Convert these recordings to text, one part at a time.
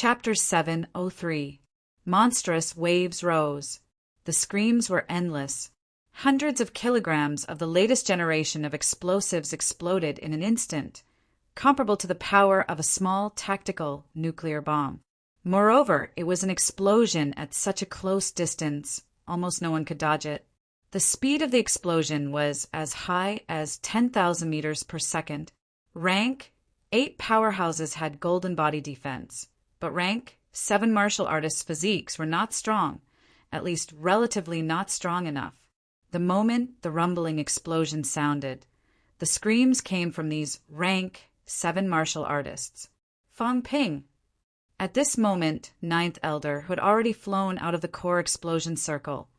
Chapter 703. Monstrous waves rose. The screams were endless. Hundreds of kilograms of the latest generation of explosives exploded in an instant, comparable to the power of a small tactical nuclear bomb. Moreover, it was an explosion at such a close distance, almost no one could dodge it. The speed of the explosion was as high as 10,000 meters per second. Rank 8 powerhouses had golden body defense, but rank 7 martial artists' physiques were not strong, at least relatively not strong enough. The moment the rumbling explosion sounded, the screams came from these rank 7 martial artists. Fang Ping. At this moment, Ninth Elder, who had already flown out of the core explosion circle,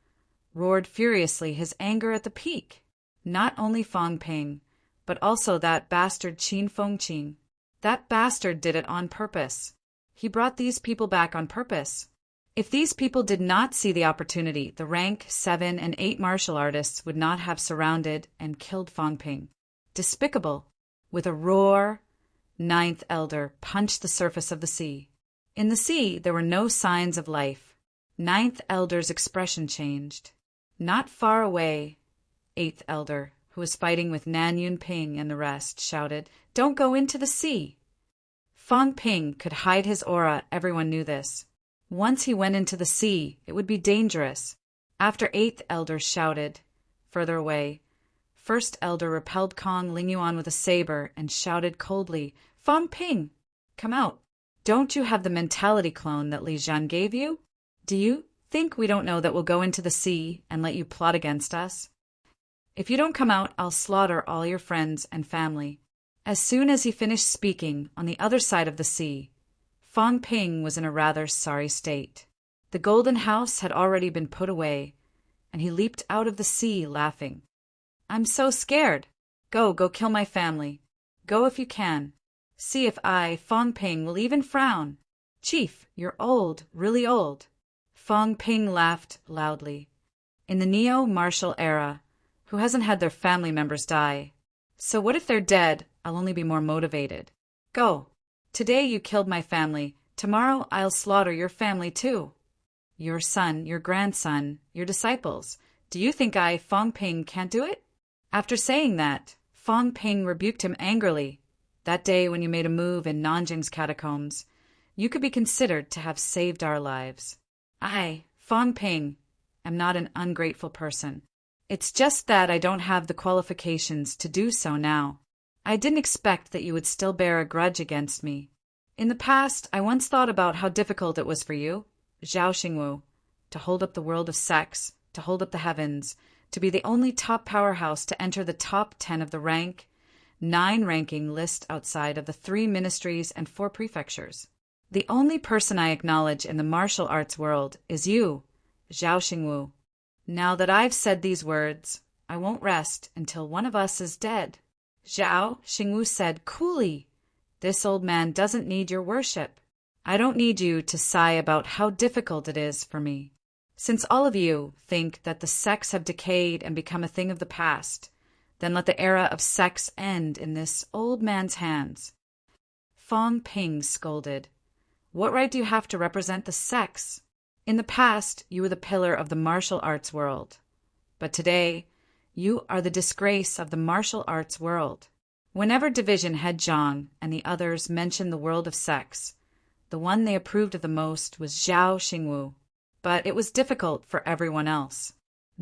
roared furiously, his anger at the peak. Not only Fang Ping, but also that bastard Qin Fengqing. That bastard did it on purpose. He brought these people back on purpose. If these people did not see the opportunity, the rank 7 and 8 martial artists would not have surrounded and killed Fang Ping. Despicable. With a roar, Ninth Elder punched the surface of the sea. In the sea, there were no signs of life. Ninth Elder's expression changed. Not far away, Eighth Elder, who was fighting with Nan Yun Ping and the rest, shouted, "Don't go into the sea!" Fang Ping could hide his aura, everyone knew this. Once he went into the sea, it would be dangerous. After Eighth Elder shouted, further away, First Elder repelled Kong Lingyuan with a saber and shouted coldly, "Fang Ping, come out. Don't you have the mentality clone that Li Jian gave you? Do you think we don't know that we'll go into the sea and let you plot against us? If you don't come out, I'll slaughter all your friends and family." As soon as he finished speaking, on the other side of the sea, Fang Ping was in a rather sorry state. The golden house had already been put away, and he leaped out of the sea laughing. "I'm so scared. Go kill my family. Go if you can. See if I, Fang Ping, will even frown. Chief, you're old, really old." Fang Ping laughed loudly. In the neo-martial era, who hasn't had their family members die? So what if they're dead? I'll only be more motivated. Go. Today you killed my family. Tomorrow I'll slaughter your family too. Your son, your grandson, your disciples. Do you think I, Fang Ping, can't do it? After saying that, Fang Ping rebuked him angrily. That day when you made a move in Nanjing's catacombs, you could be considered to have saved our lives. I, Fang Ping, am not an ungrateful person. It's just that I don't have the qualifications to do so now. I didn't expect that you would still bear a grudge against me. In the past, I once thought about how difficult it was for you, Zhao Xingwu, to hold up the world of sex, to hold up the heavens, to be the only top powerhouse to enter the top 10 of the rank 9 ranking list outside of the 3 ministries and 4 prefectures. The only person I acknowledge in the martial arts world is you, Zhao Xingwu. Now that I've said these words, I won't rest until one of us is dead. Zhao Xingwu said coolly, "This old man doesn't need your worship. I don't need you to sigh about how difficult it is for me. Since all of you think that the sex have decayed and become a thing of the past, then let the era of sex end in this old man's hands." Fang Ping scolded. "What right do you have to represent the sex? In the past, you were the pillar of the martial arts world. But today, you are the disgrace of the martial arts world." Whenever Division Head Zhang and the others mentioned the world of sex, the one they approved of the most was Zhao Xingwu. But it was difficult for everyone else.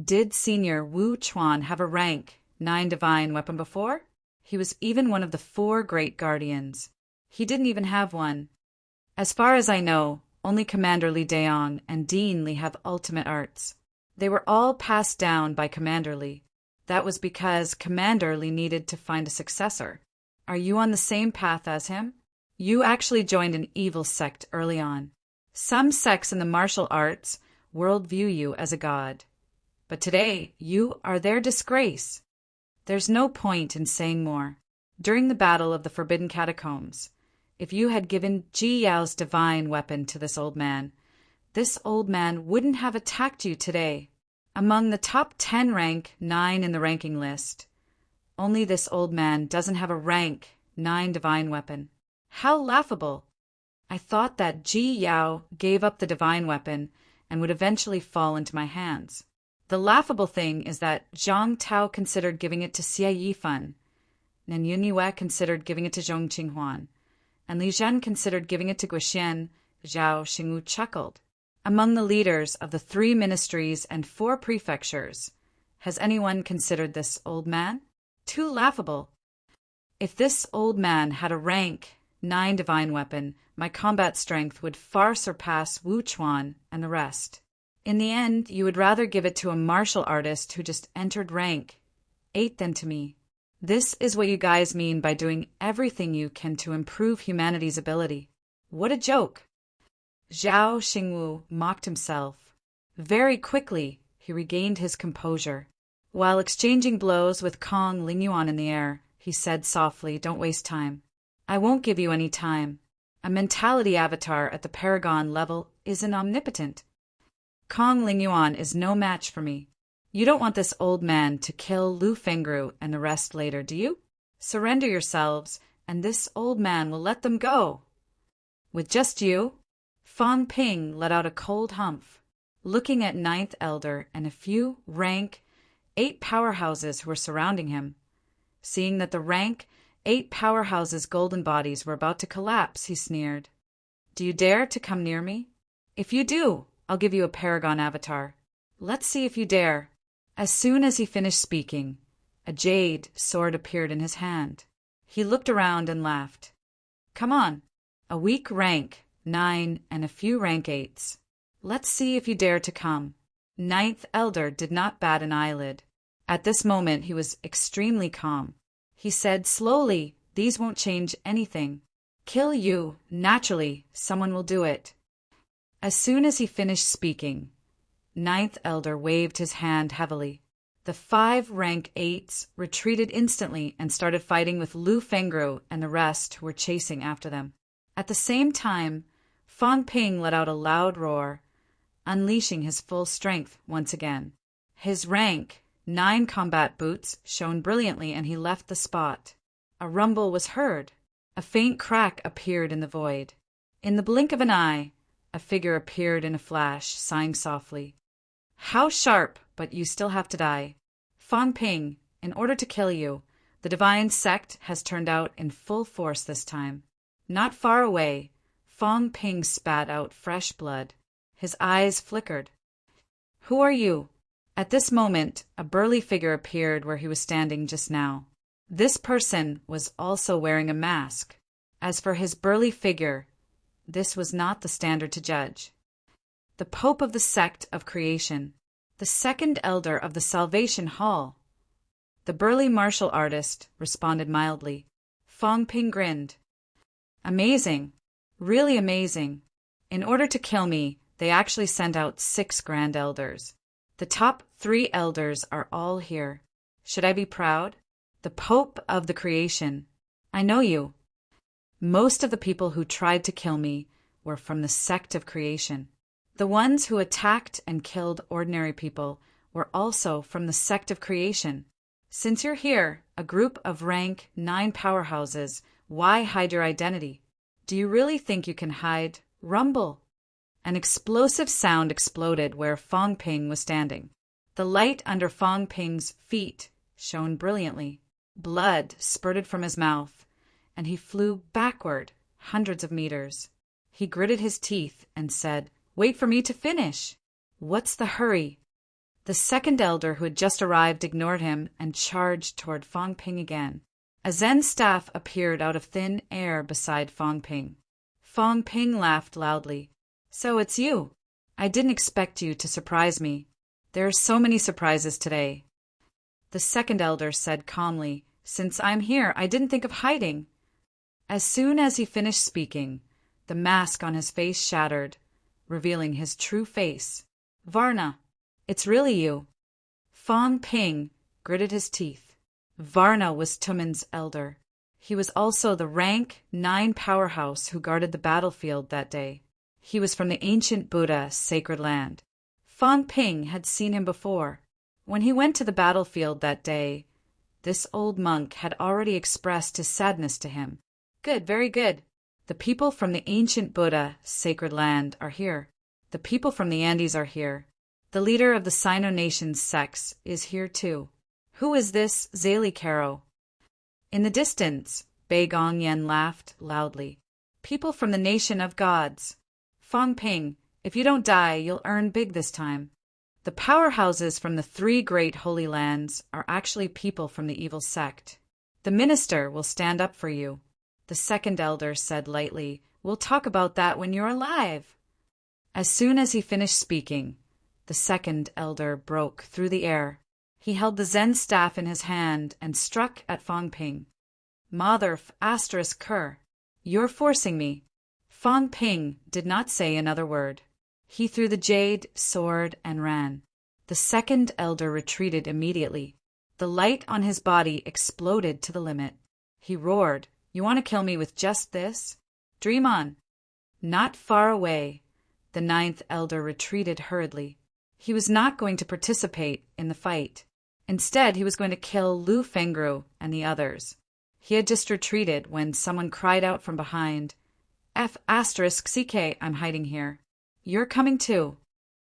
Did Senior Wu Chuan have a rank 9 divine weapon before? He was even one of the 4 great guardians. He didn't even have one. As far as I know, only Commander Li Daong and Dean Li have ultimate arts. They were all passed down by Commander Li. That was because Commander Li needed to find a successor. Are you on the same path as him? You actually joined an evil sect early on. Some sects in the martial arts world view you as a god. But today, you are their disgrace. There's no point in saying more. During the battle of the Forbidden Catacombs, if you had given Ji Yao's divine weapon to this old man wouldn't have attacked you today. Among the top 10 rank 9 in the ranking list, only this old man doesn't have a rank 9 divine weapon. How laughable! I thought that Ji Yao gave up the divine weapon and would eventually fall into my hands. The laughable thing is that Zhang Tao considered giving it to Xie Yifan, Nen Yunyue considered giving it to Zhong Qinghuan, and Li Zhen considered giving it to Guixian. Zhao Xingwu chuckled. Among the leaders of the 3 ministries and 4 prefectures, has anyone considered this old man? Too laughable. If this old man had a rank 9 divine weapon, my combat strength would far surpass Wu Chuan and the rest. In the end, you would rather give it to a martial artist who just entered rank 8 than to me. This is what you guys mean by doing everything you can to improve humanity's ability. What a joke! Zhao Xingwu mocked himself. Very quickly, he regained his composure. While exchanging blows with Kong Lingyuan in the air, he said softly, "Don't waste time. I won't give you any time. A mentality avatar at the Paragon level isn't omnipotent. Kong Lingyuan is no match for me. You don't want this old man to kill Lu Fengru and the rest later, do you? Surrender yourselves, and this old man will let them go." With just you? Fang Ping let out a cold humph, looking at 9th Elder and a few rank 8 powerhouses who were surrounding him. Seeing that the rank 8 powerhouses' golden bodies were about to collapse, he sneered. "Do you dare to come near me? If you do, I'll give you a Paragon avatar. Let's see if you dare." As soon as he finished speaking, a jade sword appeared in his hand. He looked around and laughed. "Come on, a weak rank 9 and a few rank 8s. Let's see if you dare to come." 9th Elder did not bat an eyelid. At this moment he was extremely calm. He said slowly, "These won't change anything. Kill you, naturally, someone will do it." As soon as he finished speaking, 9th Elder waved his hand heavily. The 5 rank 8s retreated instantly and started fighting with Lu Fengru and the rest who were chasing after them. At the same time, Fang Ping let out a loud roar, unleashing his full strength once again. His rank 9 combat boots shone brilliantly and he left the spot. A rumble was heard. A faint crack appeared in the void. In the blink of an eye, a figure appeared in a flash, sighing softly. "How sharp, but you still have to die. Fang Ping, in order to kill you, the divine sect has turned out in full force this time." Not far away, Fang Ping spat out fresh blood. His eyes flickered. "Who are you?" At this moment, a burly figure appeared where he was standing just now. This person was also wearing a mask. As for his burly figure, this was not the standard to judge. The Pope of the Sect of Creation, the 2nd Elder of the Salvation Hall. The burly martial artist responded mildly. Fang Ping grinned. "Amazing. Really amazing. In order to kill me, they actually sent out 6 Grand Elders. The top 3 elders are all here. Should I be proud? The Pope of the Creation. I know you. Most of the people who tried to kill me were from the Sect of Creation. The ones who attacked and killed ordinary people were also from the Sect of Creation. Since you're here, a group of rank 9 powerhouses, why hide your identity? Do you really think you can hide? Rumble!" An explosive sound exploded where Fang Ping was standing. The light under Fang Ping's feet shone brilliantly. Blood spurted from his mouth, and he flew backward hundreds of meters. He gritted his teeth and said, "Wait for me to finish." "What's the hurry?" The 2nd Elder who had just arrived ignored him and charged toward Fang Ping again. A Zen staff appeared out of thin air beside Fang Ping. Fang Ping laughed loudly. "So it's you. I didn't expect you to surprise me. There are so many surprises today." The 2nd Elder said calmly, "Since I'm here, I didn't think of hiding." As soon as he finished speaking, the mask on his face shattered, revealing his true face. "Varna, it's really you." Fang Ping gritted his teeth. Varna was Tumen's elder. He was also the rank 9 powerhouse who guarded the battlefield that day. He was from the ancient Buddha sacred land. Fang Ping had seen him before. When he went to the battlefield that day, this old monk had already expressed his sadness to him. "Good, very good. The people from the ancient Buddha sacred land are here. The people from the Andes are here. The leader of the Sino nation's sects is here too. Who is this Zali Karo? In the distance, Bei Gongyen laughed loudly. People from the nation of gods. Fong Ping, if you don't die, you'll earn big this time. The powerhouses from the three great holy lands are actually people from the evil sect. The minister will stand up for you. The second elder said lightly, We'll talk about that when you're alive. As soon as he finished speaking, the second elder broke through the air. He held the Zen staff in his hand and struck at Fong Ping. Mother asterisk Ker, you're forcing me. Fong Ping did not say another word. He threw the jade, sword, and ran. The second elder retreated immediately. The light on his body exploded to the limit. He roared, You want to kill me with just this? Dream on. Not far away, the ninth elder retreated hurriedly. He was not going to participate in the fight. Instead, he was going to kill Lu Fengru and the others. He had just retreated when someone cried out from behind, F asterisk CK, I'm hiding here. You're coming too.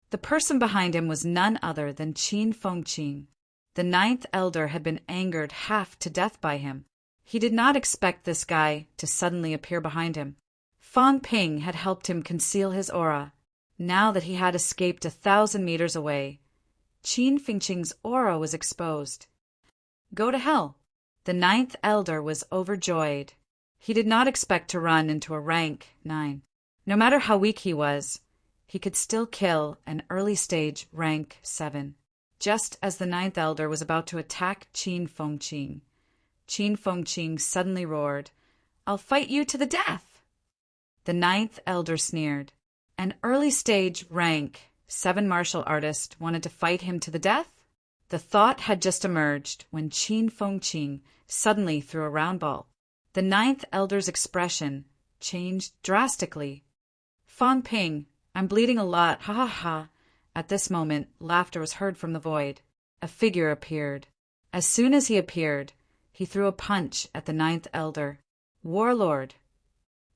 The person behind him was none other than Qin Fengqing. The ninth elder had been angered half to death by him. He did not expect this guy to suddenly appear behind him. Fong Ping had helped him conceal his aura. Now that he had escaped 1,000 meters away, Qin Fengqing's aura was exposed. Go to hell. The ninth elder was overjoyed. He did not expect to run into a rank 9. No matter how weak he was, he could still kill an early-stage rank 7. Just as the ninth elder was about to attack Qin Fengqing suddenly roared, I'll fight you to the death! The ninth elder sneered. An early-stage rank 7 martial artist wanted to fight him to the death? The thought had just emerged when Qin Fengqing suddenly threw a round ball. The ninth elder's expression changed drastically. Fong Ping, I'm bleeding a lot, ha ha ha. At this moment, laughter was heard from the void. A figure appeared. As soon as he appeared, he threw a punch at the ninth elder. Warlord.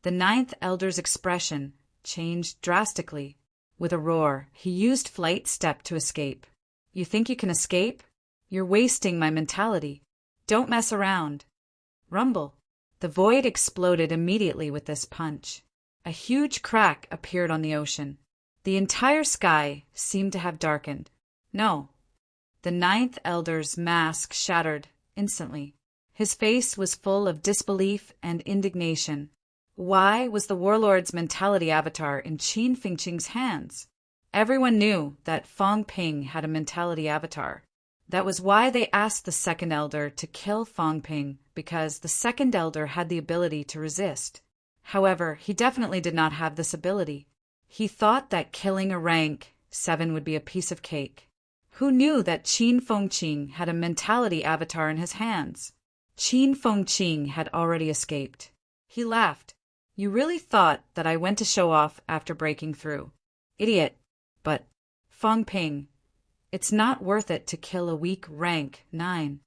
The ninth elder's expression changed drastically. With a roar, he used flight step to escape. You think you can escape? You're wasting my mentality. Don't mess around. Rumble. The void exploded immediately with this punch. A huge crack appeared on the ocean. The entire sky seemed to have darkened. No. The ninth elder's mask shattered instantly. His face was full of disbelief and indignation. Why was the warlord's mentality avatar in Qin Fengqing's hands? Everyone knew that Fong Ping had a mentality avatar. That was why they asked the second elder to kill Fong Ping, because the second elder had the ability to resist. However, he definitely did not have this ability. He thought that killing a rank 7 would be a piece of cake. Who knew that Qin Fengqing had a mentality avatar in his hands? Qin Fengqing had already escaped. He laughed. You really thought that I went to show off after breaking through. Idiot. But, Fong Ping, it's not worth it to kill a weak rank 9.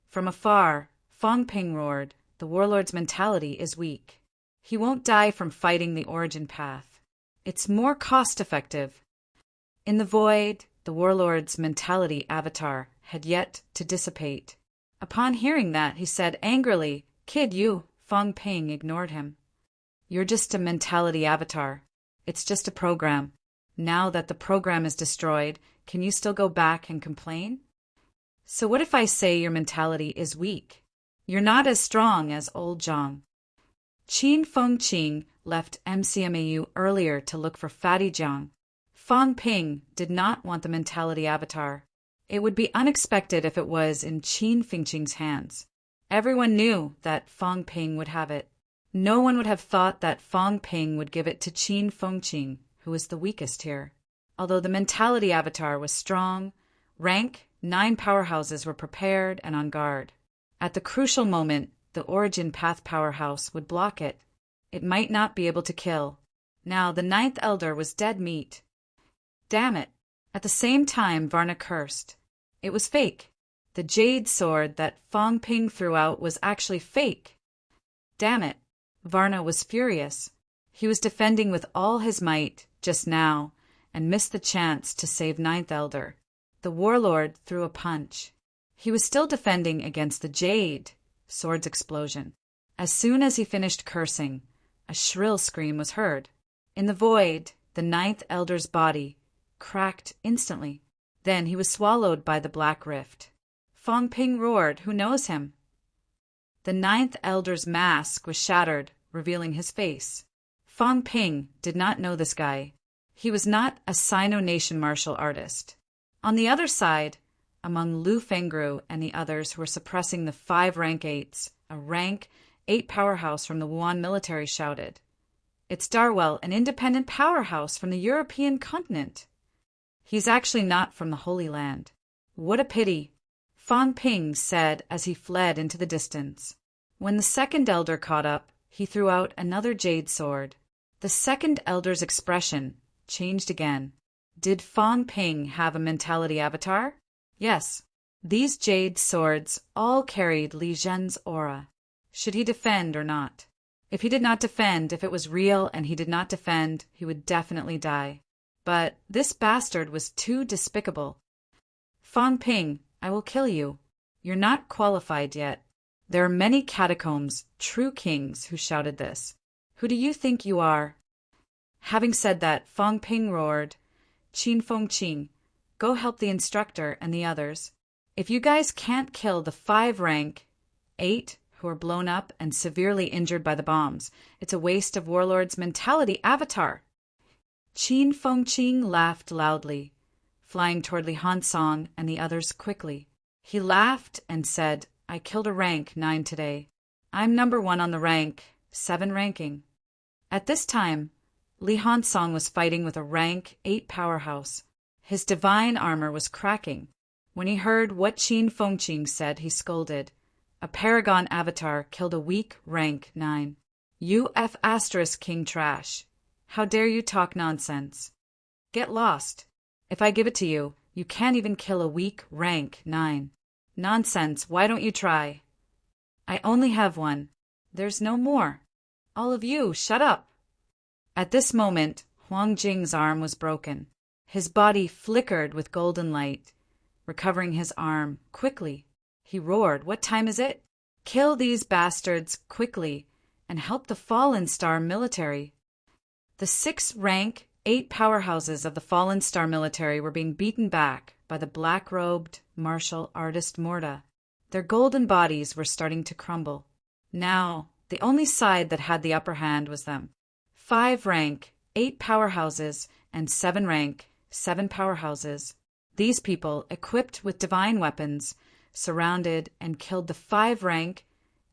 From afar, Fong Ping roared, the warlord's mentality is weak. He won't die from fighting the origin path. It's more cost-effective. In the void, the warlord's mentality avatar had yet to dissipate. Upon hearing that, he said angrily, Kid, you. Fong Ping ignored him. You're just a mentality avatar. It's just a program. Now that the program is destroyed, can you still go back and complain? So what if I say your mentality is weak? You're not as strong as old Zhang. Qin Fengqing left MCMAU earlier to look for Fatty Zhang. Fong Ping did not want the mentality avatar. It would be unexpected if it was in Qin Fengqing's hands. Everyone knew that Fong Ping would have it. No one would have thought that Fong Ping would give it to Qin Fengqing, who was the weakest here. Although the mentality avatar was strong, rank 9 powerhouses were prepared and on guard. At the crucial moment, the origin path powerhouse would block it. It might not be able to kill. Now the ninth elder was dead meat. Damn it. At the same time, Varna cursed. It was fake. The jade sword that Fong Ping threw out was actually fake. Damn it. Varna was furious. He was defending with all his might just now and missed the chance to save Ninth Elder. The warlord threw a punch. He was still defending against the jade. Sword's explosion. As soon as he finished cursing, a shrill scream was heard. In the void, the Ninth Elder's body cracked instantly. Then he was swallowed by the black rift. Fong Ping roared, "Who knows him?" The Ninth Elder's mask was shattered, revealing his face. Fong Ping did not know this guy. He was not a Sino-Nation martial artist. On the other side, among Lu Fengru and the others who were suppressing the 5 rank 8s, a rank 8 powerhouse from the Wuhan military shouted, "It's Darwell, an independent powerhouse from the European continent. He's actually not from the Holy Land. What a pity," Fong Ping said as he fled into the distance. When the second elder caught up, he threw out another jade sword. The second elder's expression changed again. Did Fong Ping have a mentality avatar? Yes. These jade swords all carried Li Zhen's aura. Should he defend or not? If he did not defend, if it was real and he did not defend, he would definitely die. But this bastard was too despicable. "Fong Ping, I will kill you. You're not qualified yet." There are many catacombs, true kings, who shouted this. "Who do you think you are?" Having said that, Fong Ping roared, "Qin Feng Qing, go help the instructor and the others. If you guys can't kill the 5 rank 8 who are blown up and severely injured by the bombs, it's a waste of Warlord's mentality avatar." Qin Feng Qing laughed loudly, flying toward Li Hansong and the others quickly. He laughed and said, "I killed a rank 9 today. I'm number 1 on the rank 7 ranking." At this time, Li Hansong was fighting with a rank 8 powerhouse. His divine armor was cracking. When he heard what Qin Fengqing said, he scolded. "A paragon avatar killed a weak rank 9. UF asterisk king trash. How dare you talk nonsense? Get lost. If I give it to you, you can't even kill a weak rank 9. Nonsense, why don't you try? I only have one. There's no more. All of you, shut up." At this moment, Huang Jing's arm was broken. His body flickered with golden light. Recovering his arm quickly, he roared, "What time is it? Kill these bastards quickly and help the Fallen Star military." The 6 rank 8 powerhouses of the Fallen Star military were being beaten back by the black-robed martial artist Morta. Their golden bodies were starting to crumble. Now, the only side that had the upper hand was them. 5 rank 8 powerhouses and 7 rank 7 powerhouses. These people, equipped with divine weapons, surrounded and killed the 5 rank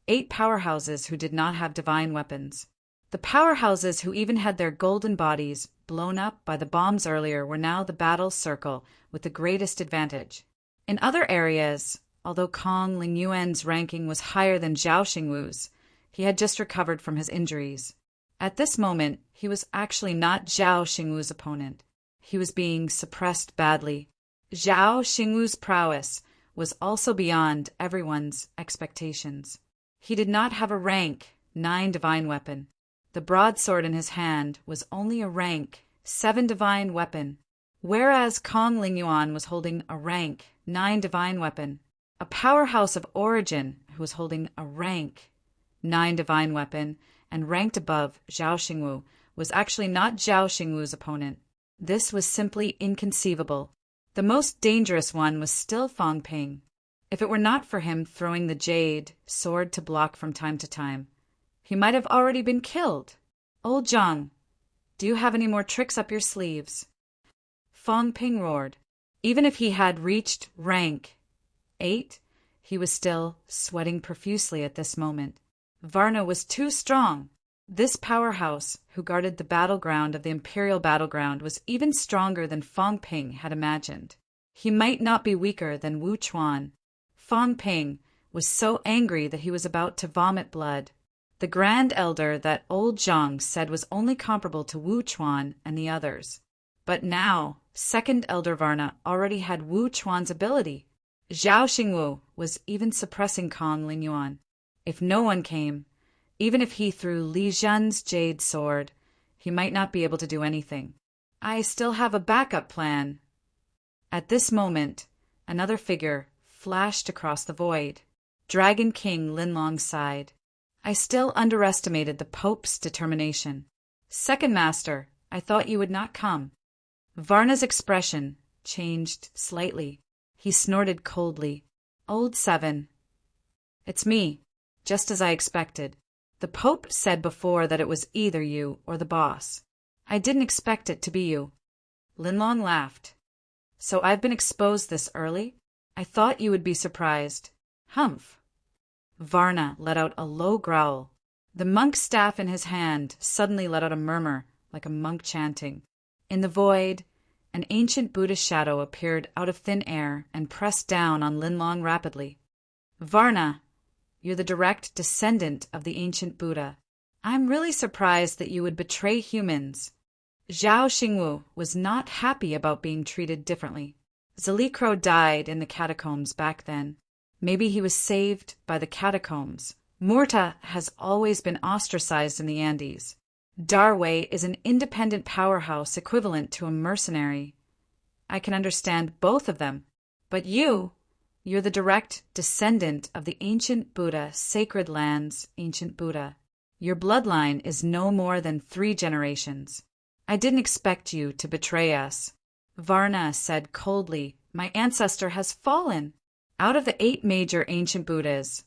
8 powerhouses who did not have divine weapons. The powerhouses who even had their golden bodies blown up by the bombs earlier were now the battle circle with the greatest advantage. In other areas, although Kong Lingyuan's ranking was higher than Zhao Xingwu's, he had just recovered from his injuries. At this moment, he was actually not Zhao Xingwu's opponent. He was being suppressed badly. Zhao Xingwu's prowess was also beyond everyone's expectations. He did not have a rank 9 divine weapon. The broadsword in his hand was only a rank 7 divine weapon, whereas Kong Lingyuan was holding a rank 9 divine weapon. A powerhouse of origin who was holding a rank 9 divine weapon and ranked above Zhao Xingwu was actually not Zhao Xingwu's opponent. This was simply inconceivable. The most dangerous one was still Fong Ping. If it were not for him throwing the jade sword to block from time to time, he might have already been killed. "Old Zhang, do you have any more tricks up your sleeves?" Fong Ping roared. Even if he had reached rank 8, he was still sweating profusely at this moment. Varna was too strong. This powerhouse, who guarded the battleground of the Imperial battleground, was even stronger than Fong Ping had imagined. He might not be weaker than Wu Chuan. Fong Ping was so angry that he was about to vomit blood. The Grand Elder that old Zhang said was only comparable to Wu Chuan and the others. But now, Second Elder Varna already had Wu Chuan's ability. Zhao Xingwu was even suppressing Kong Lingyuan. If no one came, Even if he threw Li Zhen's jade sword, he might not be able to do anything. I still have a backup plan. At this moment, another figure flashed across the void. Dragon King Linlong sighed. I still underestimated the Pope's determination. Second Master, I thought you would not come. Varna's expression changed slightly. He snorted coldly. Old Seven. It's me, just as I expected. The Pope said before that it was either you or the boss. I didn't expect it to be you. Linlong laughed. So I've been exposed this early? I thought you would be surprised. Humph. Varna let out a low growl. The monk's staff in his hand suddenly let out a murmur, like a monk chanting. In the void, an ancient Buddhist shadow appeared out of thin air and pressed down on Linlong rapidly. Varna, you're the direct descendant of the ancient Buddha. I'm really surprised that you would betray humans. Zhao Xingwu was not happy about being treated differently. Zelikro died in the catacombs back then. Maybe he was saved by the catacombs. Murta has always been ostracized in the Andes. Darway is an independent powerhouse equivalent to a mercenary. I can understand both of them. But you're the direct descendant of the ancient Buddha, sacred lands, ancient Buddha. Your bloodline is no more than 3 generations. I didn't expect you to betray us. Varna said coldly, my ancestor has fallen. Out of the 8 major ancient Buddhas,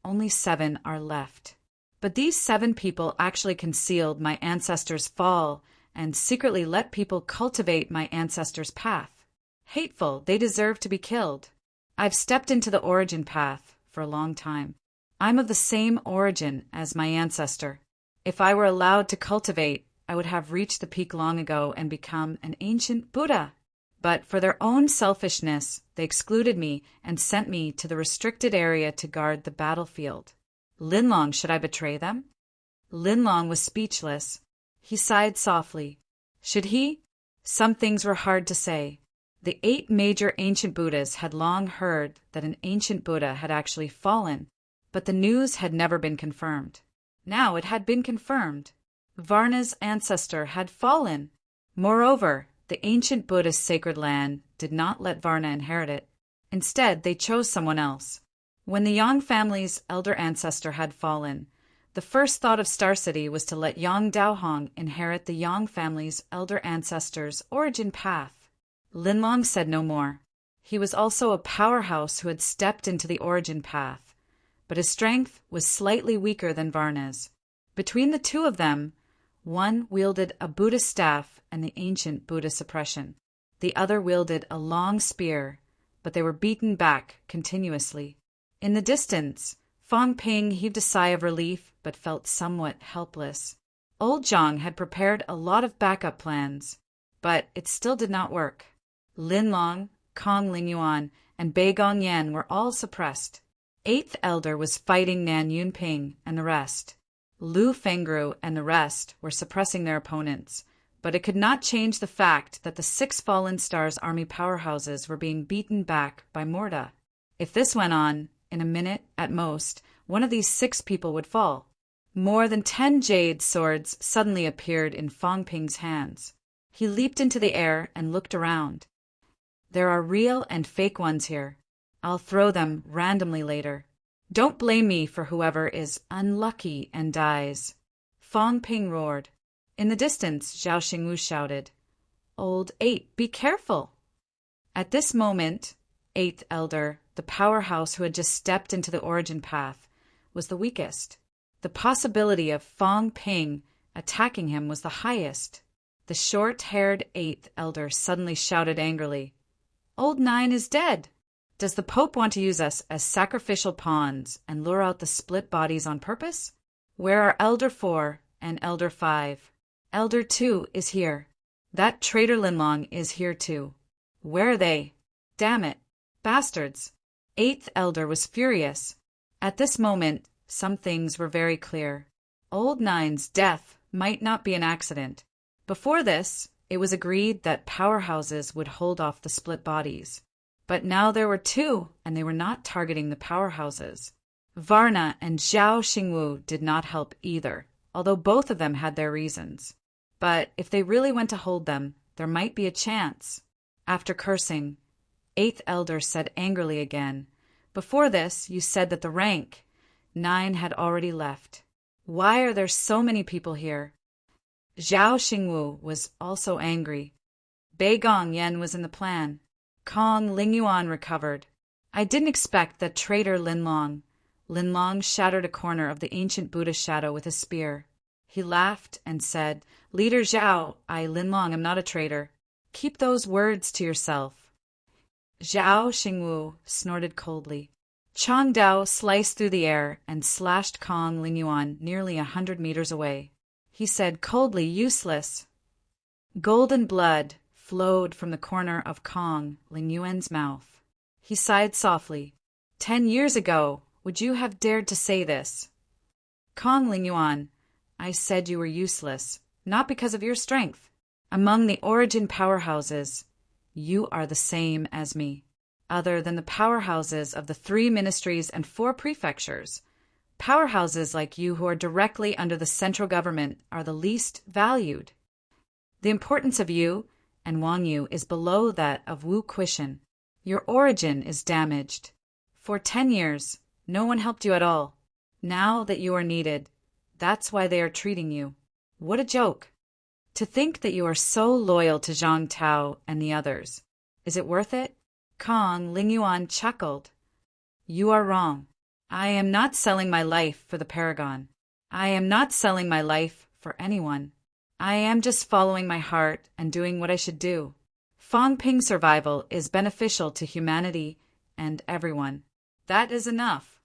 only 7 are left. But these 7 people actually concealed my ancestor's fall and secretly let people cultivate my ancestor's path. Hateful, they deserve to be killed. I've stepped into the origin path for a long time. I'm of the same origin as my ancestor. If I were allowed to cultivate, I would have reached the peak long ago and become an ancient Buddha. But for their own selfishness, they excluded me and sent me to the restricted area to guard the battlefield. Linlong, should I betray them? Linlong was speechless. He sighed softly. Should he? Some things were hard to say. The 8 major ancient Buddhas had long heard that an ancient Buddha had actually fallen, but the news had never been confirmed. Now it had been confirmed. Varna's ancestor had fallen. Moreover, the ancient Buddhist sacred land did not let Varna inherit it. Instead, they chose someone else. When the Yang family's elder ancestor had fallen, the first thought of Star City was to let Yang Daohong inherit the Yang family's elder ancestor's origin path. Linlong said no more. He was also a powerhouse who had stepped into the origin path, but his strength was slightly weaker than Varna's. Between the 2 of them, one wielded a Buddhist staff and the ancient Buddha suppression. The other wielded a long spear, but they were beaten back continuously. In the distance, Fong Ping heaved a sigh of relief but felt somewhat helpless. Old Zhang had prepared a lot of backup plans, but it still did not work. Linlong, Kong Lingyuan, and Bei Gongyan were all suppressed. 8th Elder was fighting Nan Yunping and the rest. Lu Fengru and the rest were suppressing their opponents, but it could not change the fact that the 6 Fallen Stars army powerhouses were being beaten back by Morda. If this went on, in a minute at most, one of these 6 people would fall. More than 10 jade swords suddenly appeared in Fong Ping's hands. He leaped into the air and looked around. There are real and fake ones here. I'll throw them randomly later. Don't blame me for whoever is unlucky and dies. Fong Ping roared. In the distance, Zhao Xingwu shouted, Old 8, be careful! At this moment, 8th Elder, the powerhouse who had just stepped into the origin path, was the weakest. The possibility of Fong Ping attacking him was the highest. The short-haired 8th Elder suddenly shouted angrily, Old 9 is dead! Does the Pope want to use us as sacrificial pawns and lure out the split bodies on purpose? Where are Elder 4 and Elder 5? Elder 2 is here. That traitor Linlong is here too. Where are they? Damn it! Bastards! 8th Elder was furious. At this moment, some things were very clear. Old 9's death might not be an accident. Before this, it was agreed that powerhouses would hold off the split bodies. But now there were 2, and they were not targeting the powerhouses. Varna and Zhao Xingwu did not help either, although both of them had their reasons. But if they really went to hold them, there might be a chance. After cursing, Eighth Elder said angrily again, "Before this, you said that the rank 9 had already left. Why are there so many people here?" Zhao Xingwu was also angry. Bei Gong Yen was in the plan. Kong Lingyuan recovered. "I didn't expect that traitor Linlong." Linlong shattered a corner of the ancient Buddha shadow with a spear. He laughed and said, "Leader Zhao, I, Linlong, am not a traitor. Keep those words to yourself." Zhao Xingwu snorted coldly. Chang Dao sliced through the air and slashed Kong Lingyuan nearly 100 meters away. He said coldly, "Useless." Golden blood flowed from the corner of Kong Lingyuan's mouth. He sighed softly. 10 years ago, would you have dared to say this? Kong Lingyuan, I said you were useless, not because of your strength. Among the origin powerhouses, you are the same as me. Other than the powerhouses of the 3 ministries and 4 prefectures, powerhouses like you who are directly under the central government are the least valued. The importance of you and Wang Yu is below that of Wu Quishan. Your origin is damaged. For 10 years, no one helped you at all. Now that you are needed, that's why they are treating you. What a joke. To think that you are so loyal to Zhang Tao and the others. Is it worth it? Kong Lingyuan chuckled. You are wrong. I am not selling my life for the Paragon. I am not selling my life for anyone. I am just following my heart and doing what I should do. Fangping survival is beneficial to humanity and everyone. That is enough.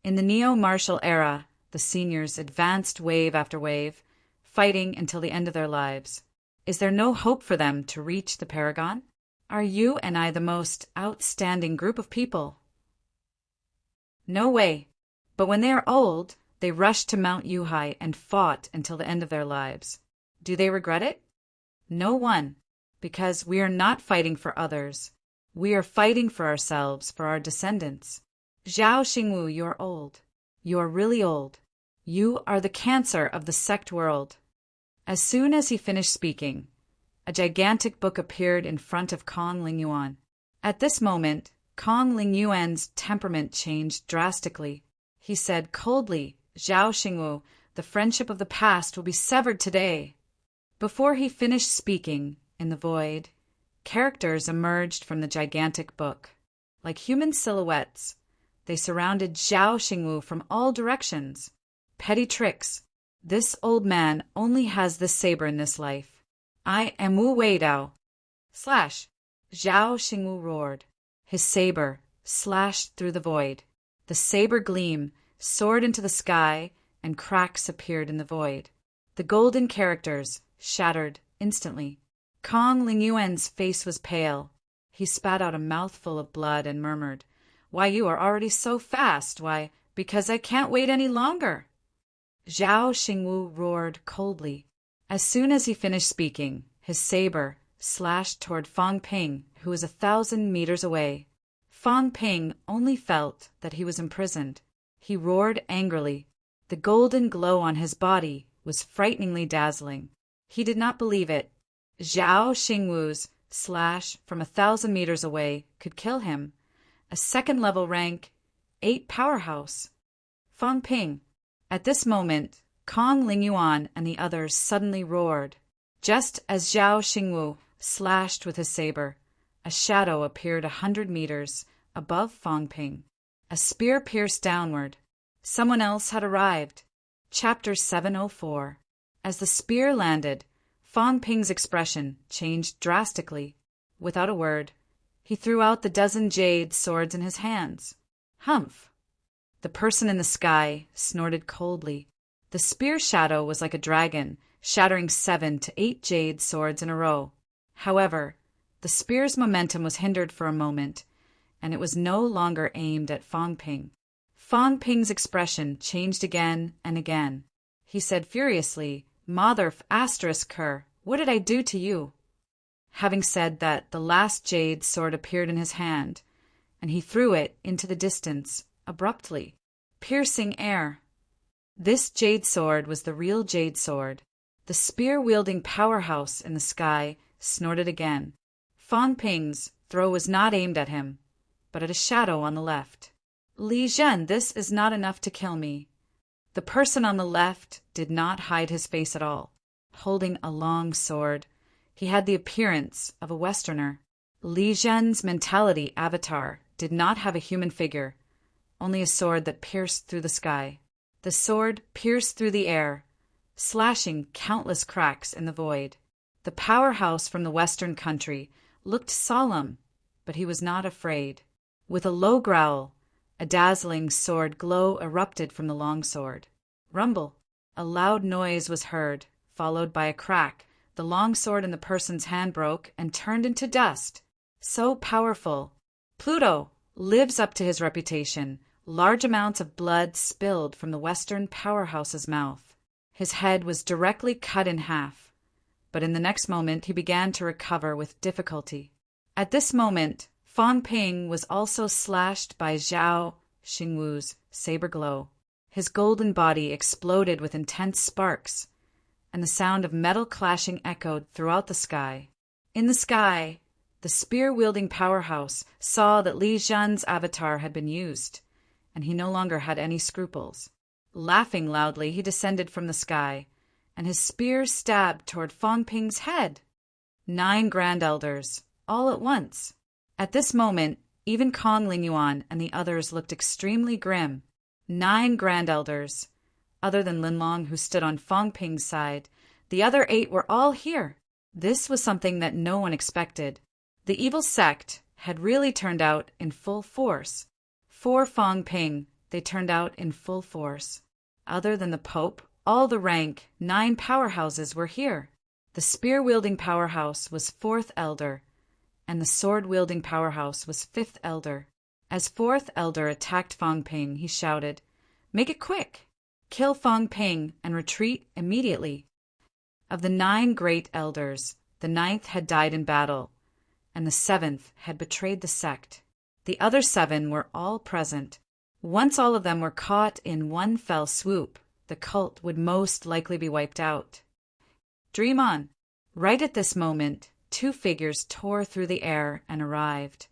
In the neo-martial era, the seniors advanced wave after wave, fighting until the end of their lives. Is there no hope for them to reach the Paragon? Are you and I the most outstanding group of people? No way. But when they are old, they rush to Mount Yuhai and fought until the end of their lives. Do they regret it? No one, because we are not fighting for others. We are fighting for ourselves, for our descendants. Zhao Xingwu, you are old. You are really old. You are the cancer of the sect world. As soon as he finished speaking, a gigantic book appeared in front of Kong Lingyuan. At this moment, Kong Lingyuan's temperament changed drastically. He said coldly, Zhao Xingwu, the friendship of the past will be severed today. Before he finished speaking, in the void, characters emerged from the gigantic book. Like human silhouettes, they surrounded Zhao Xingwu from all directions. Petty tricks. This old man only has this saber in this life. I am Wu Weidao. Slash. Zhao Xingwu roared. His saber slashed through the void. The saber gleam soared into the sky, and cracks appeared in the void. The golden characters shattered instantly. Kong Lingyuan's face was pale. He spat out a mouthful of blood and murmured, "Why, you are already so fast. Why, because I can't wait any longer." Zhao Xingwu roared coldly. As soon as he finished speaking, his saber slashed toward Fang Ping, who was 1,000 meters away. Fang Ping only felt that he was imprisoned. He roared angrily. The golden glow on his body was frighteningly dazzling. He did not believe it. Zhao Xingwu's slash from 1,000 meters away could kill him. A second-level rank, 8 powerhouse. Fang Ping. At this moment, Kong Lingyuan and the others suddenly roared. Just as Zhao Xingwu slashed with his saber, a shadow appeared 100 meters above Fang Ping. A spear pierced downward. Someone else had arrived. Chapter 704. As the spear landed, Fang Ping's expression changed drastically. Without a word, he threw out the dozen jade swords in his hands. Humph! The person in the sky snorted coldly. The spear shadow was like a dragon, shattering 7 to 8 jade swords in a row. However, the spear's momentum was hindered for a moment, and it was no longer aimed at Fang Ping. Fang Ping's expression changed again and again. He said furiously, "Mother asterisk her, what did I do to you?" Having said that, the last jade sword appeared in his hand, and he threw it into the distance abruptly. piercing air. This jade sword was the real jade sword. The spear-wielding powerhouse in the sky snorted again. Fang Ping's throw was not aimed at him, but at a shadow on the left. Li Zhen, this is not enough to kill me. The person on the left did not hide his face at all. Holding a long sword, he had the appearance of a Westerner. Li Zhen's mentality avatar did not have a human figure, only a sword that pierced through the sky. The sword pierced through the air, slashing countless cracks in the void. The powerhouse from the Western country looked solemn, but he was not afraid. With a low growl, a dazzling sword glow erupted from the longsword. Rumble! A loud noise was heard, followed by a crack. The longsword in the person's hand broke and turned into dust. So powerful. Pluto lives up to his reputation. Large amounts of blood spilled from the Western powerhouse's mouth. His head was directly cut in half, but in the next moment he began to recover with difficulty. At this moment, Fang Ping was also slashed by Zhao Xingwu's saber glow. His golden body exploded with intense sparks, and the sound of metal clashing echoed throughout the sky. In the sky, the spear-wielding powerhouse saw that Li Zhen's avatar had been used, and he no longer had any scruples. Laughing loudly, he descended from the sky, and his spear stabbed toward Fang Ping's head. 9 Grand Elders, all at once. At this moment, even Kong Lingyuan and the others looked extremely grim. 9 Grand Elders. Other than Linlong, who stood on Fang Ping's side, the other 8 were all here. This was something that no one expected. The evil sect had really turned out in full force. For Fang Ping, they turned out in full force. Other than the Pope, all the rank 9 powerhouses were here. The spear-wielding powerhouse was 4th Elder, and the sword-wielding powerhouse was 5th Elder. As 4th Elder attacked Fang Ping, he shouted, "Make it quick! Kill Fang Ping and retreat immediately." Of the 9 great elders, the 9th had died in battle, and the 7th had betrayed the sect. The other 7 were all present. Once all of them were caught in one fell swoop, the cult would most likely be wiped out. Dream on. Right at this moment, 2 figures tore through the air and arrived.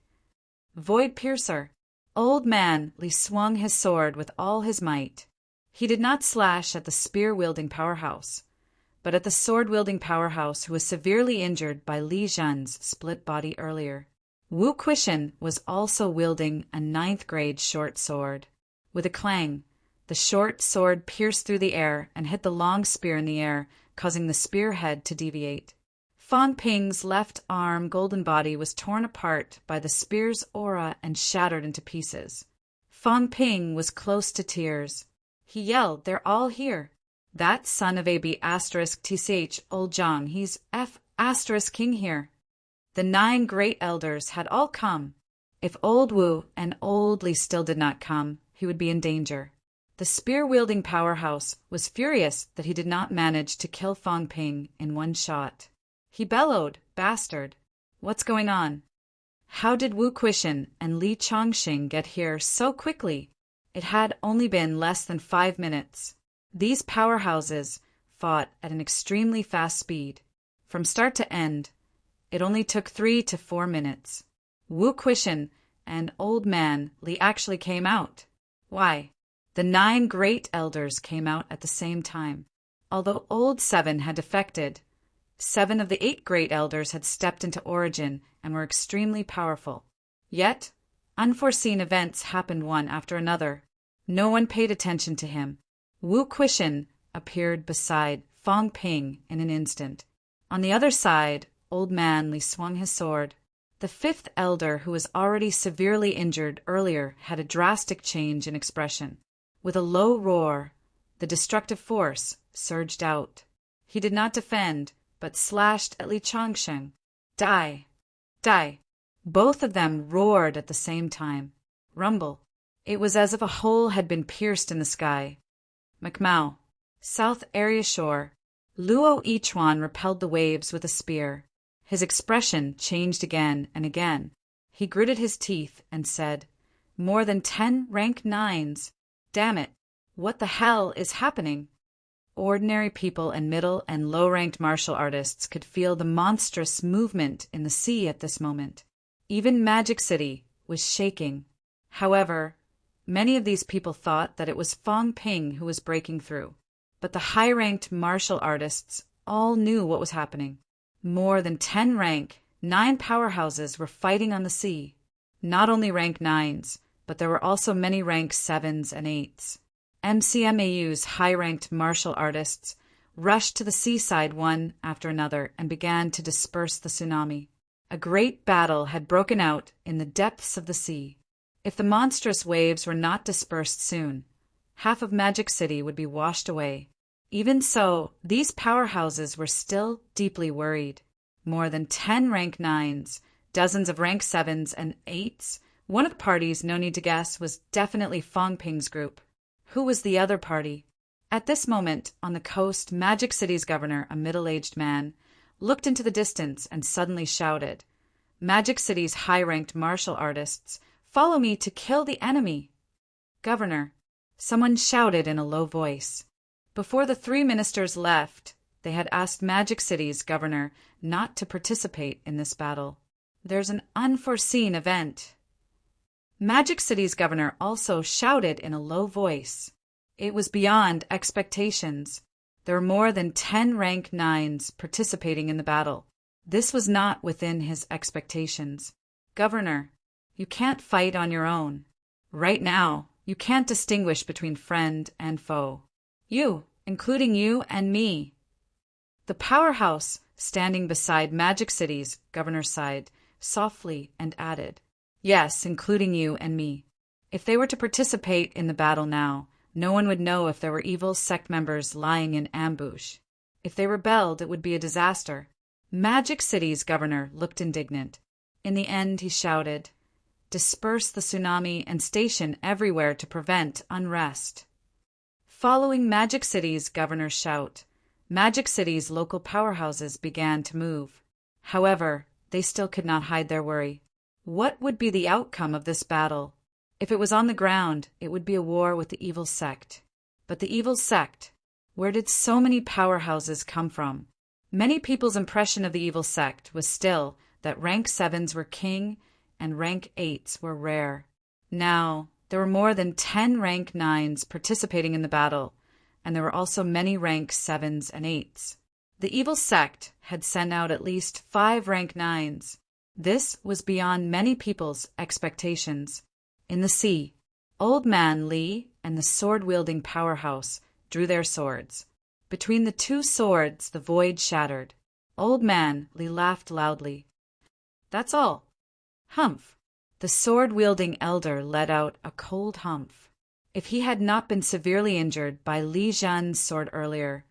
Void Piercer. Old Man Li swung his sword with all his might. He did not slash at the spear-wielding powerhouse, but at the sword-wielding powerhouse who was severely injured by Li Zhen's split body earlier. Wu Quishan was also wielding a 9th grade short sword. With a clang, the short sword pierced through the air and hit the long spear in the air, causing the spearhead to deviate. Fang Ping's left arm golden body was torn apart by the spear's aura and shattered into pieces. Fang Ping was close to tears. He yelled, "They're all here. That son of AB asterisk TCH old Zhang, he's F asterisk king here." The 9 great elders had all come. If old Wu and old Li still did not come, he would be in danger. The spear-wielding powerhouse was furious that he did not manage to kill Fang Ping in one shot. He bellowed, "Bastard! What's going on? How did Wu Quishan and Li Chongxing get here so quickly?" It had only been less than 5 minutes. These powerhouses fought at an extremely fast speed. From start to end, it only took 3 to 4 minutes. Wu Quishan and Old Man Li actually came out. Why? The 9 great elders came out at the same time. Although Old 7 had defected, 7 of the 8 great elders had stepped into origin and were extremely powerful. Yet, unforeseen events happened one after another. No one paid attention to him. Wu Quishan appeared beside Fang Ping in an instant. On the other side, Old Man Li swung his sword. The 5th elder, who was already severely injured earlier, had a drastic change in expression. With a low roar, the destructive force surged out. He did not defend, but slashed at Li Chongsheng. "Die! Die!" Both of them roared at the same time. Rumble. It was as if a hole had been pierced in the sky. McMao. South Area Shore. Luo Yichuan repelled the waves with a spear. His expression changed again and again. He gritted his teeth and said, "More than 10 rank 9s. Damn it! What the hell is happening? Ordinary people and middle and low-ranked martial artists could feel the monstrous movement in the sea at this moment. Even Magic City was shaking. However, many of these people thought that it was Fong Ping who was breaking through. But the high-ranked martial artists all knew what was happening. More than 10 rank 9 powerhouses were fighting on the sea. Not only rank 9s, but there were also many rank 7s and 8s. MCMAU's high-ranked martial artists rushed to the seaside one after another and began to disperse the tsunami. A great battle had broken out in the depths of the sea. If the monstrous waves were not dispersed soon, half of Magic City would be washed away. Even so, these powerhouses were still deeply worried. More than 10 rank 9s, dozens of rank 7s and 8s. One of the parties, no need to guess, was definitely Fong Ping's group. Who was the other party? At this moment, on the coast, Magic City's governor, a middle-aged man, looked into the distance and suddenly shouted, "Magic City's high-ranked martial artists, follow me to kill the enemy!" "Governor," someone shouted in a low voice. Before the 3 ministers left, they had asked Magic City's governor not to participate in this battle. There's an unforeseen event. Magic City's governor also shouted in a low voice. It was beyond expectations. There were more than 10 rank 9s participating in the battle. This was not within his expectations. "Governor, you can't fight on your own. Right now, you can't distinguish between friend and foe. You, including you and me." The powerhouse, standing beside Magic City's governor, sighed softly and added, "Yes, including you and me. If they were to participate in the battle now, no one would know if there were evil sect members lying in ambush. If they rebelled, it would be a disaster." Magic City's governor looked indignant. In the end, he shouted, "Disperse the tsunami and station everywhere to prevent unrest." Following Magic City's governor's shout, Magic City's local powerhouses began to move. However, they still could not hide their worry. What would be the outcome of this battle? If it was on the ground, it would be a war with the evil sect. But the evil sect, where did so many powerhouses come from? Many people's impression of the evil sect was still that rank 7s were king and rank 8s were rare. Now, there were more than 10 rank 9s participating in the battle, and there were also many rank 7s and 8s. The evil sect had sent out at least 5 rank 9s. This was beyond many people's expectations. In the sea, Old Man Li and the sword-wielding powerhouse drew their swords. Between the 2 swords, the void shattered. Old Man Li laughed loudly. "That's all." Humph. The sword-wielding elder let out a cold humph. If he had not been severely injured by Li Zhan's sword earlier,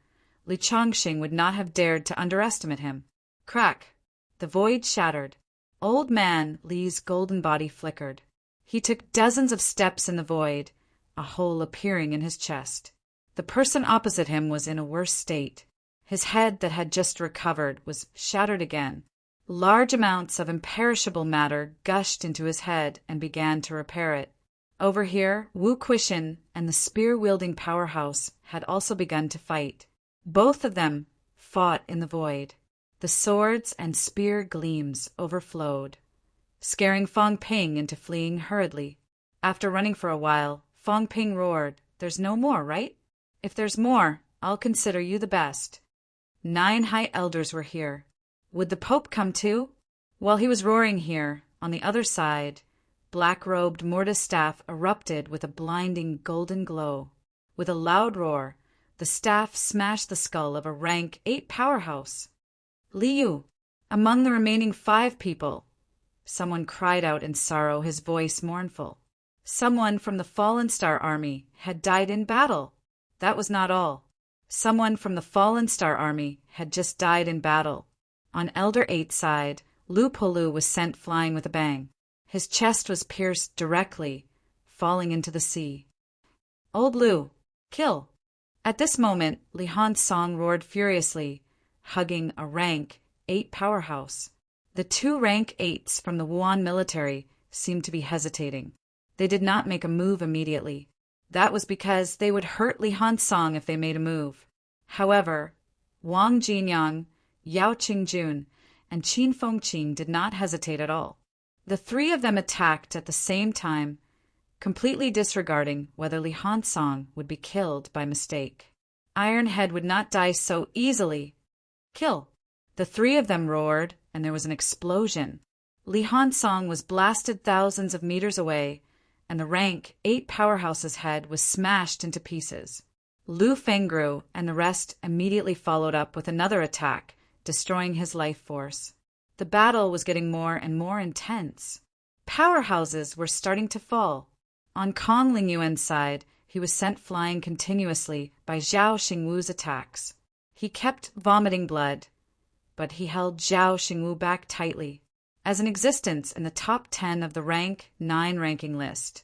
Li Chongqing would not have dared to underestimate him. Crack! The void shattered. Old Man Li's golden body flickered. He took dozens of steps in the void, a hole appearing in his chest. The person opposite him was in a worse state. His head that had just recovered was shattered again. Large amounts of imperishable matter gushed into his head and began to repair it. Over here, Wu Quishin and the spear-wielding powerhouse had also begun to fight. Both of them fought in the void. The swords and spear gleams overflowed, scaring Fong Ping into fleeing hurriedly. After running for a while, Fong Ping roared, "There's no more, right? If there's more, I'll consider you the best." 9 high elders were here. Would the Pope come too? While he was roaring here, on the other side, black-robed Mortis staff erupted with a blinding golden glow. With a loud roar, the staff smashed the skull of a rank 8 powerhouse. "Liu, among the remaining 5 people," someone cried out in sorrow, his voice mournful. Someone from the Fallen Star Army had died in battle. That was not all. Someone from the Fallen Star Army had just died in battle. On Elder 8's side, Lu Polu was sent flying with a bang. His chest was pierced directly, falling into the sea. "Old Lu, kill!" At this moment, Li Han's song roared furiously, hugging a rank 8 powerhouse. The 2 rank 8s from the Wuan military seemed to be hesitating. They did not make a move immediately. That was because they would hurt Li Hansong if they made a move. However, Wang Jinyang, Yao Qingjun, and Qin Fengqing did not hesitate at all. The three of them attacked at the same time, completely disregarding whether Li Hansong would be killed by mistake. Iron Head would not die so easily. Kill! The three of them roared, and there was an explosion. Li Hansong was blasted thousands of meters away, and the rank 8 powerhouse's head was smashed into pieces. Lu Fengru and the rest immediately followed up with another attack, destroying his life force. The battle was getting more and more intense. Powerhouses were starting to fall. On Kong Lingyuan's side, he was sent flying continuously by Zhao Xingwu's attacks. He kept vomiting blood, but he held Zhao Xingwu back tightly. As an existence in the top 10 of the rank 9 ranking list,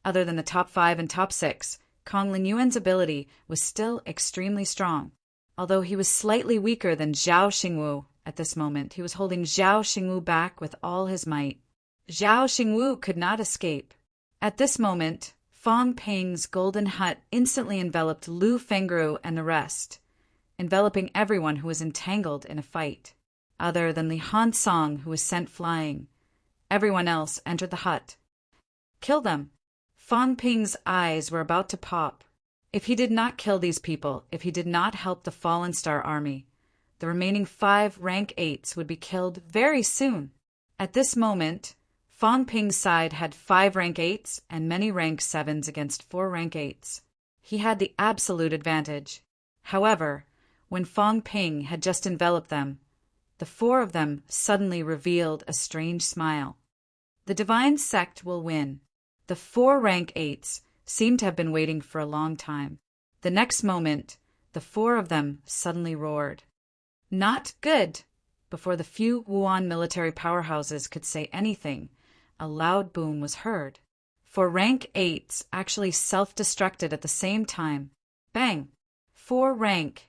other than the top 5 and top 6, Kong Lingyuan's ability was still extremely strong. Although he was slightly weaker than Zhao Xingwu at this moment, he was holding Zhao Xingwu back with all his might. Zhao Xingwu could not escape. At this moment, Fang Ping's golden hut instantly enveloped Lu Fengru and the rest, enveloping everyone who was entangled in a fight. Other than Li Hansong, who was sent flying, everyone else entered the hut. Kill them! Fang Ping's eyes were about to pop. If he did not kill these people, if he did not help the Fallen Star army, the remaining 5 rank 8s would be killed very soon. At this moment, Fang Ping's side had 5 rank 8s and many rank 7s against 4 rank 8s. He had the absolute advantage. However, when Fang Ping had just enveloped them, the 4 of them suddenly revealed a strange smile. The divine sect will win. The 4 rank 8s seemed to have been waiting for a long time. The next moment, the 4 of them suddenly roared. Not good! Before the few Wuan military powerhouses could say anything, a loud boom was heard. 4 rank 8s actually self-destructed at the same time. Bang! 4 rank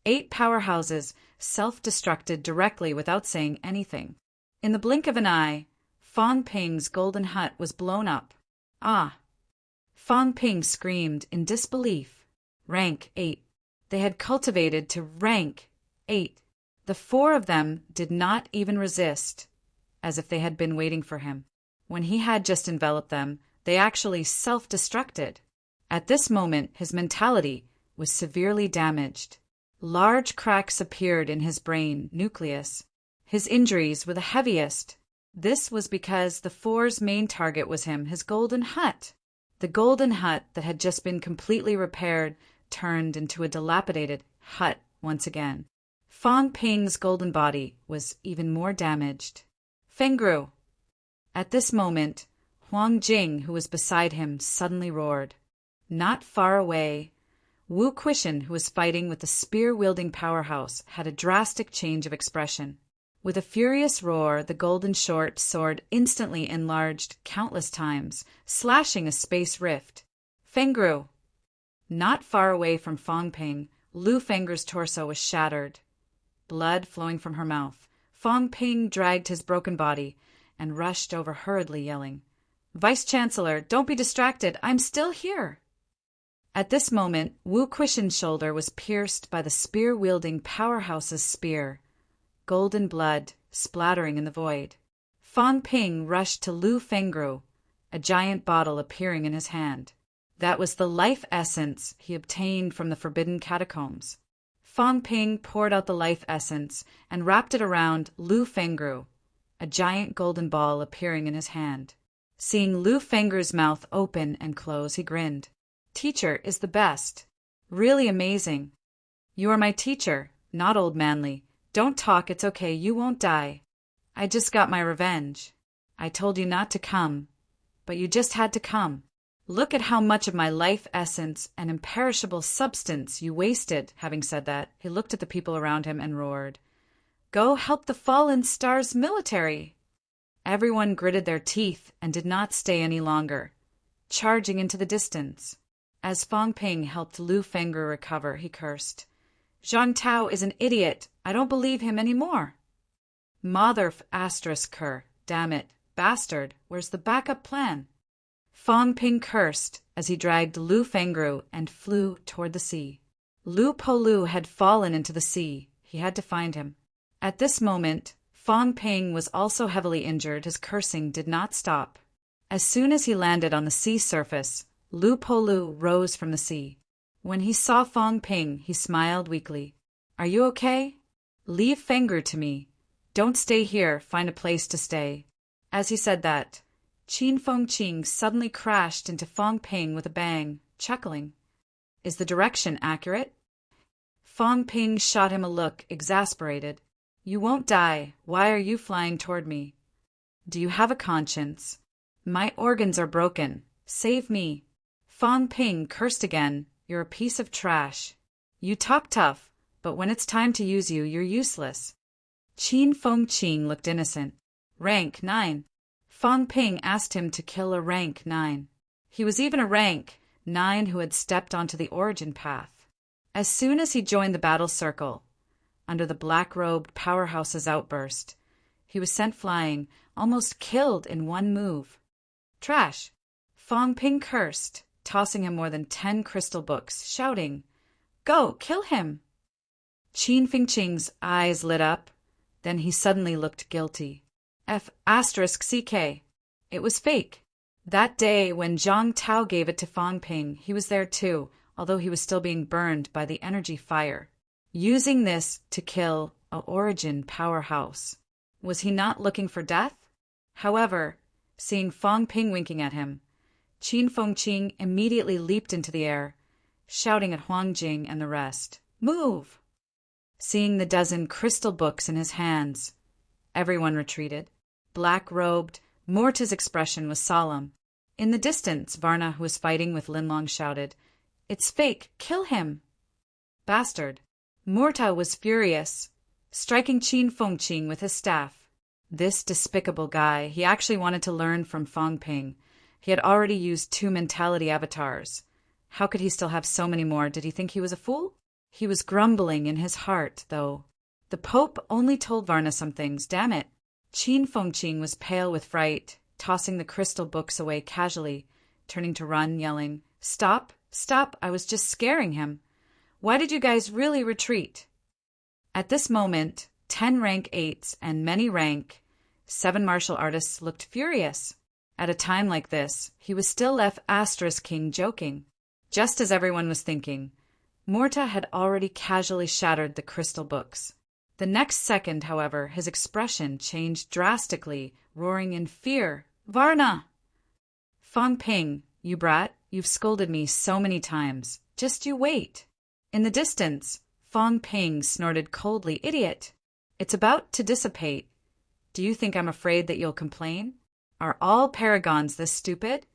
8 powerhouses self-destructed directly without saying anything. In the blink of an eye, Fang Ping's golden hut was blown up. Ah! Fang Ping screamed in disbelief. Rank 8. They had cultivated to rank 8. The 4 of them did not even resist, as if they had been waiting for him. When he had just enveloped them, they actually self-destructed. At this moment, his mentality was severely damaged. Large cracks appeared in his brain nucleus. His injuries were the heaviest. This was because the 4's main target was him, his golden hut. The golden hut that had just been completely repaired turned into a dilapidated hut once again. Fang Ping's golden body was even more damaged. Fengru! At this moment, Huang Jing, who was beside him, suddenly roared. Not far away, Wu Quishan, who was fighting with the spear-wielding powerhouse, had a drastic change of expression. With a furious roar, the golden short sword instantly enlarged countless times, slashing a space rift. Fengru! Not far away from Fang Ping, Lu Fengru's torso was shattered. Blood flowing from her mouth, Fang Ping dragged his broken body and rushed over hurriedly, yelling, "Vice-Chancellor, don't be distracted, I'm still here!" At this moment, Wu Quishan's shoulder was pierced by the spear-wielding powerhouse's spear, golden blood splattering in the void. Fang Ping rushed to Lu Fengru, a giant bottle appearing in his hand. That was the life essence he obtained from the forbidden catacombs. Fang Ping poured out the life essence and wrapped it around Lu Fengru, a giant golden ball appearing in his hand. Seeing Lu Fengru's mouth open and close, he grinned. "Teacher is the best. Really amazing. You are my teacher, not Old Manly. Don't talk, it's okay, you won't die. I just got my revenge. I told you not to come, but you just had to come. Look at how much of my life essence and imperishable substance you wasted." Having said that, he looked at the people around him and roared, "Go help the Fallen Star's military!" Everyone gritted their teeth and did not stay any longer, charging into the distance. As Fang Ping helped Lu Fengru recover, he cursed, "Zhang Tao is an idiot. I don't believe him anymore." Mother ***, damn it, bastard, where's the backup plan? Fong Ping cursed as he dragged Lu Fengru and flew toward the sea. Lu Polu had fallen into the sea. He had to find him. At this moment, Fong Ping was also heavily injured. His cursing did not stop. As soon as he landed on the sea surface, Lu Polu rose from the sea. When he saw Fong Ping, he smiled weakly. "Are you okay? Leave Fengru to me. Don't stay here, find a place to stay." As he said that, Qin Fengqing suddenly crashed into Fong Ping with a bang, chuckling. "Is the direction accurate?" Fong Ping shot him a look, exasperated. "You won't die. Why are you flying toward me? Do you have a conscience? My organs are broken. Save me." Fong Ping cursed again. "You're a piece of trash. You talk tough, but when it's time to use you, you're useless." Qin Fengqing looked innocent. "Rank 9. Fong Ping asked him to kill a rank 9. He was even a rank 9 who had stepped onto the origin path. As soon as he joined the battle circle, under the black-robed powerhouse's outburst, he was sent flying, almost killed in one move. "Trash!" Fong Ping cursed, tossing him more than 10 crystal books, shouting, "Go, kill him!" Qin Fengqing's eyes lit up. Then he suddenly looked guilty. F***CK. It was fake. That day when Zhang Tao gave it to Fong Ping, he was there too, although he was still being burned by the energy fire. Using this to kill a origin powerhouse. Was he not looking for death? However, seeing Fong Ping winking at him, Qin Fengqing immediately leaped into the air, shouting at Huang Jing and the rest, "Move!" Seeing the dozen crystal books in his hands, everyone retreated. Black-robed, Morta's expression was solemn. In the distance, Varna, who was fighting with Linlong, shouted, "It's fake! Kill him!" "Bastard!" Morta was furious, striking Qin Fengqing with his staff. This despicable guy, he actually wanted to learn from Fong Ping. He had already used 2 mentality avatars. How could he still have so many more? Did he think he was a fool? He was grumbling in his heart, though. The Pope only told Varna some things, damn it. Qin Fengqing was pale with fright, tossing the crystal books away casually, turning to run, yelling, "Stop! Stop! I was just scaring him. Why did you guys really retreat?" At this moment, 10 rank 8s and many rank 7 martial artists looked furious. At a time like this, he was still left *King joking. Just as everyone was thinking, Morta had already casually shattered the crystal books. The next second, however, his expression changed drastically, roaring in fear, "Varna!" "Fong Ping, you brat, you've scolded me so many times. Just you wait." In the distance, Fong Ping snorted coldly, "Idiot! It's about to dissipate. Do you think I'm afraid that you'll complain? Are all paragons this stupid?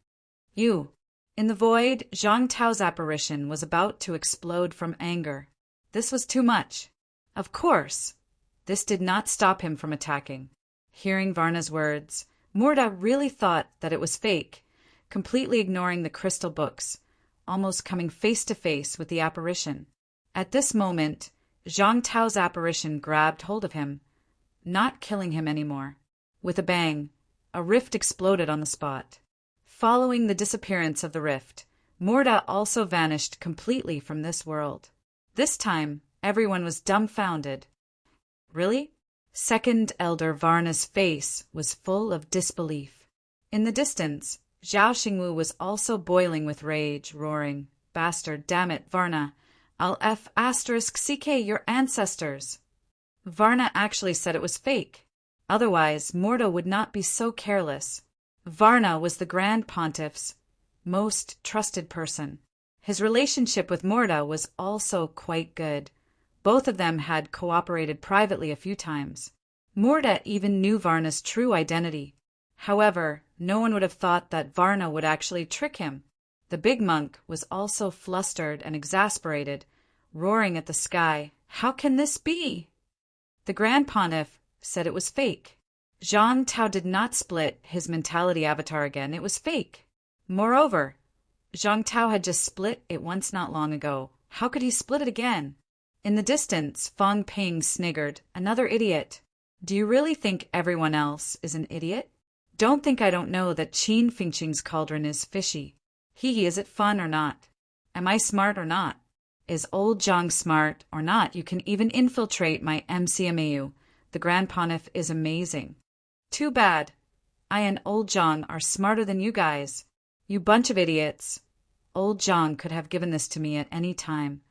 You." In the void, Zhang Tao's apparition was about to explode from anger. This was too much. Of course, this did not stop him from attacking. Hearing Varna's words, Morta really thought that it was fake, completely ignoring the crystal books, almost coming face to face with the apparition. At this moment, Zhang Tao's apparition grabbed hold of him, not killing him anymore. With a bang, a rift exploded on the spot. Following the disappearance of the rift, Morta also vanished completely from this world. This time, everyone was dumbfounded. Really? Second Elder Varna's face was full of disbelief. In the distance, Zhao Xingwu was also boiling with rage, roaring, "Bastard, damn it, Varna! I'll F***CK your ancestors!" Varna actually said it was fake. Otherwise, Morta would not be so careless. Varna was the Grand Pontiff's most trusted person. His relationship with Morta was also quite good. Both of them had cooperated privately a few times. Morta even knew Varna's true identity. However, no one would have thought that Varna would actually trick him. The big monk was also flustered and exasperated, roaring at the sky, "How can this be?" The Grand Pontiff said it was fake. Zhang Tao did not split his mentality avatar again. It was fake. Moreover, Zhang Tao had just split it once not long ago. How could he split it again? In the distance, Fong Ping sniggered, "Another idiot. Do you really think everyone else is an idiot? Don't think I don't know that Qin Fingqing's cauldron is fishy. Is it fun or not? Am I smart or not? Is old Zhang smart or not? You can even infiltrate my MCMAU. The Grand Pontiff is amazing. Too bad. I and old Zhang are smarter than you guys. You bunch of idiots. Old Zhang could have given this to me at any time.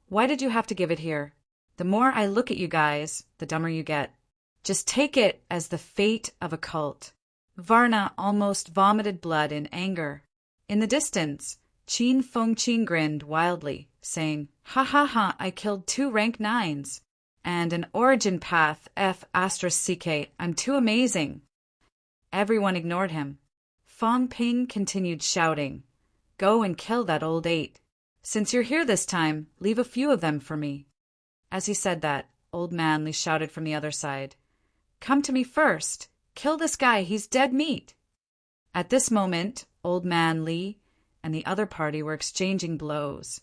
Why did you have to give it here? The more I look at you guys, the dumber you get. Just take it as the fate of a cult. Varna almost vomited blood in anger. In the distance, Qin Fengqin grinned wildly, saying, "Ha ha ha, I killed 2 rank 9s. And an origin path F*CK, I'm too amazing." Everyone ignored him. Fang Ping continued shouting, "Go and kill that old 8. Since you're here this time, leave a few of them for me." As he said that, Old Man Li shouted from the other side, "Come to me first. Kill this guy, he's dead meat." At this moment, Old Man Li and the other party were exchanging blows,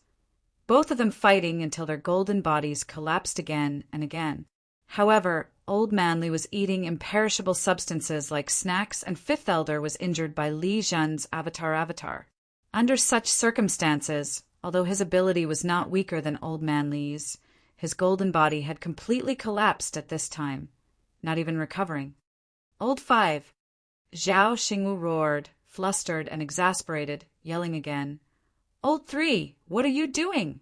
both of them fighting until their golden bodies collapsed again and again. However, Old Man Li was eating imperishable substances like snacks, and Fifth Elder was injured by Li Zhen's avatar. Under such circumstances, although his ability was not weaker than Old Man Li's, his golden body had completely collapsed at this time, not even recovering. Old 5. Zhao Xingwu roared, flustered and exasperated, yelling again, "Old 3, what are you doing?"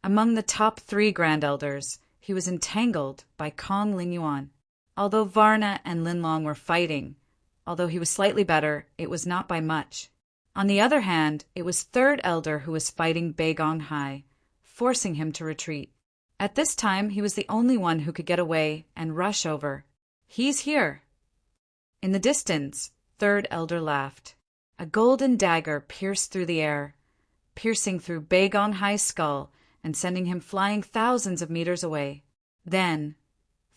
Among the top 3 Grand Elders, he was entangled by Kong Lingyuan. Although Varna and Linlong were fighting, although he was slightly better, it was not by much. On the other hand, it was Third Elder who was fighting Beigong Hai, forcing him to retreat. At this time, he was the only one who could get away and rush over. "He's here." In the distance, Third Elder laughed. A golden dagger pierced through the air, piercing through Beigong Hai's skull and sending him flying thousands of meters away. Then,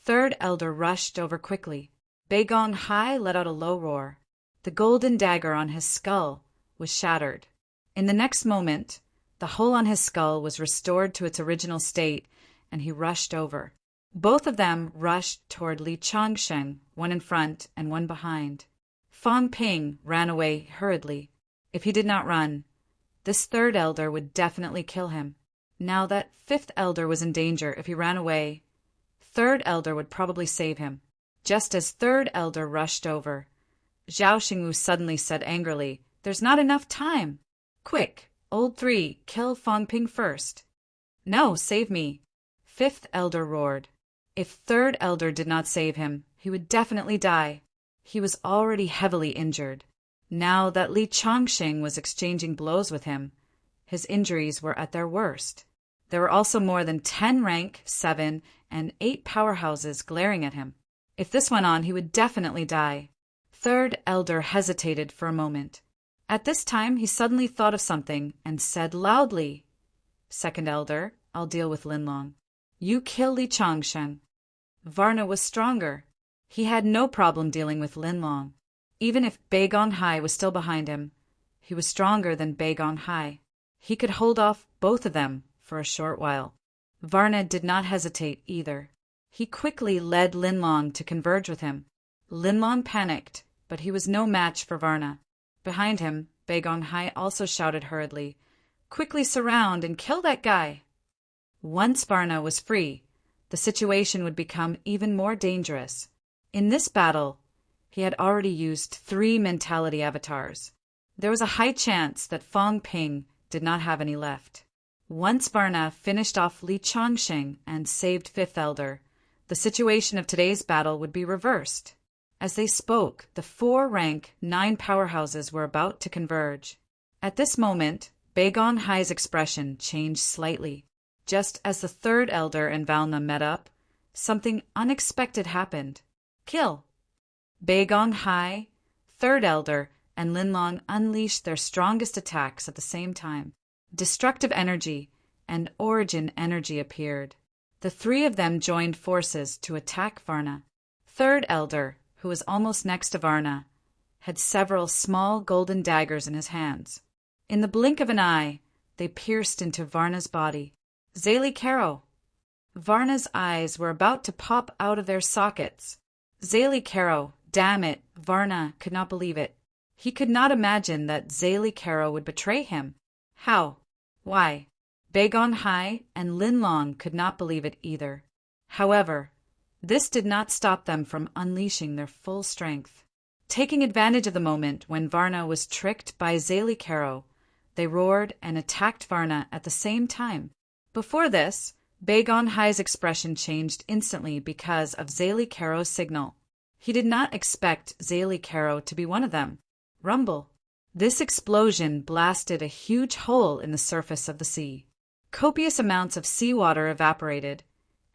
Third Elder rushed over quickly. Beigong Hai let out a low roar. The golden dagger on his skull was shattered. In the next moment, the hole on his skull was restored to its original state, and he rushed over. Both of them rushed toward Li Changsheng, one in front and one behind. Fang Ping ran away hurriedly. If he did not run, this Third Elder would definitely kill him. Now that Fifth Elder was in danger, if he ran away, Third Elder would probably save him. Just as Third Elder rushed over, Zhao Xingwu suddenly said angrily, "There's not enough time. Quick, Old 3, kill Fang Ping first." "No, save me," Fifth Elder roared. If Third Elder did not save him, he would definitely die. He was already heavily injured. Now that Li Changxing was exchanging blows with him, his injuries were at their worst. There were also more than 10 rank 7 and 8 powerhouses glaring at him. If this went on, he would definitely die. Third Elder hesitated for a moment. At this time, he suddenly thought of something and said loudly, "Second Elder, I'll deal with Linlong. You kill Li Changsheng." Varna was stronger. He had no problem dealing with Linlong. Even if Beigong Hai was still behind him, he was stronger than Beigong Hai. He could hold off both of them for a short while. Varna did not hesitate either. He quickly led Linlong to converge with him. Linlong panicked, but he was no match for Varna. Behind him, Beigong Hai also shouted hurriedly, "Quickly surround and kill that guy!" Once Varna was free, the situation would become even more dangerous. In this battle, he had already used 3 mentality avatars. There was a high chance that Fang Ping did not have any left. Once Varna finished off Li Changxing and saved Fifth Elder, the situation of today's battle would be reversed. As they spoke, the 4 rank 9 powerhouses were about to converge. At this moment, Beigong Hai's expression changed slightly. Just as the Third Elder and Valna met up, something unexpected happened. Kill! Beigong Hai, Third Elder, and Linlong unleashed their strongest attacks at the same time. Destructive energy and origin energy appeared. The 3 of them joined forces to attack Varna. Third Elder, who was almost next to Varna, had several small golden daggers in his hands. In the blink of an eye, they pierced into Varna's body. "Zali Karo!" Varna's eyes were about to pop out of their sockets. Zali Karo Damn it, Varna could not believe it. He could not imagine that Zélie Caro would betray him. How? Why? Bagon Hai and Linlong could not believe it either. However, this did not stop them from unleashing their full strength. Taking advantage of the moment when Varna was tricked by Zélie Caro, they roared and attacked Varna at the same time. Before this, Bagon Hai's expression changed instantly because of Zélie Caro's signal. He did not expect Zélie Caro to be one of them. Rumble. This explosion blasted a huge hole in the surface of the sea. Copious amounts of seawater evaporated,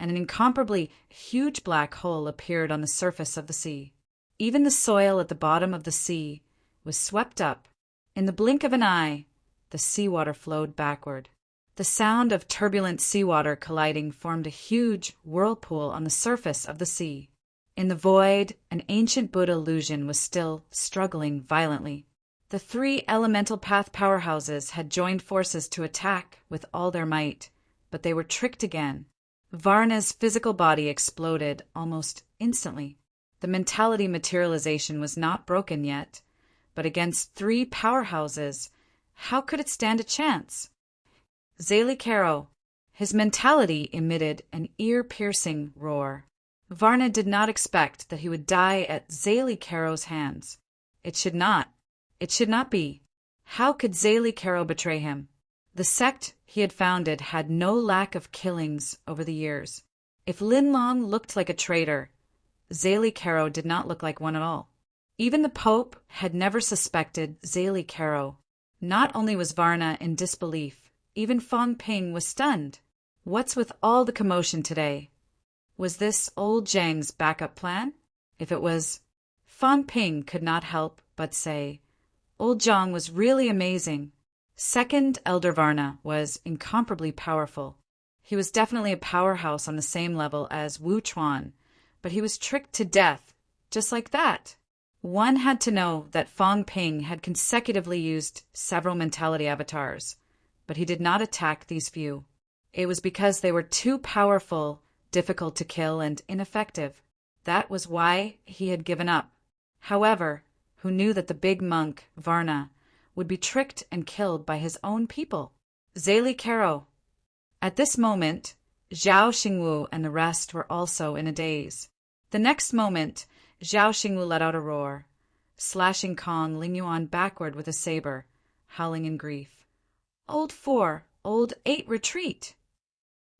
and an incomparably huge black hole appeared on the surface of the sea. Even the soil at the bottom of the sea was swept up. In the blink of an eye, the seawater flowed backward. The sound of turbulent seawater colliding formed a huge whirlpool on the surface of the sea. In the void, an ancient Buddha illusion was still struggling violently. The three elemental path powerhouses had joined forces to attack with all their might, but they were tricked again. Varna's physical body exploded almost instantly. The mentality materialization was not broken yet, but against three powerhouses, how could it stand a chance? Zélie Caro. His mentality emitted an ear-piercing roar. Varna did not expect that he would die at Zélie Caro's hands. It should not be. How could Zélie Caro betray him? The sect he had founded had no lack of killings over the years. If Linlong looked like a traitor, Zélie Caro did not look like one at all. Even the Pope had never suspected Zélie Caro. Not only was Varna in disbelief, even Fang Ping was stunned. What's with all the commotion today? Was this old Zhang's backup plan? If it was, Fang Ping could not help but say, old Zhang was really amazing. Second Elder Varna was incomparably powerful. He was definitely a powerhouse on the same level as Wu Chuan, but he was tricked to death, just like that. One had to know that Fang Ping had consecutively used several mentality avatars, but he did not attack these few. It was because they were too powerful, difficult to kill, and ineffective. That was why he had given up. However, who knew that the big monk, Varna, would be tricked and killed by his own people? Zélie Caro. At this moment, Zhao Xingwu and the rest were also in a daze. The next moment, Zhao Xingwu let out a roar, slashing Kong Lingyuan backward with a saber, howling in grief. Old 4, Old 8, retreat!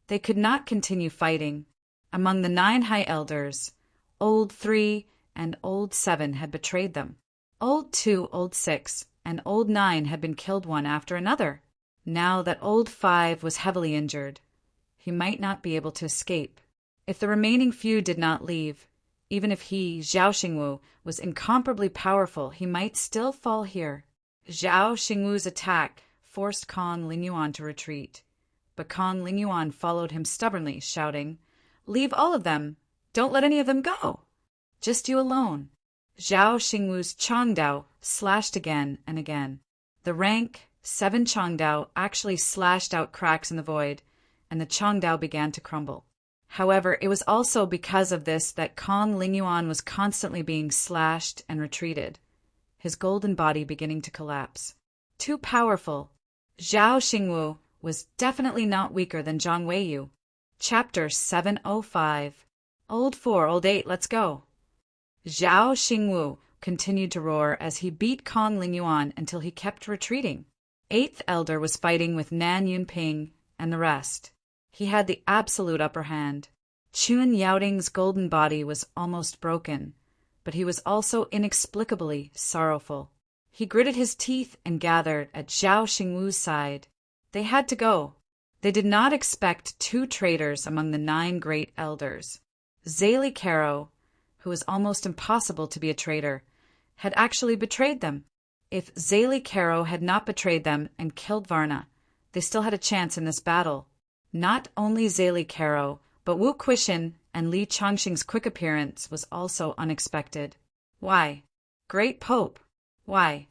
They could not continue fighting. Among the 9 high elders, Old 3 and Old 7 had betrayed them. Old 2, Old 6, and Old 9 had been killed one after another. Now that Old 5 was heavily injured, he might not be able to escape. If the remaining few did not leave, even if he, Zhao Xingwu, was incomparably powerful, he might still fall here. Zhao Xingwu's attack forced Kong Lingyuan to retreat, but Kong Lingyuan followed him stubbornly, shouting, "Leave all of them! Don't let any of them go! Just you alone!" Zhao Xingwu's Changdao slashed again and again. The rank 7 Changdao actually slashed out cracks in the void, and the Changdao began to crumble. However, it was also because of this that Kong Lingyuan was constantly being slashed and retreated, his golden body beginning to collapse. Too powerful. Zhao Xingwu was definitely not weaker than Zhang Weiyu. Chapter 705. Old 4, Old 8, let's go. Zhao Xingwu continued to roar as he beat Kong Lingyuan until he kept retreating. 8th Elder was fighting with Nan Yunping and the rest. He had the absolute upper hand. Chun Yaoting's golden body was almost broken, but he was also inexplicably sorrowful. He gritted his teeth and gathered at Zhao Xingwu's side. They had to go. They did not expect 2 traitors among the 9 great elders. Zélie Caro, who was almost impossible to be a traitor, had actually betrayed them. If Zélie Caro had not betrayed them and killed Varna, they still had a chance in this battle. Not only Zélie Caro, but Wu Quishan and Li Changxing's quick appearance was also unexpected. Why? Great Pope. Why?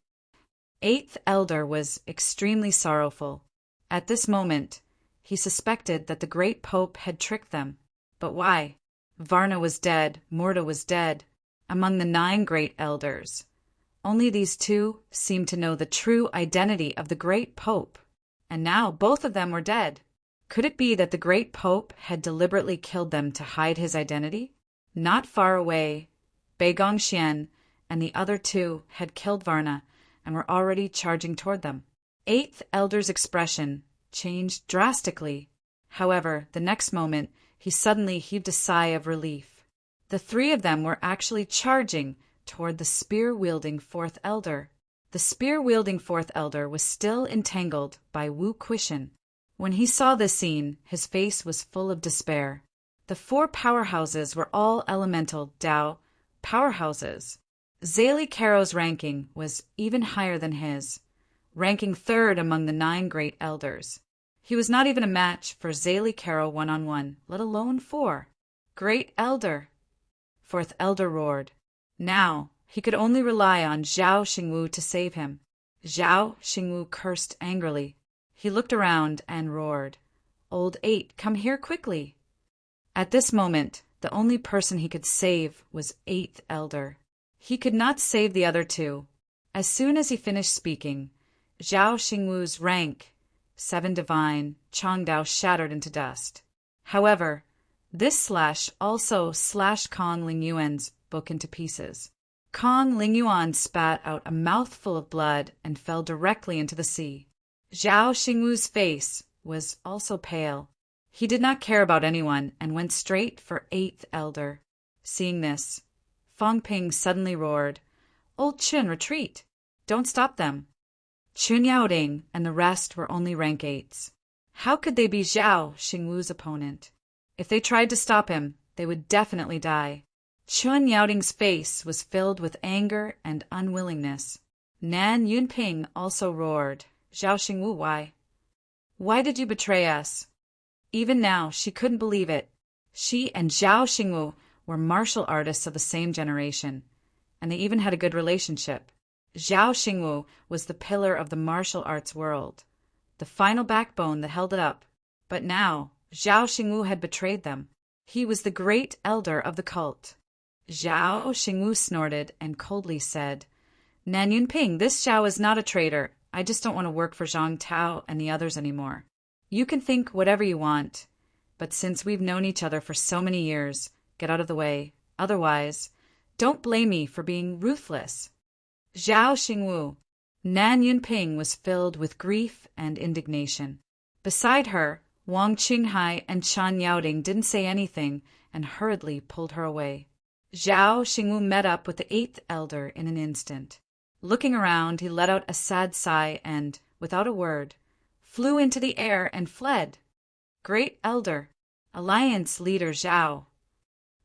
8th Elder was extremely sorrowful. At this moment, he suspected that the Great Pope had tricked them. But why? Varna was dead, Murta was dead. among the 9 great elders. Only these 2 seemed to know the true identity of the great Pope, and now both of them were dead. Could it be that the great Pope had deliberately killed them to hide his identity? Not far away, Bei Gongxian and the other 2 had killed Varna and were already charging toward them. 8th Elder's expression changed drastically. However, the next moment, he suddenly heaved a sigh of relief. The 3 of them were actually charging toward the spear-wielding 4th Elder. The spear-wielding 4th Elder was still entangled by Wu Quishan. When he saw this scene, his face was full of despair. The 4 powerhouses were all elemental Dao powerhouses. Zélie Caro's ranking was even higher than his, ranking 3rd among the 9 great elders. He was not even a match for Zélie Caro one-on-one, let alone 4. Great Elder! 4th Elder roared. Now, he could only rely on Zhao Xingwu to save him. Zhao Xingwu cursed angrily. He looked around and roared, "Old 8, come here quickly!" At this moment, the only person he could save was 8th Elder. He could not save the other 2. As soon as he finished speaking, Zhao Xingwu's rank, 7 Divine, Changdao shattered into dust. However, this slash also slashed Kong Lingyuan's book into pieces. Kong Lingyuan spat out a mouthful of blood and fell directly into the sea. Zhao Xingwu's face was also pale. He did not care about anyone and went straight for 8th Elder. Seeing this, Fang Ping suddenly roared, "Old Chun, retreat! Don't stop them!" Chun Yaoding and the rest were only rank 8s. How could they be Zhao Xingwu's opponent? If they tried to stop him, they would definitely die. Chun Yaoding's face was filled with anger and unwillingness. Nan Yunping also roared, "Zhao Xingwu, why? Why did you betray us?" Even now, she couldn't believe it. She and Zhao Xingwu were martial artists of the same generation, and they even had a good relationship. Zhao Xingwu was the pillar of the martial arts world, the final backbone that held it up. But now, Zhao Xingwu had betrayed them. He was the great elder of the cult. Zhao Xingwu snorted and coldly said, "Nan Yunping, this Zhao is not a traitor. I just don't want to work for Zhang Tao and the others anymore. You can think whatever you want, but since we've known each other for so many years, get out of the way. Otherwise, don't blame me for being ruthless." Zhao Xingwu. Nan Yunping was filled with grief and indignation. Beside her, Wang Qinghai and Chan Yaoding didn't say anything and hurriedly pulled her away. Zhao Xingwu met up with the 8th Elder in an instant. Looking around, he let out a sad sigh and, without a word, flew into the air and fled. Great Elder, Alliance Leader Zhao.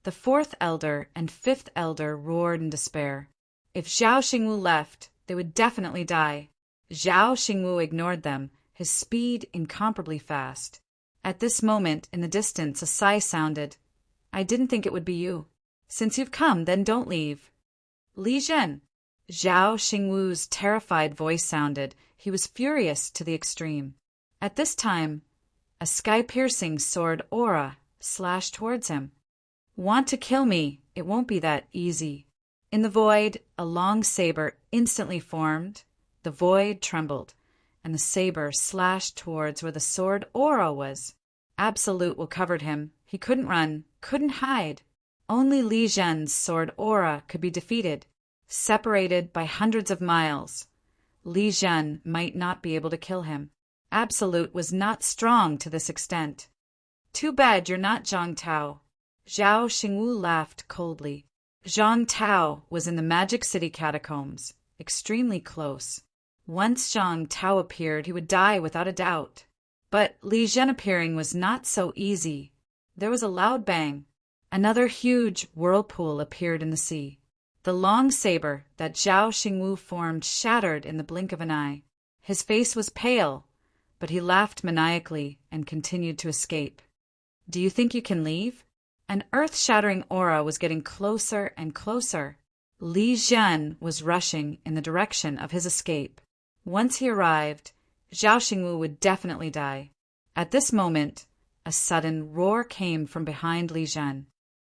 The 4th Elder and 5th Elder roared in despair. If Zhao Xingwu left, they would definitely die. Zhao Xingwu ignored them, his speed incomparably fast. At this moment, in the distance, a sigh sounded. "I didn't think it would be you. Since you've come, then don't leave." "Li Zhen." Zhao Xingwu's terrified voice sounded. He was furious to the extreme. At this time, a sky-piercing sword aura slashed towards him. "Want to kill me? It won't be that easy." In the void, a long saber instantly formed. The void trembled, and the saber slashed towards where the sword aura was. Absolute will covered him. He couldn't run, couldn't hide. Only Li Zhen's sword aura could be defeated. Separated by hundreds of miles, Li Zhen might not be able to kill him. Absolute was not strong to this extent. "Too bad you're not Zhang Tao." Zhao Xingwu laughed coldly. Zhang Tao was in the Magic City catacombs, extremely close. Once Zhang Tao appeared, he would die without a doubt. But Li Zhen appearing was not so easy. There was a loud bang. Another huge whirlpool appeared in the sea. The long saber that Zhao Xingwu formed shattered in the blink of an eye. His face was pale, but he laughed maniacally and continued to escape. "Do you think you can leave?" An earth-shattering aura was getting closer and closer. Li Zhen was rushing in the direction of his escape. Once he arrived, Zhao Xingwu would definitely die. At this moment, a sudden roar came from behind Li Zhen.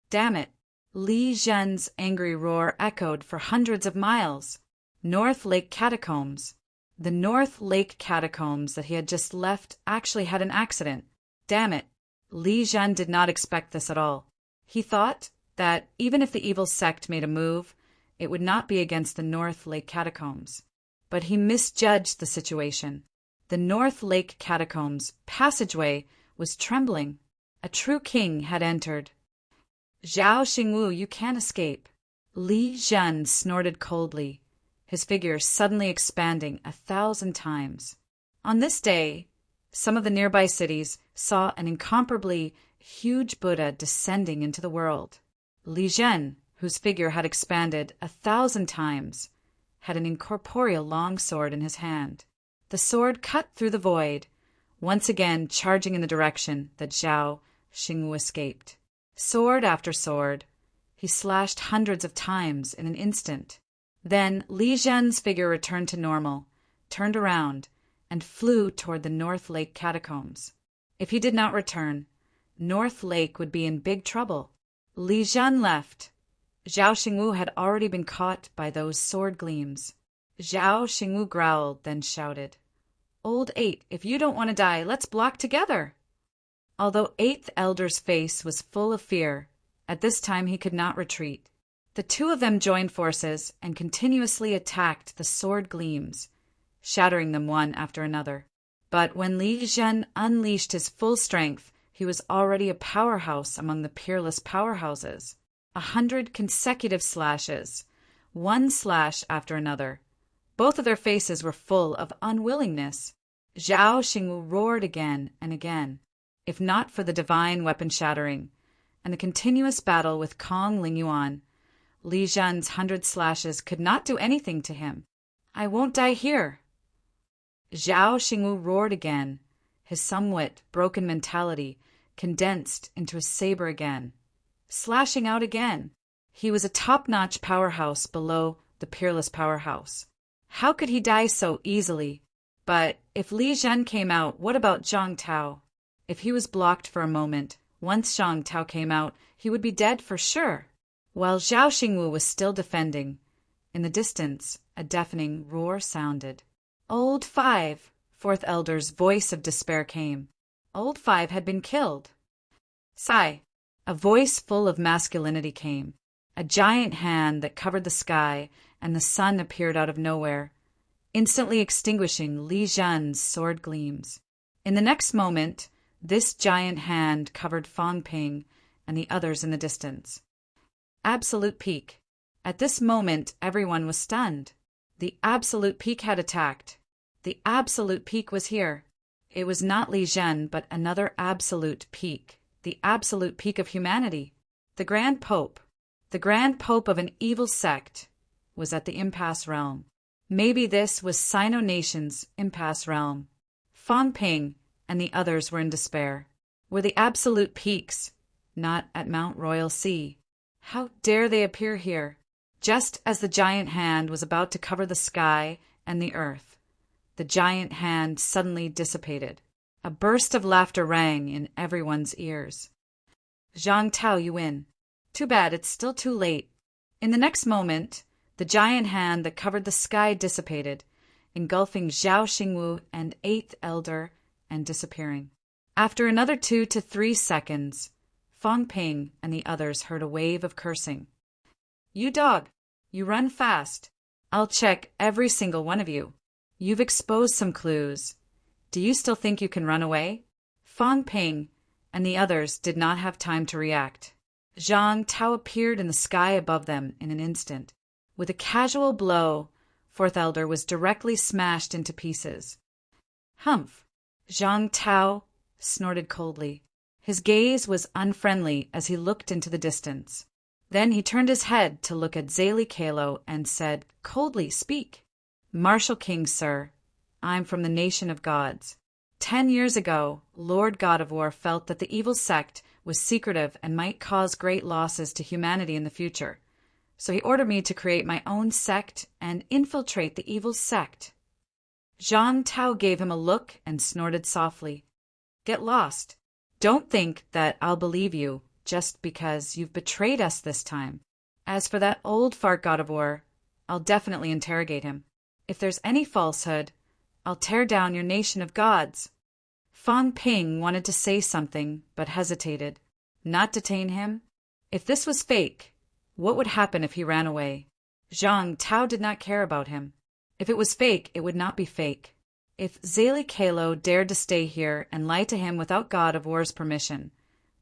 "Damn it! Li Zhen's angry roar echoed for hundreds of miles. North Lake Catacombs. The North Lake Catacombs that he had just left actually had an accident. Damn it. Li Zhen did not expect this at all. He thought that even if the evil sect made a move, it would not be against the North Lake Catacombs. But he misjudged the situation. The North Lake Catacombs passageway was trembling. A true king had entered. Zhao Xingwu, you can't escape. Li Zhen snorted coldly, his figure suddenly expanding 1,000 times. On this day, some of the nearby cities saw an incomparably huge Buddha descending into the world. Li Zhen, whose figure had expanded 1,000 times, had an incorporeal long sword in his hand. The sword cut through the void, once again charging in the direction that Zhao Xingwu escaped. Sword after sword, he slashed hundreds of times in an instant. Then Li Zhen's figure returned to normal, turned around, and flew toward the North Lake Catacombs. If he did not return, North Lake would be in big trouble. Li Zhen left. Zhao Xingwu had already been caught by those sword gleams. Zhao Xingwu growled, then shouted, "Old Eight, if you don't want to die, let's block together." Although Eighth Elder's face was full of fear, at this time he could not retreat. The two of them joined forces and continuously attacked the sword gleams, shattering them one after another. But when Li Zhen unleashed his full strength, he was already a powerhouse among the peerless powerhouses. 100 consecutive slashes, one slash after another. Both of their faces were full of unwillingness. Zhao Xingwu roared again and again. If not for the divine weapon shattering and the continuous battle with Kong Lingyuan, Li Zhen's 100 slashes could not do anything to him. "I won't die here." Zhao Xingwu roared again, his somewhat broken mentality condensed into a saber again, slashing out again. He was a top-notch powerhouse below the peerless powerhouse. How could he die so easily? But if Li Zhen came out, what about Zhang Tao? If he was blocked for a moment, once Zhang Tao came out, he would be dead for sure. While Zhao Xingwu was still defending, in the distance, a deafening roar sounded. "Old Five!" Fourth Elder's voice of despair came. Old Five had been killed. "Sigh!" A voice full of masculinity came. A giant hand that covered the sky, and the sun appeared out of nowhere, instantly extinguishing Li Zhen's sword gleams. In the next moment, this giant hand covered Fang Ping and the others in the distance. Absolute Peak. At this moment, everyone was stunned. The Absolute Peak had attacked. The Absolute Peak was here. It was not Li Zhen, but another Absolute Peak. The Absolute Peak of humanity. The Grand Pope of an evil sect, was at the Impasse Realm. Maybe this was Sino Nation's Impasse Realm. Fang Ping and the others were in despair. Were the Absolute Peaks not at Mount Royal Sea? How dare they appear here? Just as the giant hand was about to cover the sky and the earth, the giant hand suddenly dissipated. A burst of laughter rang in everyone's ears. "Zhang Tao, you win. Too bad, it's still too late." In the next moment, the giant hand that covered the sky dissipated, engulfing Zhao Xingwu and Eighth Elder and disappearing. After another 2 to 3 seconds, Fang Ping and the others heard a wave of cursing. "You dog! You run fast! I'll check every single one of you. You've exposed some clues. Do you still think you can run away?" Fang Ping and the others did not have time to react. Zhang Tao appeared in the sky above them in an instant. With a casual blow, Fourth Elder was directly smashed into pieces. "Humph!" Zhang Tao snorted coldly. His gaze was unfriendly as he looked into the distance. Then he turned his head to look at Zélie Kalo and said, coldly, "Speak." "Martial King, sir. I'm from the nation of gods. 10 years ago, Lord God of War felt that the evil sect was secretive and might cause great losses to humanity in the future. So he ordered me to create my own sect and infiltrate the evil sect." Zhang Tao gave him a look and snorted softly. "Get lost. Don't think that I'll believe you just because you've betrayed us this time. As for that old fart god of war, I'll definitely interrogate him. If there's any falsehood, I'll tear down your nation of gods." Fang Ping wanted to say something, but hesitated. Not detain him? If this was fake, what would happen if he ran away? Zhang Tao did not care about him. If it was fake, it would not be fake. If Zali Kalo dared to stay here and lie to him without God of War's permission,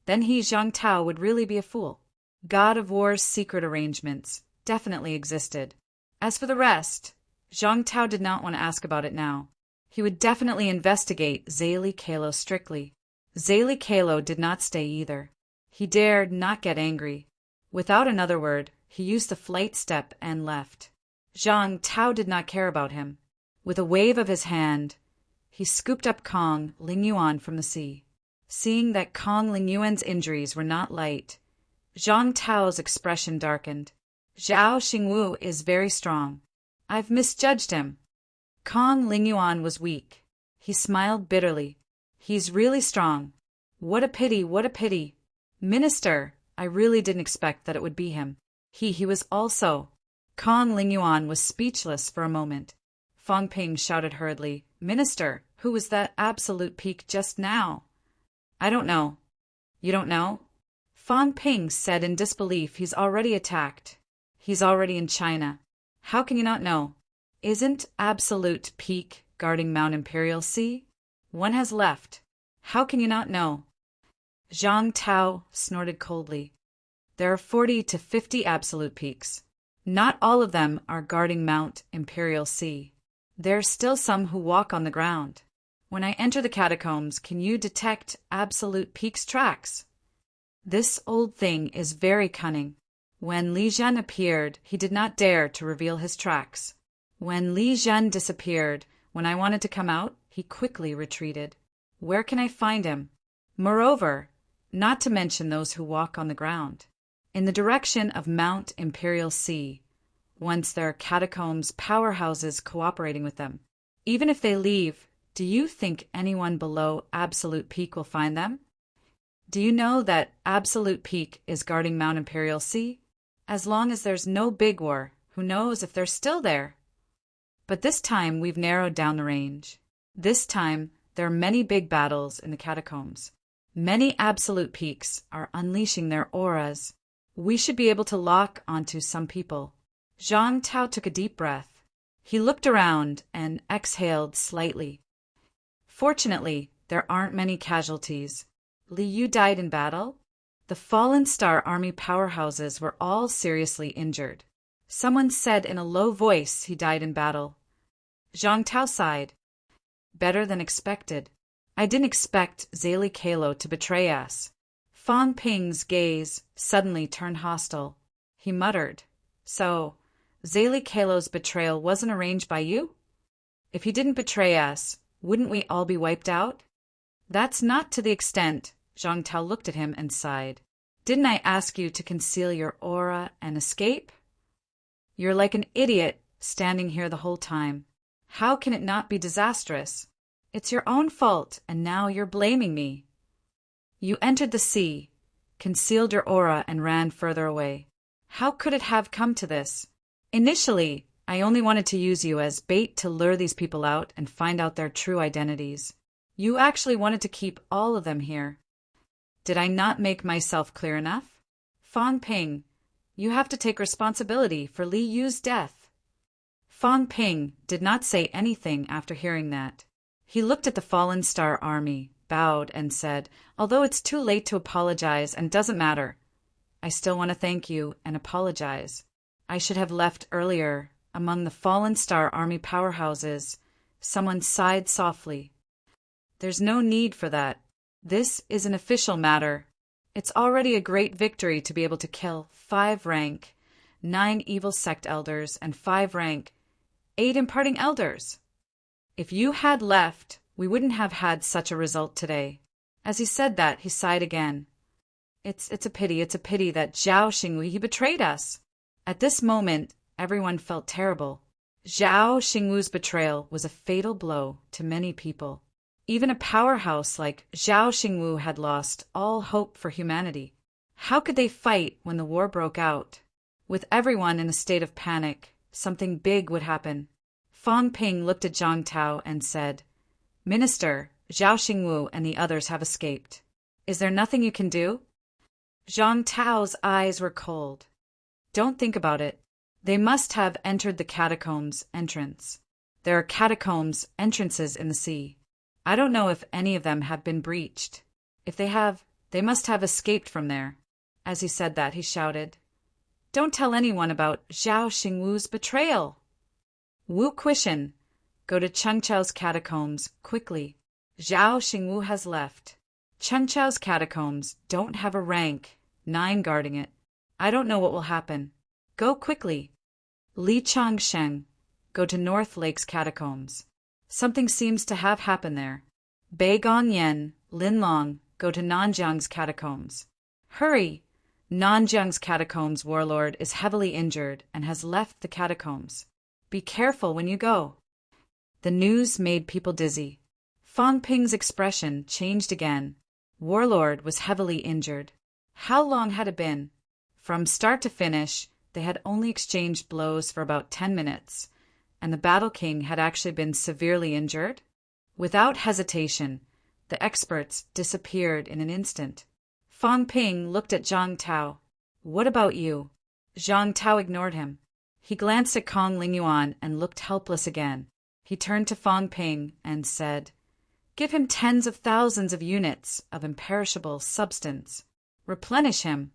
then he, Zhang Tao, would really be a fool. God of War's secret arrangements definitely existed. As for the rest, Zhang Tao did not want to ask about it now. He would definitely investigate Zali Kalo strictly. Zali Kalo did not stay either. He dared not get angry. Without another word, he used the flight step and left. Zhang Tao did not care about him. With a wave of his hand, he scooped up Kong Lingyuan from the sea. Seeing that Kong Lingyuan's injuries were not light, Zhang Tao's expression darkened. "Zhao Xingwu is very strong. I've misjudged him." Kong Lingyuan was weak. He smiled bitterly. "He's really strong. What a pity, what a pity. Minister, I really didn't expect that it would be him. He was also—" Kong Lingyuan was speechless for a moment. Fang Ping shouted hurriedly, "Minister, who was that absolute peak just now?" "I don't know." "You don't know?" Fang Ping said in disbelief. "He's already attacked. He's already in China. How can you not know? Isn't absolute peak guarding Mount Imperial Sea? One has left. How can you not know?" Zhang Tao snorted coldly. "There are 40 to 50 absolute peaks. Not all of them are guarding Mount Imperial Sea. There are still some who walk on the ground. When I enter the catacombs, can you detect absolute peaks' tracks? This old thing is very cunning. When Li Zhen appeared, he did not dare to reveal his tracks. When Li Zhen disappeared, when I wanted to come out, he quickly retreated. Where can I find him? Moreover, not to mention those who walk on the ground. In the direction of Mount Imperial Sea, once there are catacombs, powerhouses cooperating with them. Even if they leave, do you think anyone below Absolute Peak will find them? Do you know that Absolute Peak is guarding Mount Imperial Sea? As long as there's no big war, who knows if they're still there? But this time we've narrowed down the range. This time there are many big battles in the catacombs. Many Absolute Peaks are unleashing their auras. We should be able to lock onto some people. Zhang Tao took a deep breath. He looked around and exhaled slightly. Fortunately, there aren't many casualties. Li Yu died in battle. The Fallen Star Army powerhouses were all seriously injured. Someone said in a low voice he died in battle. Zhang Tao sighed. Better than expected. I didn't expect Zali Kalo to betray us. Fang Ping's gaze suddenly turned hostile. He muttered, "So, Zali Kalo's betrayal wasn't arranged by you? If he didn't betray us, wouldn't we all be wiped out?" "That's not to the extent." Zhang Tao looked at him and sighed. "Didn't I ask you to conceal your aura and escape? You're like an idiot standing here the whole time. How can it not be disastrous? It's your own fault, and now you're blaming me. You entered the sea, concealed your aura, and ran further away. How could it have come to this? Initially, I only wanted to use you as bait to lure these people out and find out their true identities. You actually wanted to keep all of them here. Did I not make myself clear enough? Fang Ping, you have to take responsibility for Li Yu's death." Fang Ping did not say anything after hearing that. He looked at the Fallen Star Army, bowed, and said, "Although it's too late to apologize and doesn't matter, I still want to thank you and apologize. I should have left earlier. Among the Fallen Star Army powerhouses, someone sighed softly. There's no need for that. This is an official matter. It's already a great victory to be able to kill 5 rank, 9 evil sect elders, and 5 rank, 8 imparting elders. If you had left, we wouldn't have had such a result today." As he said that, he sighed again. It's a pity that Zhao Xingwu, he betrayed us." At this moment, everyone felt terrible. Zhao Xingwu's betrayal was a fatal blow to many people. Even a powerhouse like Zhao Xingwu had lost all hope for humanity. How could they fight when the war broke out? With everyone in a state of panic, something big would happen. Fang Ping looked at Zhang Tao and said, Minister, Zhao Xingwu and the others have escaped. Is there nothing you can do? Zhang Tao's eyes were cold. Don't think about it. They must have entered the catacombs entrance. There are catacombs entrances in the sea. I don't know if any of them have been breached. If they have, they must have escaped from there. As he said that, he shouted, Don't tell anyone about Zhao Xingwu's betrayal. Wu Quishan, go to Chengchao's catacombs, quickly. Zhao Xingwu has left. Chengchao's catacombs don't have a rank 9 guarding it. I don't know what will happen. Go quickly. Li Changsheng, go to North Lake's catacombs. Something seems to have happened there. Bei Gongyan, Lin Long, go to Nanjiang's catacombs. Hurry! Nanjiang's catacombs warlord is heavily injured and has left the catacombs. Be careful when you go. The news made people dizzy. Fang Ping's expression changed again. Warlord was heavily injured. How long had it been? From start to finish, they had only exchanged blows for about 10 minutes, and the Battle King had actually been severely injured? Without hesitation, the experts disappeared in an instant. Fang Ping looked at Zhang Tao. What about you? Zhang Tao ignored him. He glanced at Kong Lingyuan and looked helpless again. He turned to Fang Ping and said, Give him tens of thousands of units of imperishable substance. Replenish him.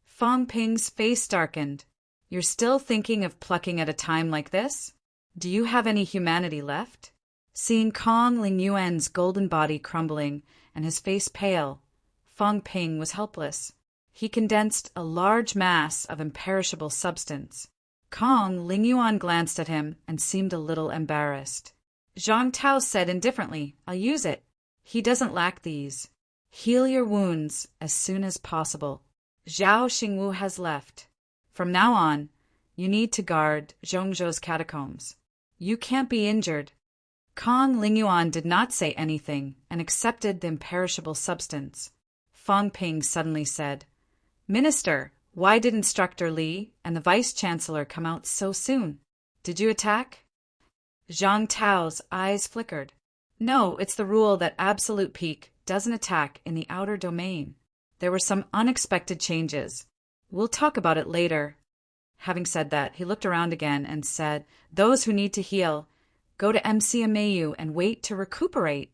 Fang Ping's face darkened. You're still thinking of plucking at a time like this? Do you have any humanity left? Seeing Kong Lingyuan's golden body crumbling and his face pale, Fang Ping was helpless. He condensed a large mass of imperishable substance. Kong Lingyuan glanced at him and seemed a little embarrassed. Zhang Tao said indifferently, I'll use it. He doesn't lack these. Heal your wounds as soon as possible. Zhao Xingwu has left. From now on, you need to guard Zhongzhou's catacombs. You can't be injured. Kong Lingyuan did not say anything and accepted the imperishable substance. Fang Ping suddenly said, Minister, why did Instructor Li and the Vice-Chancellor come out so soon? Did you attack? Zhang Tao's eyes flickered. No, it's the rule that Absolute Peak doesn't attack in the outer domain. There were some unexpected changes. We'll talk about it later. Having said that, he looked around again and said, Those who need to heal, go to MCMAU and wait to recuperate.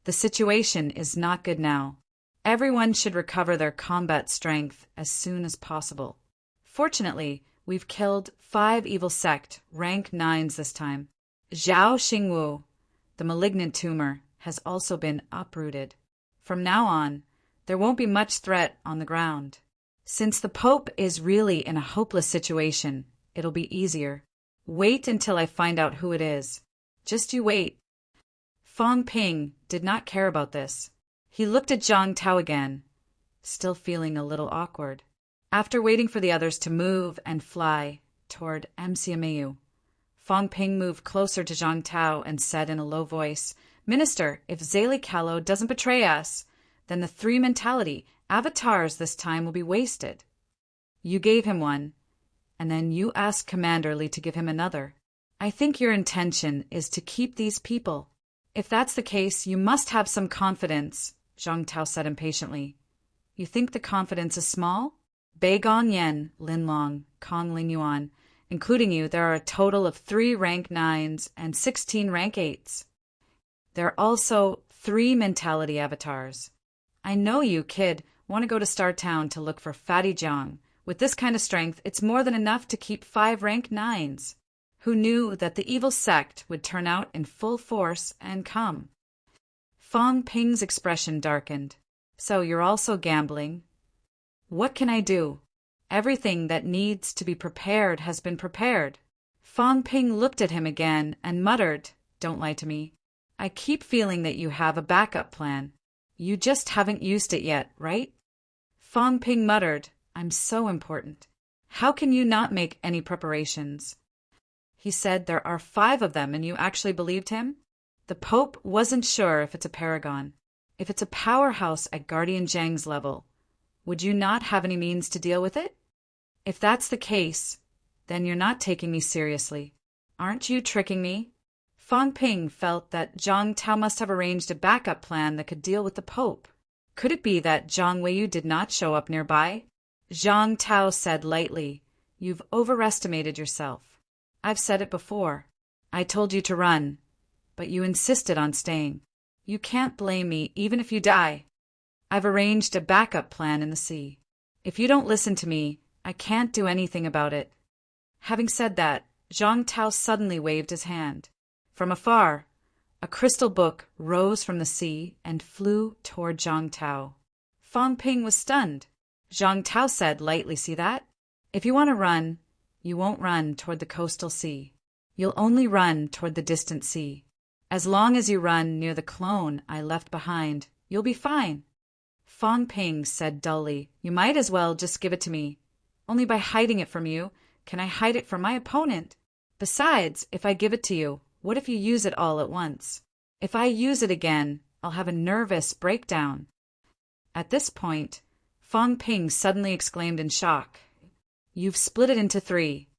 The situation is not good now. Everyone should recover their combat strength as soon as possible. Fortunately, we've killed 5 evil sect, rank 9s this time. Zhao Xingwu, the malignant tumor, has also been uprooted. From now on, there won't be much threat on the ground. Since the Pope is really in a hopeless situation, it'll be easier. Wait until I find out who it is. Just you wait. Fang Ping did not care about this. He looked at Zhang Tao again, still feeling a little awkward. After waiting for the others to move and fly toward MCMAU, Fang Ping moved closer to Zhang Tao and said in a low voice, Minister, if Zélie Callow doesn't betray us, then the 3 mentality, avatars this time will be wasted. You gave him one, and then you asked Commander Li to give him another. I think your intention is to keep these people. If that's the case, you must have some confidence, Zhang Tao said impatiently. You think the confidence is small? Bei Gongyan, Lin Long, Kong Lingyuan, including you, there are a total of 3 rank 9s and 16 rank 8s. There are also 3 mentality avatars. I know you, kid, want to go to Star Town to look for Fatty Jiang. With this kind of strength, it's more than enough to keep 5 rank 9s. Who knew that the evil sect would turn out in full force and come? Fang Ping's expression darkened. So you're also gambling? What can I do? Everything that needs to be prepared has been prepared. Fang Ping looked at him again and muttered, Don't lie to me. I keep feeling that you have a backup plan. You just haven't used it yet, right? Fang Ping muttered, I'm so important. How can you not make any preparations? He said there are 5 of them and you actually believed him? The Pope wasn't sure if it's a paragon. If it's a powerhouse at Guardian Zhang's level, Would you not have any means to deal with it? If that's the case, then you're not taking me seriously. Aren't you tricking me? Fang Ping felt that Zhang Tao must have arranged a backup plan that could deal with the Pope. Could it be that Zhang Weiyu did not show up nearby? Zhang Tao said lightly, "You've overestimated yourself. I've said it before. I told you to run, but you insisted on staying. You can't blame me even if you die. I've arranged a backup plan in the sea. If you don't listen to me, I can't do anything about it." Having said that, Zhang Tao suddenly waved his hand. From afar, a crystal book rose from the sea and flew toward Zhang Tao. Fang Ping was stunned. Zhang Tao said lightly, "See that? If you want to run, you won't run toward the coastal sea. You'll only run toward the distant sea. As long as you run near the clone I left behind, you'll be fine." Fang Ping said dully, "You might as well just give it to me. Only by hiding it from you can I hide it from my opponent. Besides, if I give it to you, what if you use it all at once? If I use it again, I'll have a nervous breakdown." At this point, Fang Ping suddenly exclaimed in shock, "You've split it into 3.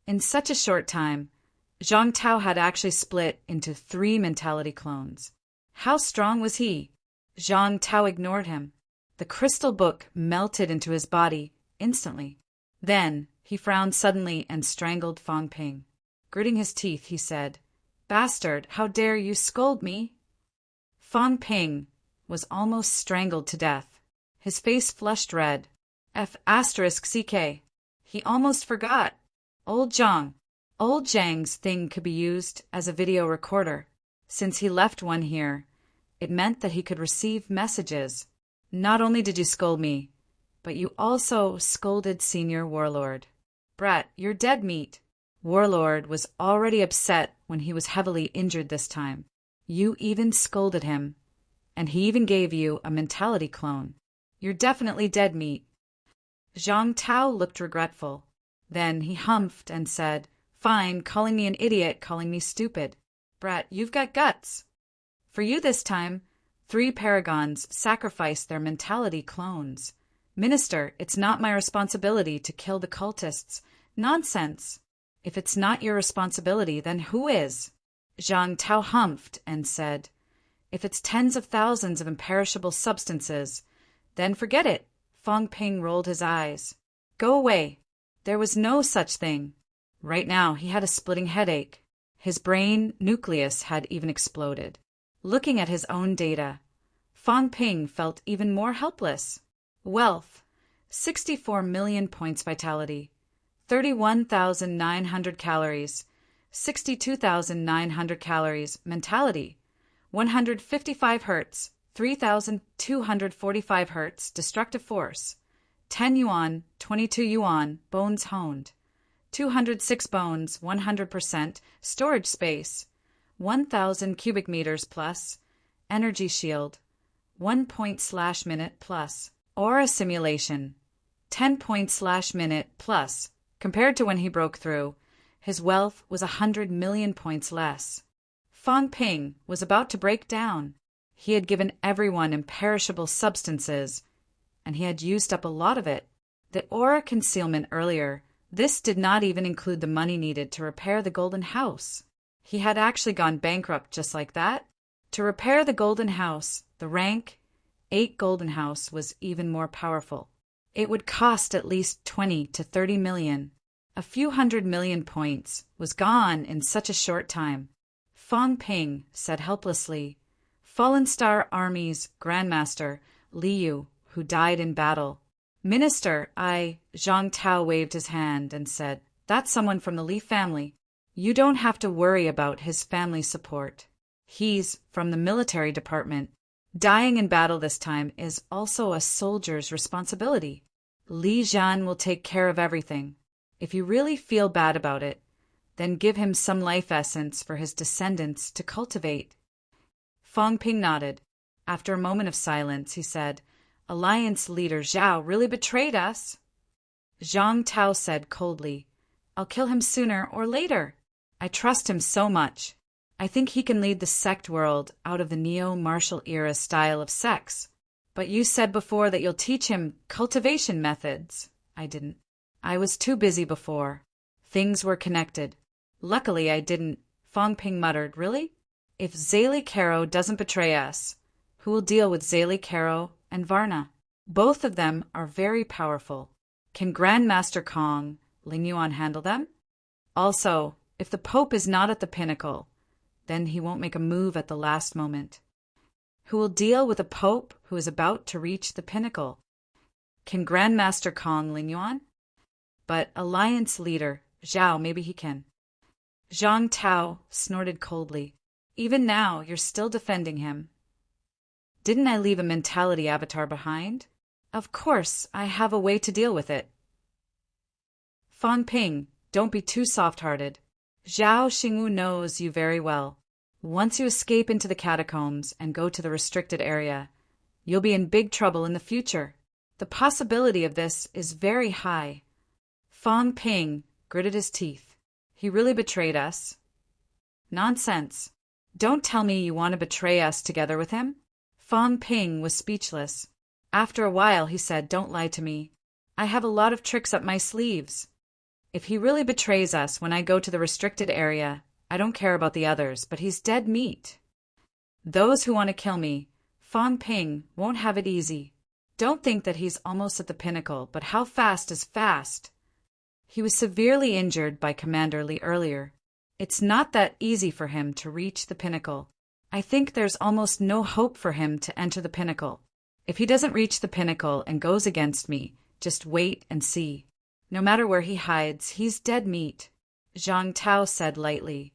In such a short time, Zhang Tao had actually split into 3 mentality clones. How strong was he? Zhang Tao ignored him. The crystal book melted into his body instantly. Then he frowned suddenly and strangled Fang Ping. Gritting his teeth, he said, "Bastard, how dare you scold me?" Fang Ping was almost strangled to death. His face flushed red. F***CK. He almost forgot. Old Zhang's thing could be used as a video recorder. Since he left one here, it meant that he could receive messages. "Not only did you scold me, but you also scolded Senior Warlord. Brat, you're dead meat." Warlord was already upset when he was heavily injured this time. "You even scolded him, and he even gave you a mentality clone. You're definitely dead meat." Zhang Tao looked regretful. Then he humphed and said, "Fine, calling me an idiot, calling me stupid. Brat, you've got guts. For you this time, 3 paragons sacrificed their mentality clones. Minister, it's not my responsibility to kill the cultists. Nonsense. If it's not your responsibility, then who is?" Zhang Tao humphed and said, "If it's tens of thousands of imperishable substances, then forget it." Fang Ping rolled his eyes. "Go away. There was no such thing." Right now he had a splitting headache. His brain nucleus had even exploded. Looking at his own data, Fang Ping felt even more helpless. Wealth, 64 million points vitality, 31,900 calories, 62,900 calories mentality, 155 hertz, 3,245 hertz destructive force, 10 yuan, 22 yuan, bones honed, 206 bones, 100%, storage space, 1,000 cubic meters plus, energy shield, 1 point/minute plus, aura simulation, 10 point/minute plus. Compared to when he broke through, his wealth was 100 million points less. Fang Ping was about to break down. He had given everyone imperishable substances, and he had used up a lot of it. The aura concealment earlier, this did not even include the money needed to repair the Golden House. He had actually gone bankrupt just like that. To repair the Golden House, the rank 8 Golden House was even more powerful. It would cost at least 20 to 30 million. A few 100 million points was gone in such a short time. Fang Ping said helplessly, "Fallen Star Army's Grandmaster, Liu, who died in battle." "Minister, Zhang Tao waved his hand and said, "That's someone from the Li family. You don't have to worry about his family support. He's from the military department. Dying in battle this time is also a soldier's responsibility. Li Jian will take care of everything. If you really feel bad about it, then give him some life essence for his descendants to cultivate." Fang Ping nodded. After a moment of silence, he said, "Alliance leader Zhao really betrayed us." Zhang Tao said coldly, "I'll kill him sooner or later. I trust him so much. I think he can lead the sect world out of the neo-martial era style of sex. But you said before that you'll teach him cultivation methods. I didn't. I was too busy before. Things were connected. Luckily I didn't. Fong Ping muttered, Really? If Zali Caro doesn't betray us, who will deal with Zali Caro and Varna? Both of them are very powerful. Can Grandmaster Kong, Ling Yuan handle them? Also, if the Pope is not at the pinnacle, then he won't make a move at the last moment. Who will deal with a Pope who is about to reach the pinnacle? Can Grandmaster Kong Ling Yuan? But Alliance leader, Zhao, maybe he can. Zhang Tao snorted coldly. Even now, you're still defending him. Didn't I leave a mentality avatar behind? Of course, I have a way to deal with it. Fong Ping, don't be too soft-hearted. Zhao Xingwu knows you very well. Once you escape into the catacombs and go to the restricted area, you'll be in big trouble in the future. The possibility of this is very high. Fong Ping gritted his teeth. He really betrayed us. Nonsense. Don't tell me you want to betray us together with him. Fong Ping was speechless. After a while he said, Don't lie to me. I have a lot of tricks up my sleeves. If he really betrays us when I go to the restricted area, I don't care about the others, but he's dead meat. Those who want to kill me, Fong Ping, won't have it easy. Don't think that he's almost at the pinnacle, but how fast is fast? He was severely injured by Commander Li earlier. It's not that easy for him to reach the pinnacle. I think there's almost no hope for him to enter the pinnacle. If he doesn't reach the pinnacle and goes against me, just wait and see. No matter where he hides, he's dead meat. Zhang Tao said lightly,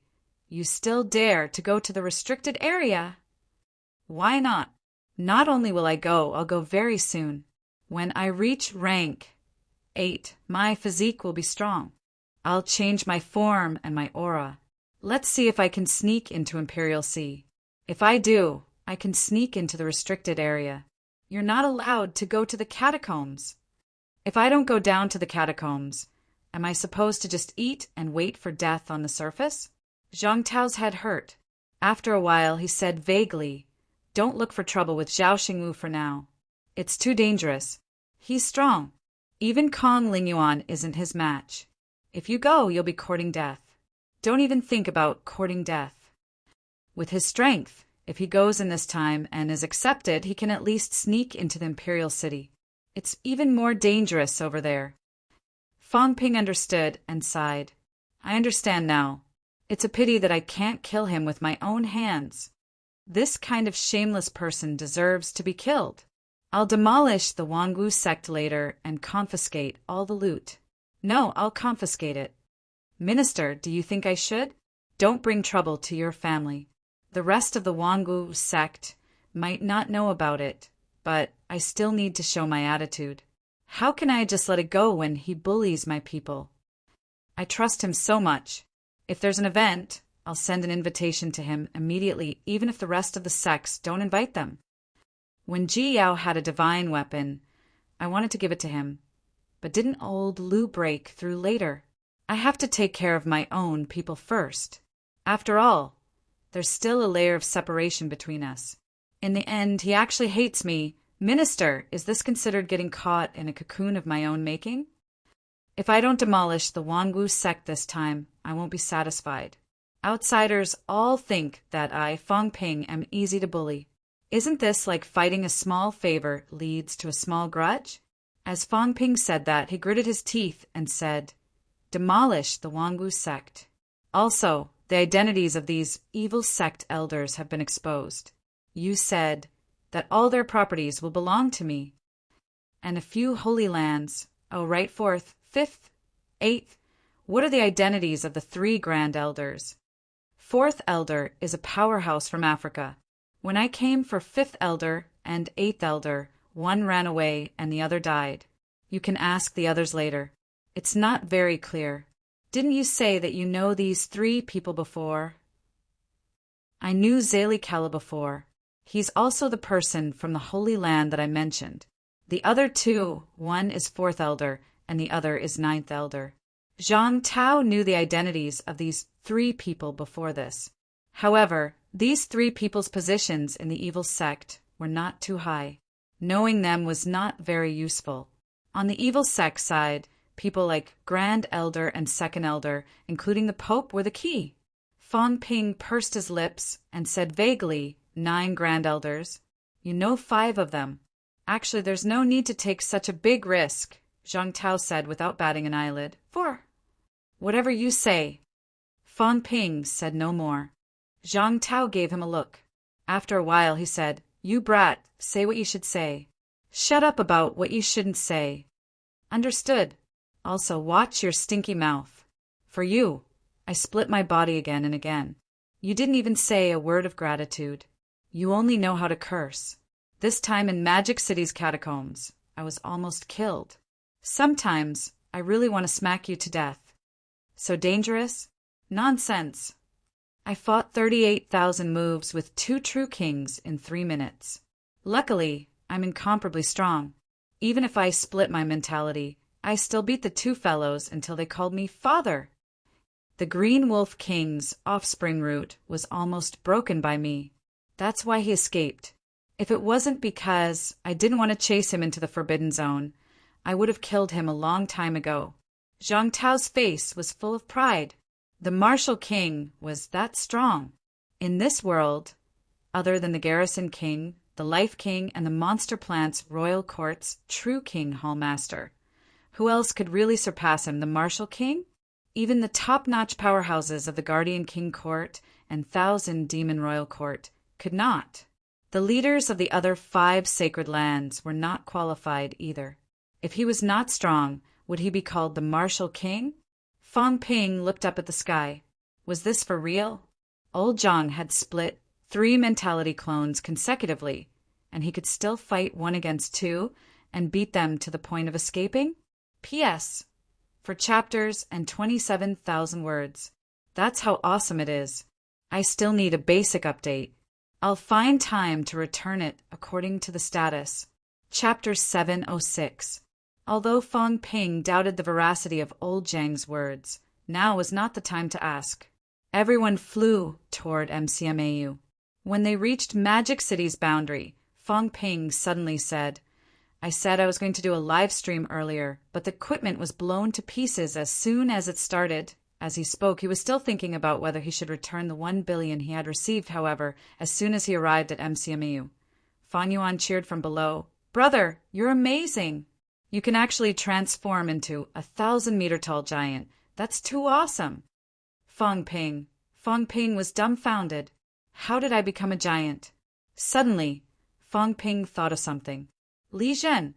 You still dare to go to the restricted area? Why not? Not only will I go, I'll go very soon. When I reach rank 8, my physique will be strong. I'll change my form and my aura. Let's see if I can sneak into Imperial Sea. If I do, I can sneak into the restricted area. You're not allowed to go to the catacombs. If I don't go down to the catacombs, am I supposed to just eat and wait for death on the surface? Zhang Tao's head hurt. After a while, he said vaguely, Don't look for trouble with Zhao Xingwu for now. It's too dangerous. He's strong. Even Kong Ling Yuan isn't his match. If you go, you'll be courting death. Don't even think about courting death. With his strength, if he goes in this time and is accepted, he can at least sneak into the Imperial City. It's even more dangerous over there. Fong Ping understood and sighed. I understand now. It's a pity that I can't kill him with my own hands. This kind of shameless person deserves to be killed. I'll demolish the Wangwu sect later and confiscate all the loot. No, I'll confiscate it. Minister, do you think I should? Don't bring trouble to your family. The rest of the Wangwu sect might not know about it, but I still need to show my attitude. How can I just let it go when he bullies my people? I trust him so much. If there's an event, I'll send an invitation to him immediately, even if the rest of the sects don't invite them. When Ji Yao had a divine weapon, I wanted to give it to him. But didn't old Lu break through later? I have to take care of my own people first. After all, there's still a layer of separation between us. In the end, he actually hates me. Minister, is this considered getting caught in a cocoon of my own making? If I don't demolish the Wangwu sect this time, I won't be satisfied. Outsiders all think that I, Fong Ping, am easy to bully. Isn't this like fighting a small favor leads to a small grudge? As Fong Ping said that, he gritted his teeth and said, Demolish the Wangwu sect. Also, the identities of these evil sect elders have been exposed. You said that all their properties will belong to me. And a few holy lands, right, 4th, 5th, 8th, what are the identities of the 3 grand elders? 4th elder is a powerhouse from Africa. When I came for 5th elder and 8th elder, one ran away and the other died. You can ask the others later. It's not very clear. Didn't you say that you know these 3 people before? I knew Zali Kala before. He's also the person from the Holy Land that I mentioned. The other 2, one is 4th elder and the other is 9th elder. Zhang Tao knew the identities of these 3 people before this. However, these 3 people's positions in the evil sect were not too high. Knowing them was not very useful. On the evil sect side, people like Grand Elder and Second Elder, including the Pope, were the key. Fong Ping pursed his lips and said vaguely, 9 Grand Elders. You know 5 of them. Actually, there's no need to take such a big risk, Zhang Tao said without batting an eyelid. 4. Whatever you say. Fong Ping said no more. Zhang Tao gave him a look. After a while he said, You brat, say what you should say. Shut up about what you shouldn't say. Understood. Also watch your stinky mouth. For you, I split my body again and again. You didn't even say a word of gratitude. You only know how to curse. This time in Magic City's catacombs, I was almost killed. Sometimes I really want to smack you to death. So dangerous? Nonsense. I fought 38,000 moves with 2 true kings in 3 minutes. Luckily, I'm incomparably strong. Even if I split my mentality, I still beat the 2 fellows until they called me father. The Green Wolf King's offspring root was almost broken by me. That's why he escaped. If it wasn't because I didn't want to chase him into the Forbidden Zone, I would have killed him a long time ago. Zhang Tao's face was full of pride. The Martial King was that strong. In this world, other than the Garrison King, the Life King, and the Monster Plant's Royal Court's True King Hallmaster, who else could really surpass him, the Martial King? Even the top-notch powerhouses of the Guardian King Court and Thousand Demon Royal Court could not. The leaders of the other 5 sacred lands were not qualified either. If he was not strong, would he be called the Martial King? Fong Ping looked up at the sky. Was this for real? Old Zhang had split 3 mentality clones consecutively, and he could still fight 1 against 2 and beat them to the point of escaping? P.S. For chapters and 27,000 words. That's how awesome it is. I still need a basic update. I'll find time to return it according to the status. Chapter 706. Although Fong Ping doubted the veracity of old Zhang's words, now was not the time to ask. Everyone flew toward MCMAU. When they reached Magic City's boundary, Fong Ping suddenly said, I said I was going to do a live stream earlier, but the equipment was blown to pieces as soon as it started. As he spoke, he was still thinking about whether he should return the 1 billion he had received, however, as soon as he arrived at MCMAU. Fang Yuan cheered from below. Brother, you're amazing! You can actually transform into a 1,000-meter-tall giant. That's too awesome! Fong Ping was dumbfounded. How did I become a giant? Suddenly, Fong Ping thought of something. Li Zhen,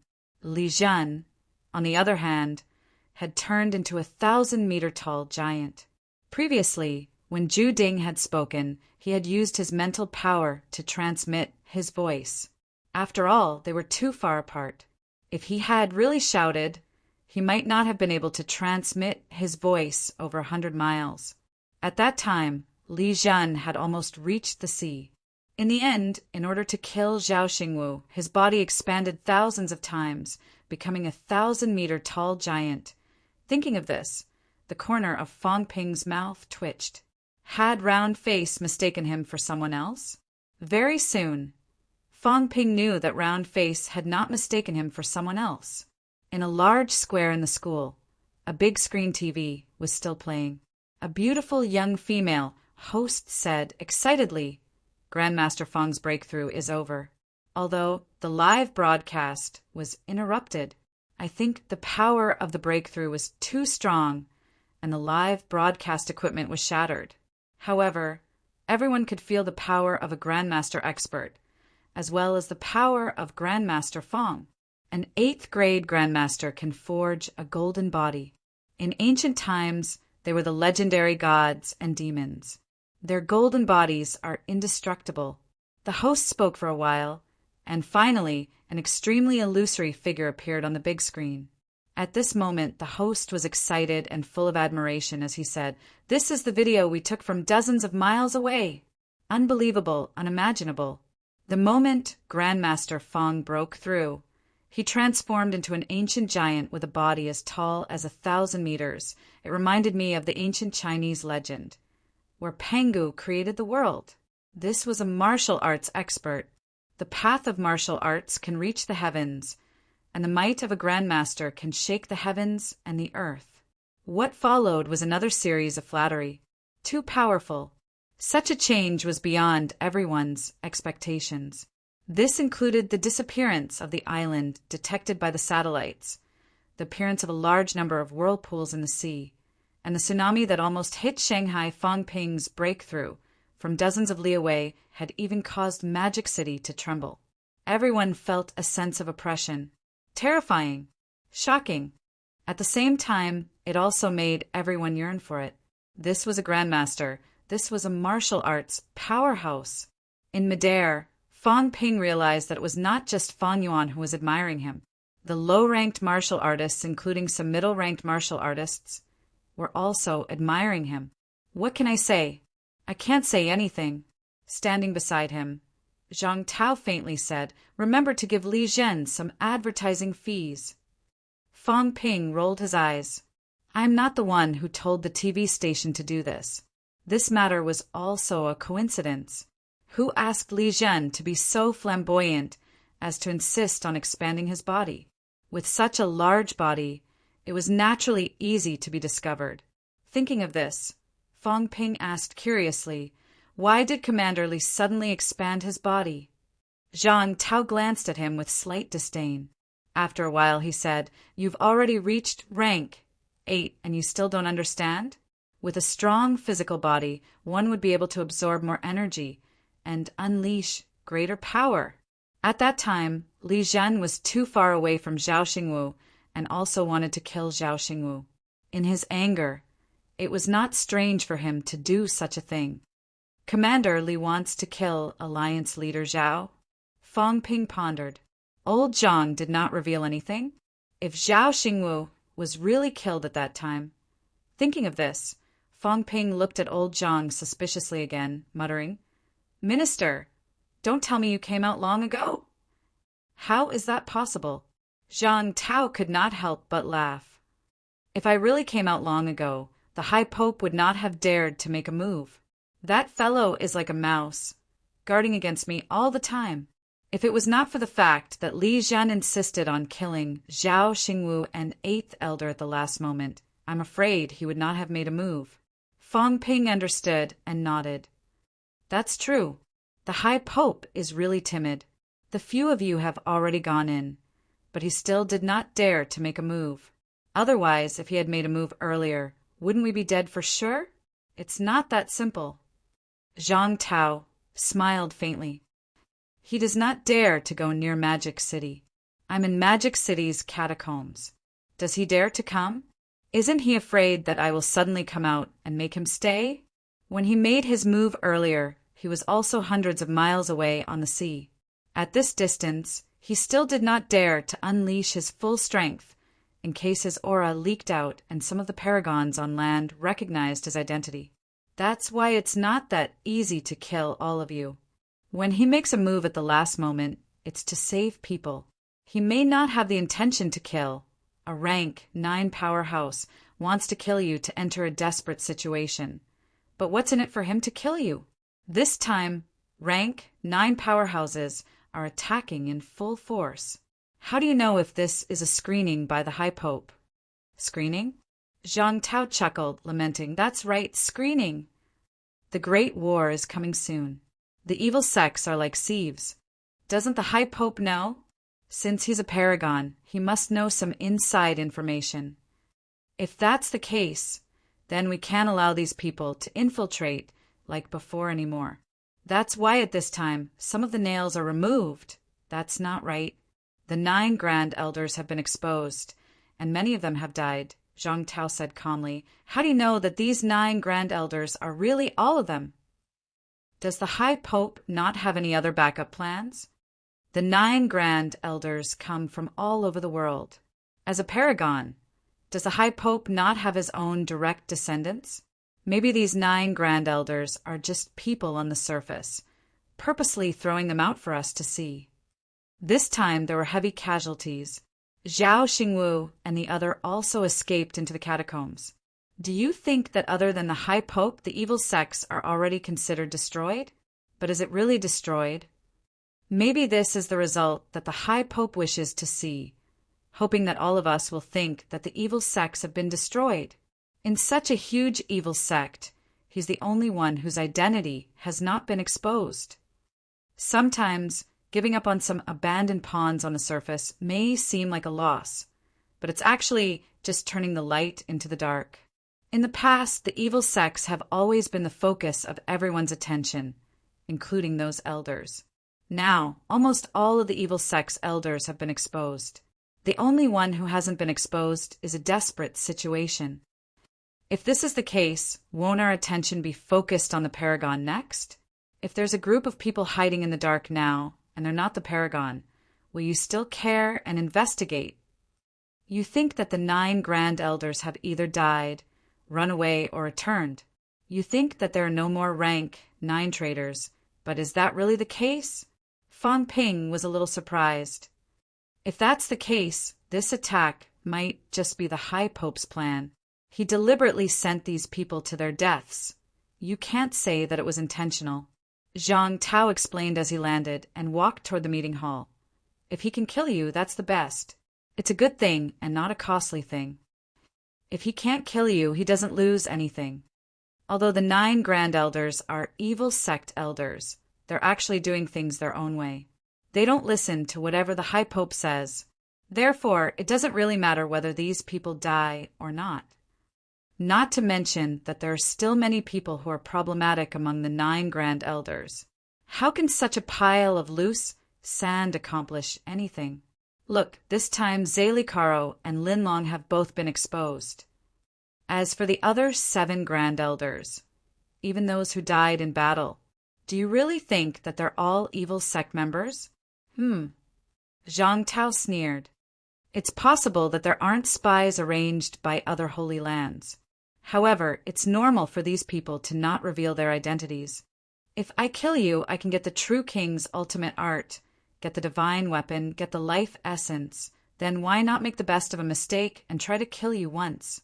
on the other hand, had turned into a 1,000-meter-tall giant. Previously, when Zhu Ding had spoken, he had used his mental power to transmit his voice. After all, they were too far apart. If he had really shouted, he might not have been able to transmit his voice over 100 miles. At that time, Li Zhen had almost reached the sea. In the end, in order to kill Zhao Xingwu, his body expanded thousands of times, becoming a 1,000-meter-tall giant. Thinking of this, the corner of Fong Ping's mouth twitched. Had Round Face mistaken him for someone else? Very soon, Fong Ping knew that Round Face had not mistaken him for someone else. In a large square in the school, a big screen TV was still playing. A beautiful young female host said excitedly, Grandmaster Fong's breakthrough is over. Although the live broadcast was interrupted, I think the power of the breakthrough was too strong and the live broadcast equipment was shattered. However, everyone could feel the power of a Grandmaster expert, as well as the power of Grandmaster Fong. An 8th grade Grandmaster can forge a golden body. In ancient times, they were the legendary gods and demons. Their golden bodies are indestructible. The host spoke for a while, and finally, an extremely illusory figure appeared on the big screen. At this moment, the host was excited and full of admiration as he said, This is the video we took from dozens of miles away. Unbelievable, unimaginable. The moment Grandmaster Fong broke through, he transformed into an ancient giant with a body as tall as 1,000 meters. It reminded me of the ancient Chinese legend, where Pangu created the world. This was a martial arts expert. The path of martial arts can reach the heavens, and the might of a grandmaster can shake the heavens and the earth. What followed was another series of flattery. Too powerful. Such a change was beyond everyone's expectations. This included the disappearance of the island detected by the satellites, the appearance of a large number of whirlpools in the sea, and the tsunami that almost hit Shanghai. Fangping's breakthrough from dozens of li away had even caused Magic City to tremble. Everyone felt a sense of oppression. Terrifying. Shocking. At the same time, it also made everyone yearn for it. This was a grandmaster. This was a martial arts powerhouse. In midair, Fang Ping realized that it was not just Fang Yuan who was admiring him. The low-ranked martial artists, including some middle-ranked martial artists, were also admiring him. What can I say? I can't say anything. Standing beside him, Zhang Tao faintly said, "Remember to give Li Zhen some advertising fees." Fang Ping rolled his eyes. "I am not the one who told the TV station to do this. This matter was also a coincidence. Who asked Li Zhen to be so flamboyant as to insist on expanding his body? With such a large body, it was naturally easy to be discovered." Thinking of this, Fang Ping asked curiously, why did Commander Li suddenly expand his body? Zhang Tao glanced at him with slight disdain. After a while he said, "You've already reached rank 8 and you still don't understand? With a strong physical body, one would be able to absorb more energy and unleash greater power." At that time, Li Zhen was too far away from Zhao Xingwu and also wanted to kill Zhao Xingwu. In his anger, it was not strange for him to do such a thing. Commander Li wants to kill Alliance leader Zhao? Fang Ping pondered. Old Zhang did not reveal anything. If Zhao Xingwu was really killed at that time. Thinking of this, Fang Ping looked at old Zhang suspiciously again, muttering, "Minister, don't tell me you came out long ago." "How is that possible?" Zhang Tao could not help but laugh. "If I really came out long ago, the High Pope would not have dared to make a move. That fellow is like a mouse, guarding against me all the time. If it was not for the fact that Li Zhen insisted on killing Zhao Xingwu and 8th Elder at the last moment, I'm afraid he would not have made a move." Fang Ping understood and nodded. "That's true. The High Pope is really timid. The few of you have already gone in, but he still did not dare to make a move. Otherwise, if he had made a move earlier, wouldn't we be dead for sure? It's not that simple." Zhang Tao smiled faintly. "He does not dare to go near Magic City. I'm in Magic City's catacombs. Does he dare to come? Isn't he afraid that I will suddenly come out and make him stay? When he made his move earlier, he was also hundreds of miles away on the sea. At this distance, he still did not dare to unleash his full strength in case his aura leaked out and some of the paragons on land recognized his identity. That's why it's not that easy to kill all of you. When he makes a move at the last moment, it's to save people. He may not have the intention to kill. A rank 9 powerhouse wants to kill you to enter a desperate situation. But what's in it for him to kill you? This time, rank 9 powerhouses are attacking in full force. How do you know if this is a screening by the High Pope?" "Screening?" Zhang Tao chuckled, lamenting, "That's right, screening. The Great War is coming soon. The evil sects are like sieves. Doesn't the High Pope know? Since he's a paragon, he must know some inside information. If that's the case, then we can't allow these people to infiltrate like before anymore. That's why at this time some of the nails are removed. That's not right. The 9 Grand Elders have been exposed, and many of them have died." Zhang Tao said calmly. "How do you know that these 9 Grand Elders are really all of them? Does the High Pope not have any other backup plans? The 9 Grand Elders come from all over the world. As a paragon, does the High Pope not have his own direct descendants? Maybe these 9 Grand Elders are just people on the surface, purposely throwing them out for us to see." This time there were heavy casualties. Zhao Xingwu and the other also escaped into the catacombs. "Do you think that other than the High Pope, the evil sects are already considered destroyed? But is it really destroyed?" Maybe this is the result that the High Pope wishes to see, hoping that all of us will think that the evil sects have been destroyed. In such a huge evil sect, he's the only one whose identity has not been exposed. Sometimes, giving up on some abandoned pawns on the surface may seem like a loss, but it's actually just turning the light into the dark. In the past, the evil sects have always been the focus of everyone's attention, including those elders. Now, almost all of the evil sect's elders have been exposed. The only one who hasn't been exposed is a desperate situation. If this is the case, won't our attention be focused on the Paragon next? If there's a group of people hiding in the dark now, and they're not the Paragon, will you still care and investigate? You think that the 9 Grand Elders have either died, run away, or returned. You think that there are no more rank 9 traitors, but is that really the case? Fang Ping was a little surprised. If that's the case, this attack might just be the High Pope's plan. He deliberately sent these people to their deaths. You can't say that it was intentional. Zhang Tao explained as he landed and walked toward the meeting hall. If he can kill you, that's the best. It's a good thing and not a costly thing. If he can't kill you, he doesn't lose anything. Although the 9 Grand Elders are evil sect elders, they're actually doing things their own way. They don't listen to whatever the High Pope says. Therefore, it doesn't really matter whether these people die or not. Not to mention that there are still many people who are problematic among the 9 Grand Elders. How can such a pile of loose sand accomplish anything? Look, this time Zélie Caro and Lin Long have both been exposed. As for the other 7 Grand Elders, even those who died in battle, do you really think that they're all evil sect members? Zhang Tao sneered. It's possible that there aren't spies arranged by other holy lands. However, it's normal for these people to not reveal their identities. If I kill you, I can get the true king's ultimate art, get the divine weapon, get the life essence. Then why not make the best of a mistake and try to kill you once?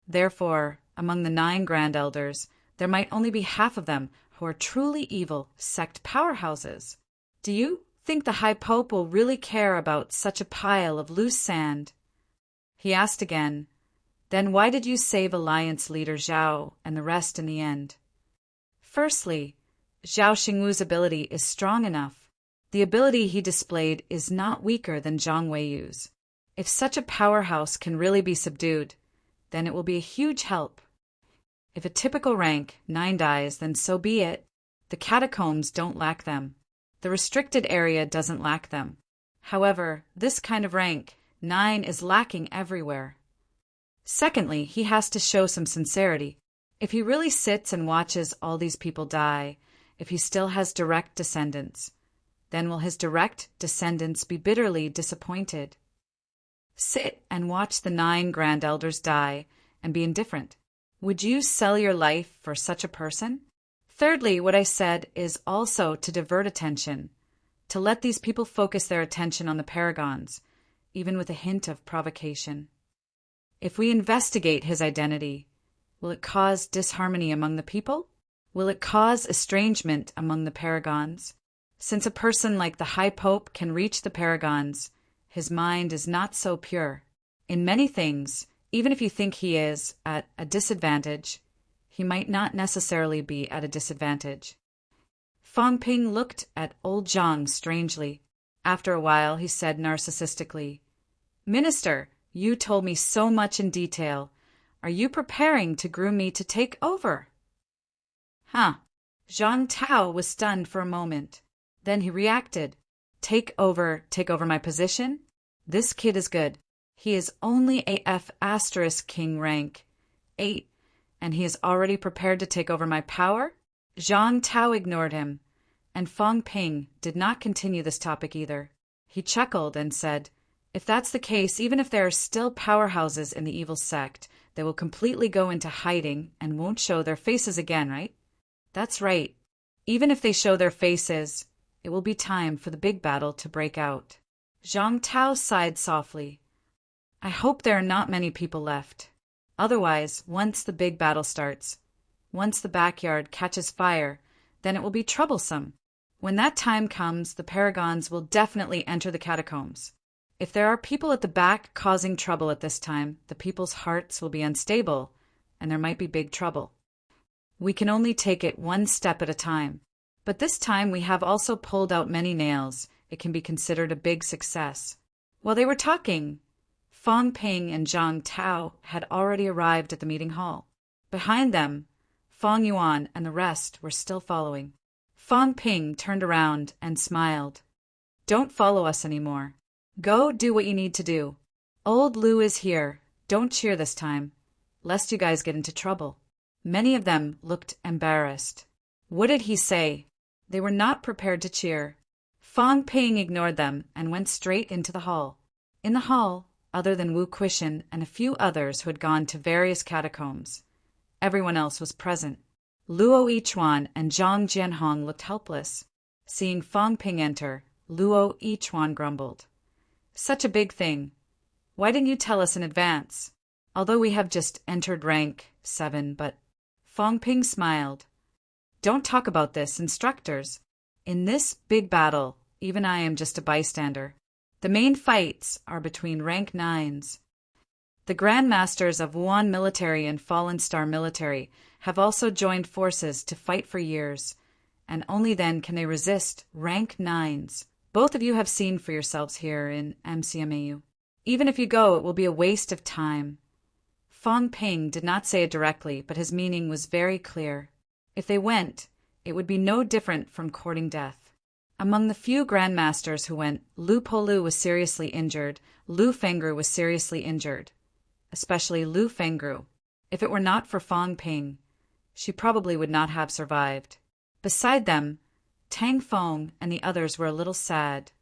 Therefore, among the 9 Grand Elders, there might only be half of them who are truly evil sect powerhouses. Do you think the High Pope will really care about such a pile of loose sand? He asked again, then why did you save Alliance leader Zhao and the rest in the end? Firstly, Zhao Xingwu's ability is strong enough. The ability he displayed is not weaker than Zhang Weiyu's. If such a powerhouse can really be subdued, then it will be a huge help. If a typical rank 9 dies, then so be it. The catacombs don't lack them. The restricted area doesn't lack them. However, this kind of rank 9 is lacking everywhere. Secondly, he has to show some sincerity. If he really sits and watches all these people die, if he still has direct descendants, then will his direct descendants be bitterly disappointed? Sit and watch the 9 Grand Elders die and be indifferent. Would you sell your life for such a person? Thirdly, what I said is also to divert attention, to let these people focus their attention on the Paragons, even with a hint of provocation. If we investigate his identity, will it cause disharmony among the people? Will it cause estrangement among the Paragons? Since a person like the High Pope can reach the Paragons, his mind is not so pure. In many things, even if you think he is at a disadvantage, he might not necessarily be at a disadvantage. Fang Ping looked at old Zhang strangely. After a while, he said narcissistically, Minister, you told me so much in detail. Are you preparing to groom me to take over? Zhang Tao was stunned for a moment. Then he reacted. Take over my position? This kid is good. He is only a F** king rank 8, and he is already prepared to take over my power? Zhang Tao ignored him, and Fang Ping did not continue this topic either. He chuckled and said, if that's the case, even if there are still powerhouses in the evil sect, they will completely go into hiding and won't show their faces again, right? That's right. Even if they show their faces, it will be time for the big battle to break out. Zhang Tao sighed softly. I hope there are not many people left. Otherwise, once the big battle starts, once the backyard catches fire, then it will be troublesome. When that time comes, the paragons will definitely enter the catacombs. If there are people at the back causing trouble at this time, the people's hearts will be unstable, and there might be big trouble. We can only take it one step at a time. But this time we have also pulled out many nails. It can be considered a big success. While they were talking, Fong Ping and Zhang Tao had already arrived at the meeting hall. Behind them, Fong Yuan and the rest were still following. Fong Ping turned around and smiled. Don't follow us anymore. Go do what you need to do. Old Lu is here. Don't cheer this time, lest you guys get into trouble. Many of them looked embarrassed. What did he say? They were not prepared to cheer. Fong Ping ignored them and went straight into the hall. In the hall, other than Wu Quishan and a few others who had gone to various catacombs, everyone else was present. Luo Yichuan and Zhang Jianhong looked helpless. Seeing Fong Ping enter, Luo Yichuan grumbled. Such a big thing. Why didn't you tell us in advance? Although we have just entered rank 7, but... Fong Ping smiled. Don't talk about this, instructors. In this big battle, even I am just a bystander. The main fights are between rank 9s. The Grand Masters of Wuan Military and Fallen Star Military have also joined forces to fight for years, and only then can they resist rank 9s. Both of you have seen for yourselves here in MCMAU. Even if you go, it will be a waste of time. Fong Ping did not say it directly, but his meaning was very clear. If they went, it would be no different from courting death. Among the few grandmasters who went, Lu Polu was seriously injured, Lu Fengru was seriously injured, especially Lu Fengru. If it were not for Fong Ping, she probably would not have survived. Beside them, Tang Fong and the others were a little sad,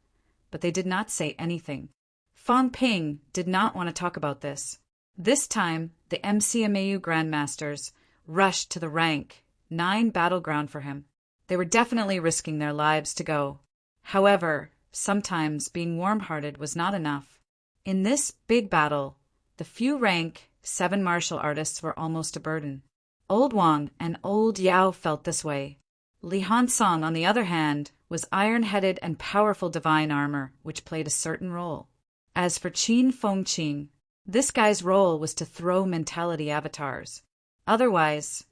but they did not say anything. Fong Ping did not want to talk about this. This time, the MCMAU Grandmasters rushed to the rank 9 battleground for him. They were definitely risking their lives to go. However, sometimes being warm-hearted was not enough. In this big battle, the few rank 7 martial artists were almost a burden. Old Wang and Old Yao felt this way. Li Hansong, on the other hand, was iron-headed and powerful divine armor, which played a certain role. As for Qin Fengqing, this guy's role was to throw mentality avatars. Otherwise,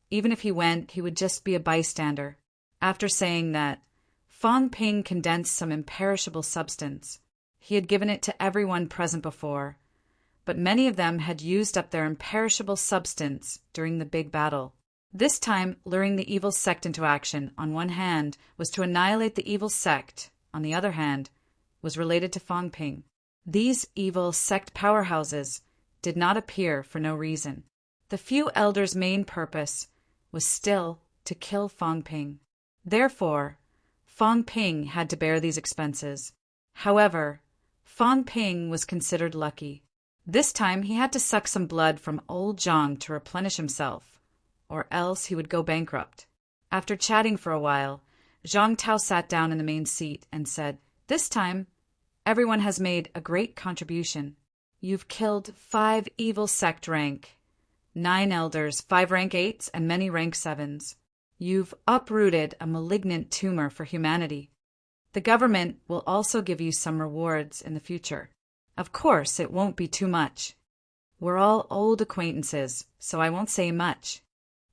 even if he went, he would just be a bystander. After saying that, Fong Ping condensed some imperishable substance. He had given it to everyone present before, but many of them had used up their imperishable substance during the big battle. This time, luring the evil sect into action, on one hand, was to annihilate the evil sect, on the other hand, was related to Fong Ping. These evil sect powerhouses did not appear for no reason. The few elders' main purpose was still to kill Fong Ping. Therefore, Fong Ping had to bear these expenses. However, Fong Ping was considered lucky. This time he had to suck some blood from old Zhang to replenish himself, or else he would go bankrupt. After chatting for a while, Zhang Tao sat down in the main seat and said, "This time, everyone has made a great contribution. You've killed 5 evil sect rank, 9 elders, 5 rank 8s, and many rank 7s. You've uprooted a malignant tumor for humanity. The government will also give you some rewards in the future. Of course, it won't be too much. We're all old acquaintances, so I won't say much.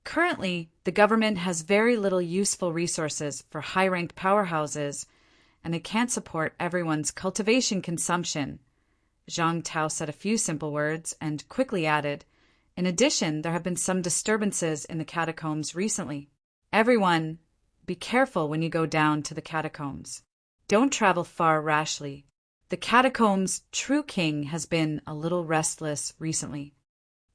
Currently, the government has very little useful resources for high-ranked powerhouses, and it can't support everyone's cultivation consumption." Zhang Tao said a few simple words and quickly added, "In addition, there have been some disturbances in the catacombs recently. Everyone, be careful when you go down to the catacombs. Don't travel far rashly. The catacombs' true king has been a little restless recently.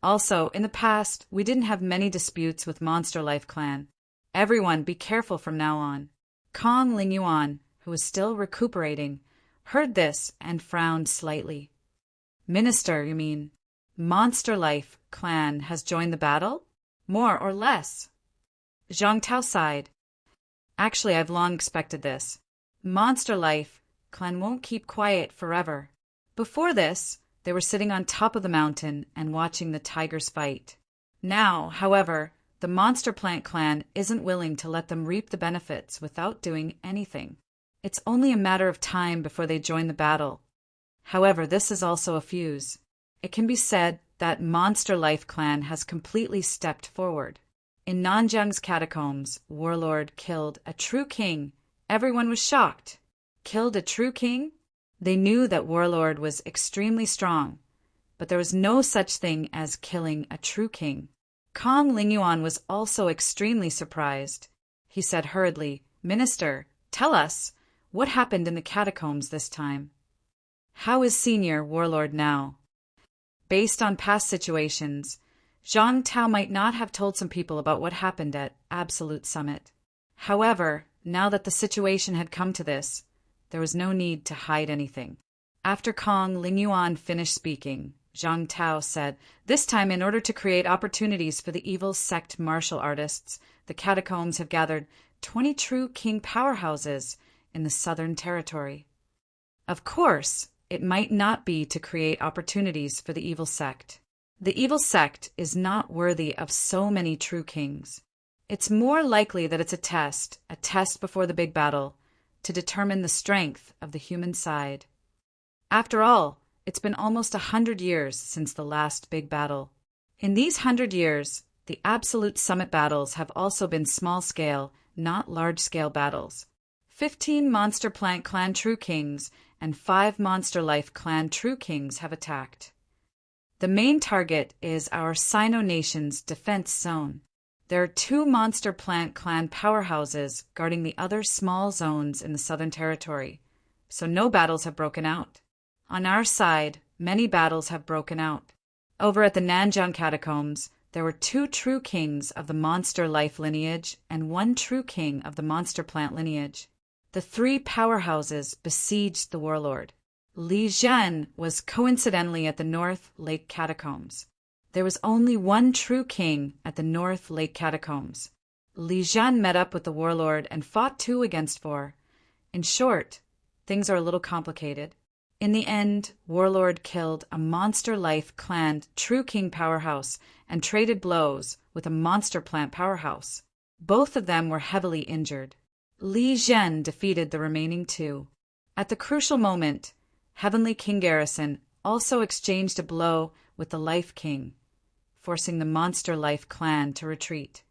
Also, in the past, we didn't have many disputes with Monster Life Clan. Everyone be careful from now on." Kong Lingyuan, who was still recuperating, heard this and frowned slightly. "Minister, you mean? Monster Life Clan has joined the battle? More or less?" Zhang Tao sighed. "Actually, I've long expected this. Monster Life Clan won't keep quiet forever. Before this, they were sitting on top of the mountain and watching the tigers fight. Now, however, the Monster Plant clan isn't willing to let them reap the benefits without doing anything. It's only a matter of time before they join the battle. However, this is also a fuse. It can be said that Monster Life clan has completely stepped forward. In Nanjang's catacombs, Warlord killed a true king. Everyone was shocked. Killed a true king? They knew that Warlord was extremely strong, but there was no such thing as killing a true king. Kong Lingyuan was also extremely surprised. He said hurriedly, "Minister, tell us, what happened in the catacombs this time? How is Senior Warlord now?" Based on past situations, Zhang Tao might not have told some people about what happened at Absolute Summit. However, now that the situation had come to this, there was no need to hide anything. After Kong Lingyuan finished speaking, Zhang Tao said, "This time, in order to create opportunities for the evil sect martial artists, the catacombs have gathered 20 true king powerhouses in the Southern Territory. Of course, it might not be to create opportunities for the evil sect. The evil sect is not worthy of so many true kings. It's more likely that it's a test before the big battle, to determine the strength of the human side. After all, it's been almost 100 years since the last big battle. In these 100 years, the Absolute Summit battles have also been small-scale, not large-scale battles. 15 Monster Plant Clan True Kings and 5 Monster Life Clan True Kings have attacked. The main target is our Sino Nation's defense zone. There are 2 Monster Plant Clan powerhouses guarding the other small zones in the Southern Territory, so no battles have broken out. On our side, many battles have broken out. Over at the Nanjiang Catacombs, there were 2 true kings of the Monster Life lineage and 1 true king of the Monster Plant lineage. The 3 powerhouses besieged the warlord. Li Zhen was coincidentally at the North Lake Catacombs. There was only 1 true king at the North Lake Catacombs. Li Zhen met up with the warlord and fought 2 against 4. In short, things are a little complicated. In the end, Warlord killed a Monster Life Clan True King powerhouse and traded blows with a Monster Plant powerhouse. Both of them were heavily injured. Li Zhen defeated the remaining 2. At the crucial moment, Heavenly King Garrison also exchanged a blow with the Life King, forcing the Monster Life Clan to retreat.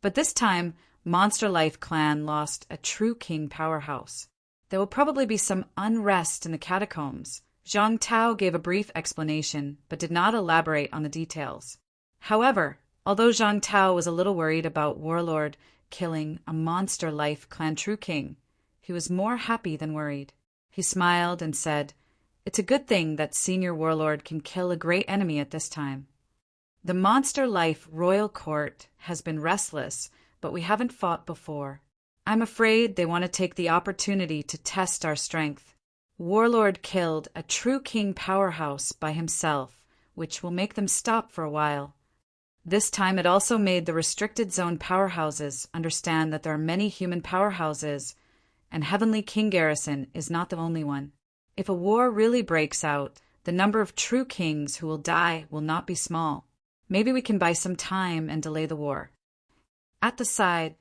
But this time, Monster Life Clan lost a True King powerhouse. There will probably be some unrest in the catacombs. Zhang Tao gave a brief explanation, but did not elaborate on the details. However, although Zhang Tao was a little worried about Warlord killing a Monster Life Clan True King, he was more happy than worried. He smiled and said, "It's a good thing that Senior Warlord can kill a great enemy at this time. The Monster Life Royal Court has been restless, but we haven't fought before. I'm afraid they want to take the opportunity to test our strength. Warlord killed a True King powerhouse by himself, which will make them stop for a while. This time it also made the restricted zone powerhouses understand that there are many human powerhouses, and Heavenly King Garrison is not the only one. If a war really breaks out, the number of true kings who will die will not be small. Maybe we can buy some time and delay the war." At the side,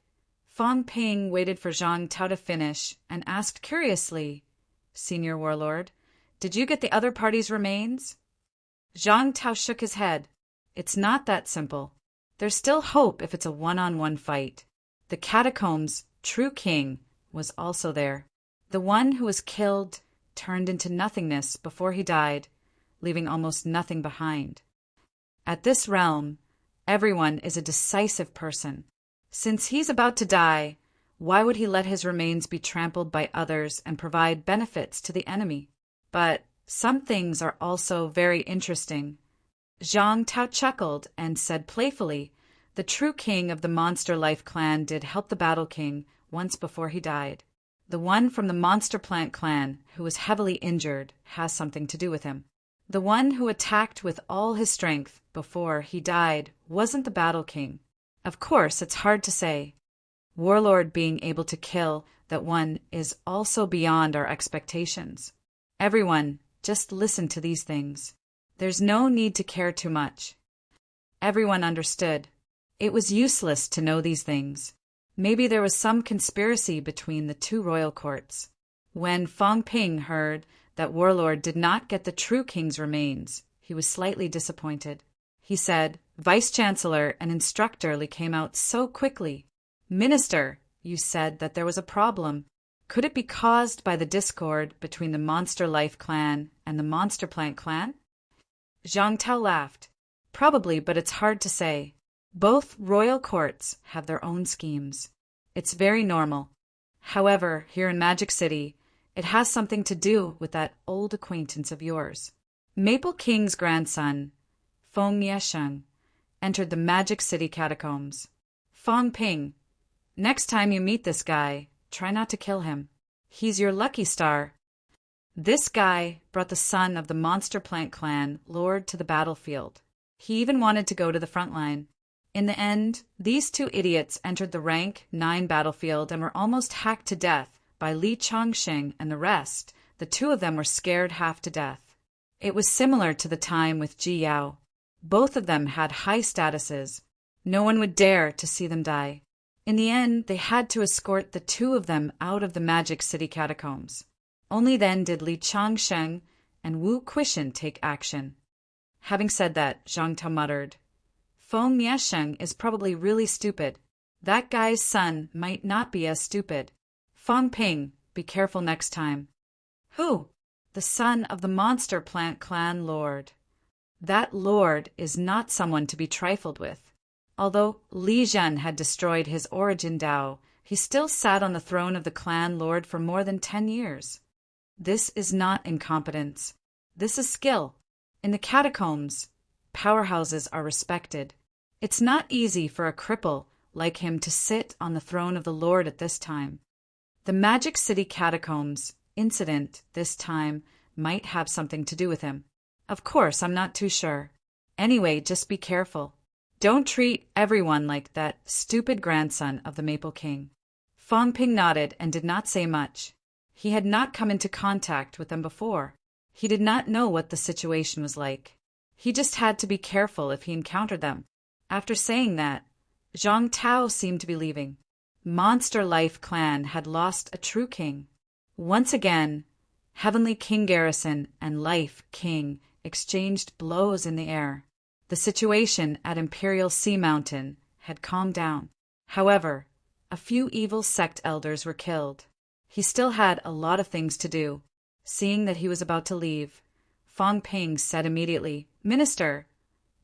Fang Ping waited for Zhang Tao to finish and asked curiously, "Senior Warlord, did you get the other party's remains?" Zhang Tao shook his head. "It's not that simple. There's still hope if it's a one-on-one fight. The catacombs' true king was also there. The one who was killed turned into nothingness before he died, leaving almost nothing behind. At this realm, everyone is a decisive person. Since he's about to die, why would he let his remains be trampled by others and provide benefits to the enemy? But some things are also very interesting." Zhang Tao chuckled and said playfully, "The true king of the Monster Life clan did help the Battle King once before he died. The one from the Monster Plant clan who was heavily injured has something to do with him. The one who attacked with all his strength before he died wasn't the Battle King. Of course, it's hard to say. Warlord being able to kill that one is also beyond our expectations. Everyone, just listen to these things. There's no need to care too much." Everyone understood. It was useless to know these things. Maybe there was some conspiracy between the two royal courts. When Fong Ping heard that Warlord did not get the true king's remains, he was slightly disappointed. He said, "Vice-Chancellor and Instructor Li came out so quickly. Minister, you said that there was a problem. Could it be caused by the discord between the Monster Life clan and the Monster Plant clan?" Zhang Tao laughed. "Probably, but it's hard to say. Both royal courts have their own schemes. It's very normal. However, here in Magic City, it has something to do with that old acquaintance of yours." Maple King's grandson, Feng Yesheng, entered the Magic City catacombs. "Fong Ping, next time you meet this guy, try not to kill him. He's your lucky star." This guy brought the son of the Monster Plant clan lord to the battlefield. He even wanted to go to the front line. In the end, these two idiots entered the rank 9 battlefield and were almost hacked to death by Li Chongqing and the rest. The two of them were scared half to death. It was similar to the time with Ji Yao. Both of them had high statuses. No one would dare to see them die. In the end, they had to escort the two of them out of the Magic City catacombs. Only then did Li Chongsheng and Wu Quishan take action. Having said that, Zhang Tao muttered, "Feng Yesheng is probably really stupid. That guy's son might not be as stupid. Fong Ping, be careful next time." "Who?" "The son of the Monster Plant clan lord. That lord is not someone to be trifled with. Although Li Zhen had destroyed his origin Dao, he still sat on the throne of the clan lord for more than 10 years. This is not incompetence. This is skill. In the catacombs, powerhouses are respected. It's not easy for a cripple like him to sit on the throne of the Lord at this time. The Magic City catacombs incident this time might have something to do with him. Of course, I'm not too sure. Anyway, just be careful. Don't treat everyone like that stupid grandson of the Maple King." Fong Ping nodded and did not say much. He had not come into contact with them before. He did not know what the situation was like. He just had to be careful if he encountered them. After saying that, Zhang Tao seemed to be leaving. Monster Life clan had lost a true king. Once again, Heavenly King Garrison and Life King exchanged blows in the air. The situation at Imperial Sea Mountain had calmed down. However, a few evil sect elders were killed. He still had a lot of things to do. Seeing that he was about to leave, Fong Ping said immediately, "Minister,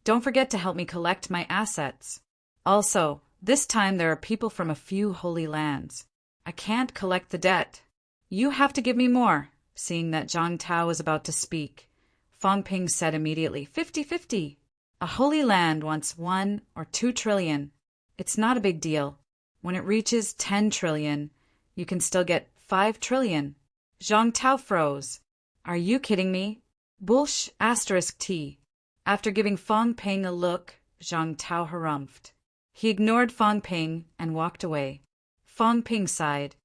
don't forget to help me collect my assets. Also, this time there are people from a few holy lands. I can't collect the debt. You have to give me more." Seeing that Zhang Tao was about to speak, Fong Ping said immediately, 50-50. A holy land wants 1 or 2 trillion. It's not a big deal. When it reaches 10 trillion, you can still get 5 trillion. Zhang Tao froze. "Are you kidding me?" Bullsh *T. After giving Fong Ping a look, Zhang Tao harumphed. He ignored Fong Ping and walked away. Fong Ping sighed.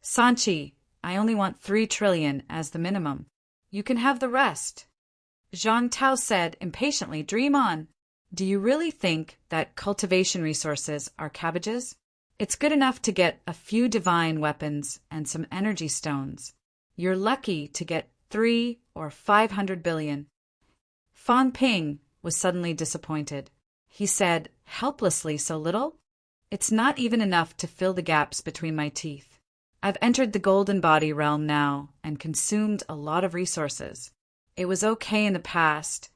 "Sanchi, I only want 3 trillion as the minimum. You can have the rest." Zhang Tao said impatiently, "Dream on. Do you really think that cultivation resources are cabbages? It's good enough to get a few divine weapons and some energy stones. You're lucky to get 3 or 500 billion. Fong Ping was suddenly disappointed. He said, helplessly, "So little? It's not even enough to fill the gaps between my teeth. I've entered the golden body realm now and consumed a lot of resources. It was okay in the past,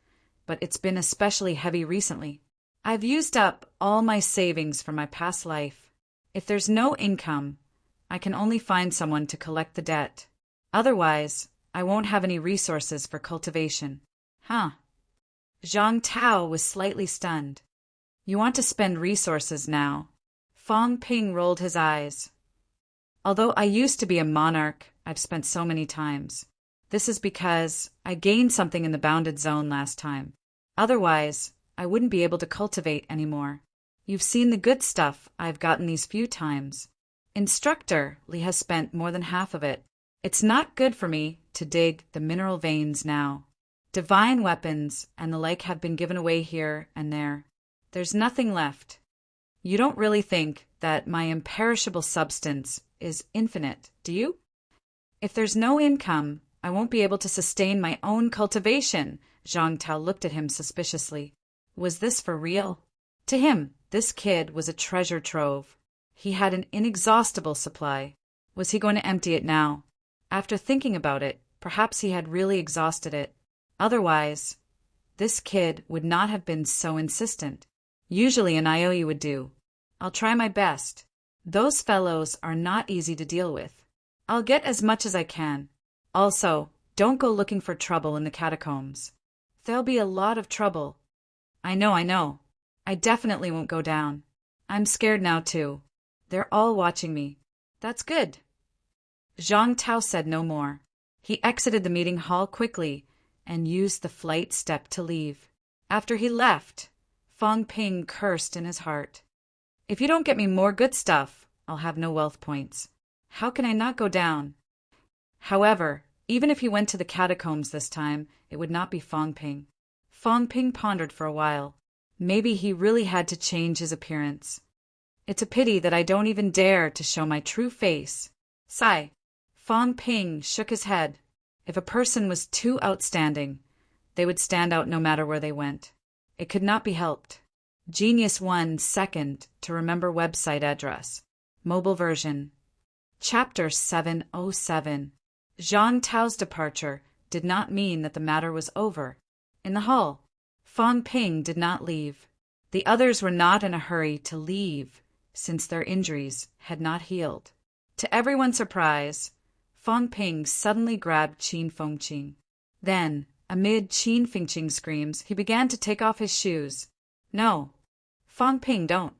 but it's been especially heavy recently. I've used up all my savings from my past life. If there's no income, I can only find someone to collect the debt. Otherwise, I won't have any resources for cultivation." "Huh." Zhang Tao was slightly stunned. "You want to spend resources now?" Fong Ping rolled his eyes. "Although I used to be a monarch, I've spent so many times. This is because I gained something in the bounded zone last time. Otherwise, I wouldn't be able to cultivate anymore. You've seen the good stuff I've gotten these few times. Instructor Li has spent more than half of it. It's not good for me to dig the mineral veins now. Divine weapons and the like have been given away here and there. There's nothing left. You don't really think that my imperishable substance is infinite, do you? If there's no income, I won't be able to sustain my own cultivation. Zhang Tao looked at him suspiciously. Was this for real? To him, this kid was a treasure trove. He had an inexhaustible supply. Was he going to empty it now? After thinking about it, perhaps he had really exhausted it. Otherwise, this kid would not have been so insistent. Usually an IOU would do. I'll try my best. Those fellows are not easy to deal with. I'll get as much as I can. Also, don't go looking for trouble in the catacombs. There'll be a lot of trouble. I know. I definitely won't go down. I'm scared now too. They're all watching me. That's good. Zhang Tao said no more. He exited the meeting hall quickly and used the flight step to leave. After he left, Fang Ping cursed in his heart. If you don't get me more good stuff, I'll have no wealth points. How can I not go down? However, even if he went to the catacombs this time, it would not be Fang Ping. Fang Ping pondered for a while. Maybe he really had to change his appearance. It's a pity that I don't even dare to show my true face. Sigh. Fang Ping shook his head. If a person was too outstanding, they would stand out no matter where they went. It could not be helped. Genius 1 second to remember website address. Mobile version. Chapter 707. Zhang Tao's departure did not mean that the matter was over. In the hall, Fang Ping did not leave. The others were not in a hurry to leave, since their injuries had not healed. To everyone's surprise, Fang Ping suddenly grabbed Qin Fengqing. Then, amid Qin Fengqing's screams, he began to take off his shoes. No. Fang Ping, don't.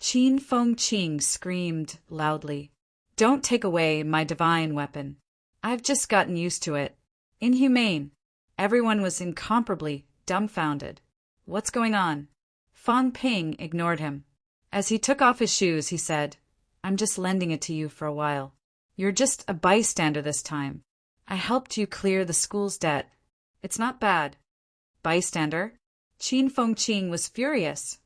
Qin Fengqing screamed loudly. Don't take away my divine weapon. I've just gotten used to it. Inhumane. Everyone was incomparably dumbfounded. What's going on? Fang Ping ignored him. As he took off his shoes, he said, I'm just lending it to you for a while. You're just a bystander this time. I helped you clear the school's debt. It's not bad. Bystander? Qin Fengqing was furious.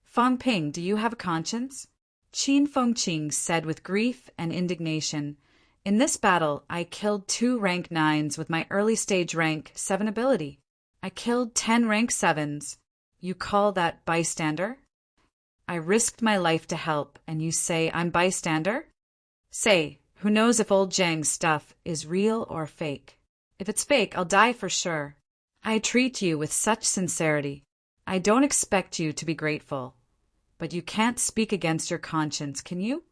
Fang Ping, do you have a conscience? Qin Fengqing said with grief and indignation, In this battle, I killed 2 rank 9s with my early stage rank 7 ability. I killed 10 rank 7s. You call that bystander? I risked my life to help, and you say I'm bystander? Say, who knows if old Zhang's stuff is real or fake? If it's fake, I'll die for sure. I treat you with such sincerity. I don't expect you to be grateful. But you can't speak against your conscience, can you?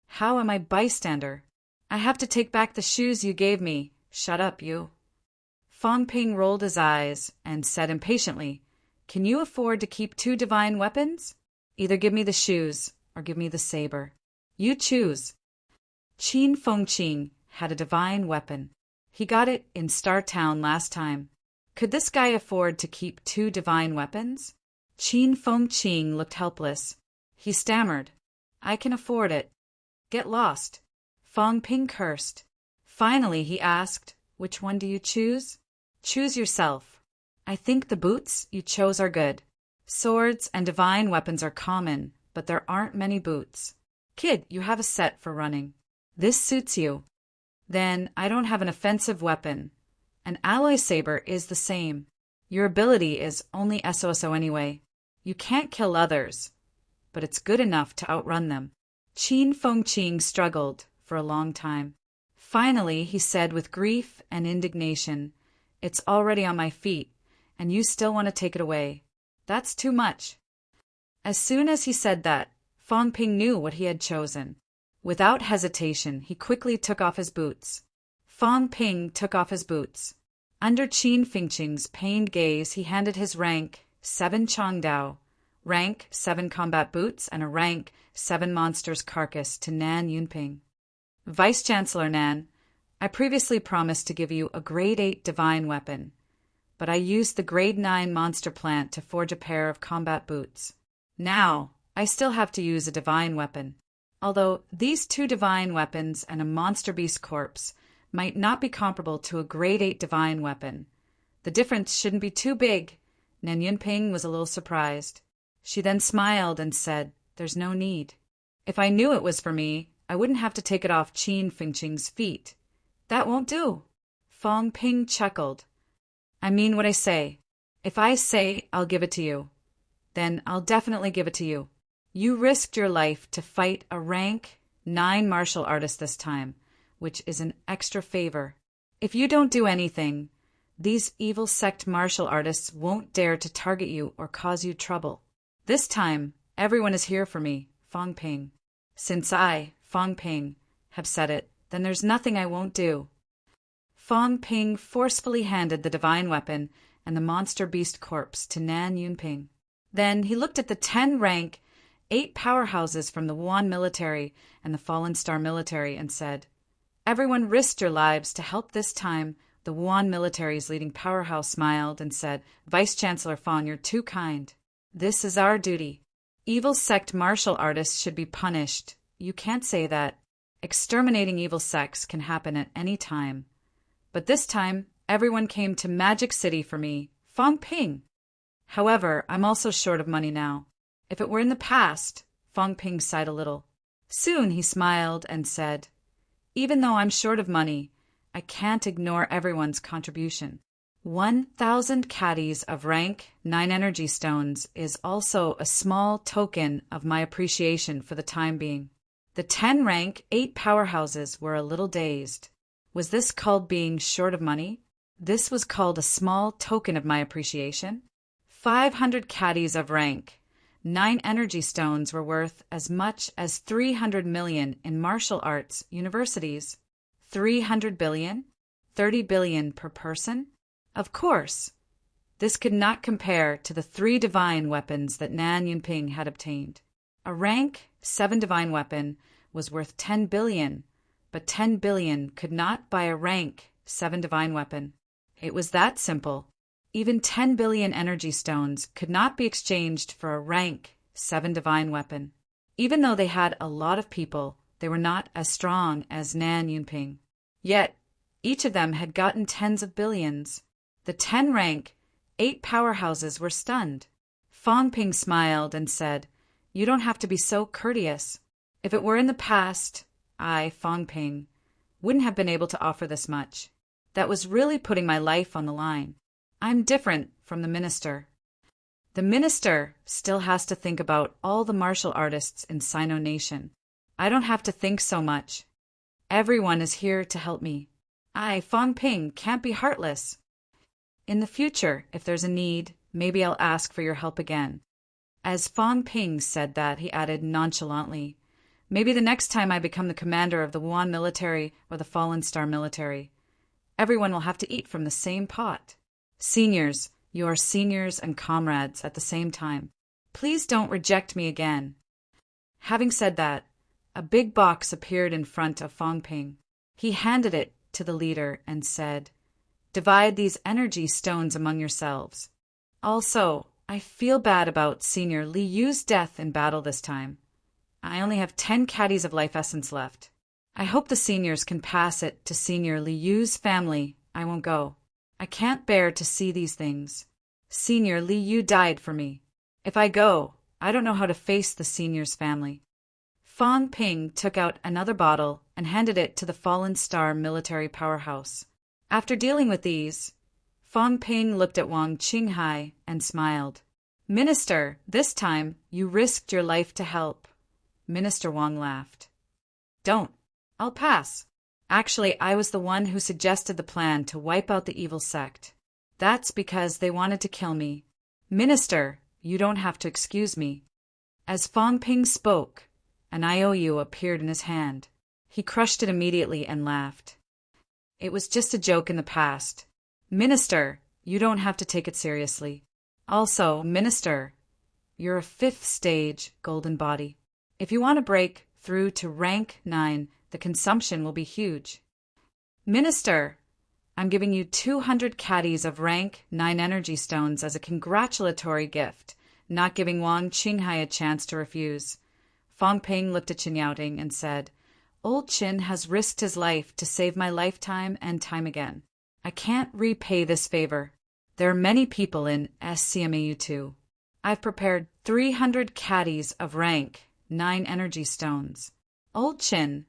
How am I bystander? I have to take back the shoes you gave me. Shut up, you. Fang Ping rolled his eyes and said impatiently, Can you afford to keep 2 divine weapons? Either give me the shoes or give me the saber. You choose. Qin Fengqing had a divine weapon. He got it in Star Town last time. Could this guy afford to keep 2 divine weapons? Qin Fengqing looked helpless. He stammered, I can afford it. Get lost. Fang Ping cursed. Finally, he asked, Which one do you choose? Choose yourself. I think the boots you chose are good. Swords and divine weapons are common, but there aren't many boots. Kid, you have a set for running. This suits you. Then I don't have an offensive weapon. An alloy saber is the same. Your ability is only SOSO anyway. You can't kill others, but it's good enough to outrun them. Qin Fengqing struggled for a long time. Finally, he said with grief and indignation, It's already on my feet, and you still want to take it away. That's too much. As soon as he said that, Fang Ping knew what he had chosen. Without hesitation, he quickly took off his boots. Fang Ping took off his boots. Under Qin Fengqing's pained gaze, he handed his rank 7 Changdao, rank 7 combat boots, and a rank 7 monster's carcass to Nan Yunping. Vice-Chancellor Nan, I previously promised to give you a grade 8 divine weapon, but I used the grade 9 monster plant to forge a pair of combat boots. Now, I still have to use a divine weapon. Although these 2 divine weapons and a monster beast corpse might not be comparable to a grade 8 divine weapon, the difference shouldn't be too big. Nan Yunping was a little surprised. She then smiled and said, there's no need. If I knew it was for me, I wouldn't have to take it off Qin Fengqing's feet. That won't do. Fong Ping chuckled. I mean what I say. If I say I'll give it to you, then I'll definitely give it to you. You risked your life to fight a rank 9 martial artist this time, which is an extra favor. If you don't do anything, these evil sect martial artists won't dare to target you or cause you trouble. This time, everyone is here for me, Fong Ping. Since I, Fong Ping, have said it, then there's nothing I won't do. Fong Ping forcefully handed the divine weapon and the monster beast corpse to Nan Yunping. Then he looked at the 10-rank, 8 powerhouses from the Wuhan military and the Fallen Star military and said, Everyone risked your lives to help this time. The Wuhan military's leading powerhouse smiled and said, Vice Chancellor Fong, you're too kind. This is our duty. Evil sect martial artists should be punished. You can't say that. Exterminating evil sects can happen at any time. But this time, everyone came to Magic City for me, Fong Ping. However, I'm also short of money now. If it were in the past, Fong Ping sighed a little. Soon he smiled and said, Even though I'm short of money, I can't ignore everyone's contribution. 1,000 caddies of rank 9 energy stones is also a small token of my appreciation for the time being. The 10 rank 8 powerhouses were a little dazed. Was this called being short of money? This was called a small token of my appreciation? 500 caddies of rank 9 energy stones were worth as much as 300 million in martial arts universities. 300 billion? 30 billion per person? Of course. This could not compare to the 3 divine weapons that Nan Yunping had obtained. A rank 7 divine weapon was worth 10 billion, but 10 billion could not buy a rank 7 divine weapon. It was that simple. Even 10 billion energy stones could not be exchanged for a rank 7 divine weapon. Even though they had a lot of people, they were not as strong as Nan Yunping. Yet, each of them had gotten tens of billions. The 10 rank 8 powerhouses were stunned. Fong Ping smiled and said, You don't have to be so courteous. If it were in the past, I, Fong Ping, wouldn't have been able to offer this much. That was really putting my life on the line. I'm different from the minister. The minister still has to think about all the martial artists in Sino Nation. I don't have to think so much. Everyone is here to help me. I, Fong Ping, can't be heartless. In the future, if there's a need, maybe I'll ask for your help again. As Fong Ping said that, he added nonchalantly, Maybe the next time I become the commander of the Wuhan military or the Fallen Star military, everyone will have to eat from the same pot. Seniors, you are seniors and comrades at the same time. Please don't reject me again. Having said that, a big box appeared in front of Fong Ping. He handed it to the leader and said, Divide these energy stones among yourselves. Also, I feel bad about Senior Li Yu's death in battle this time. I only have 10 caddies of life essence left. I hope the seniors can pass it to Senior Li Yu's family. I won't go. I can't bear to see these things. Senior Li Yu died for me. If I go, I don't know how to face the senior's family. Fong Ping took out another bottle and handed it to the Fallen Star military powerhouse. After dealing with these, Fong Ping looked at Wang Qinghai and smiled. Minister, this time you risked your life to help. Minister Wang laughed. Don't. I'll pass. Actually, I was the one who suggested the plan to wipe out the evil sect. That's because they wanted to kill me. Minister, you don't have to excuse me. As Fong Ping spoke, an IOU appeared in his hand. He crushed it immediately and laughed. It was just a joke in the past. Minister, you don't have to take it seriously. Also, Minister, you're a 5th stage golden body. If you want to break through to rank 9, the consumption will be huge. Minister, I'm giving you 200 caddies of rank 9 energy stones as a congratulatory gift, not giving Wang Qinghai a chance to refuse. Fong Ping looked at Qin Yaoting and said, Old Qin has risked his life to save my lifetime and time again. I can't repay this favor. There are many people in SCMAU too. I've prepared 300 caddies of rank 9 energy stones. Old Chin,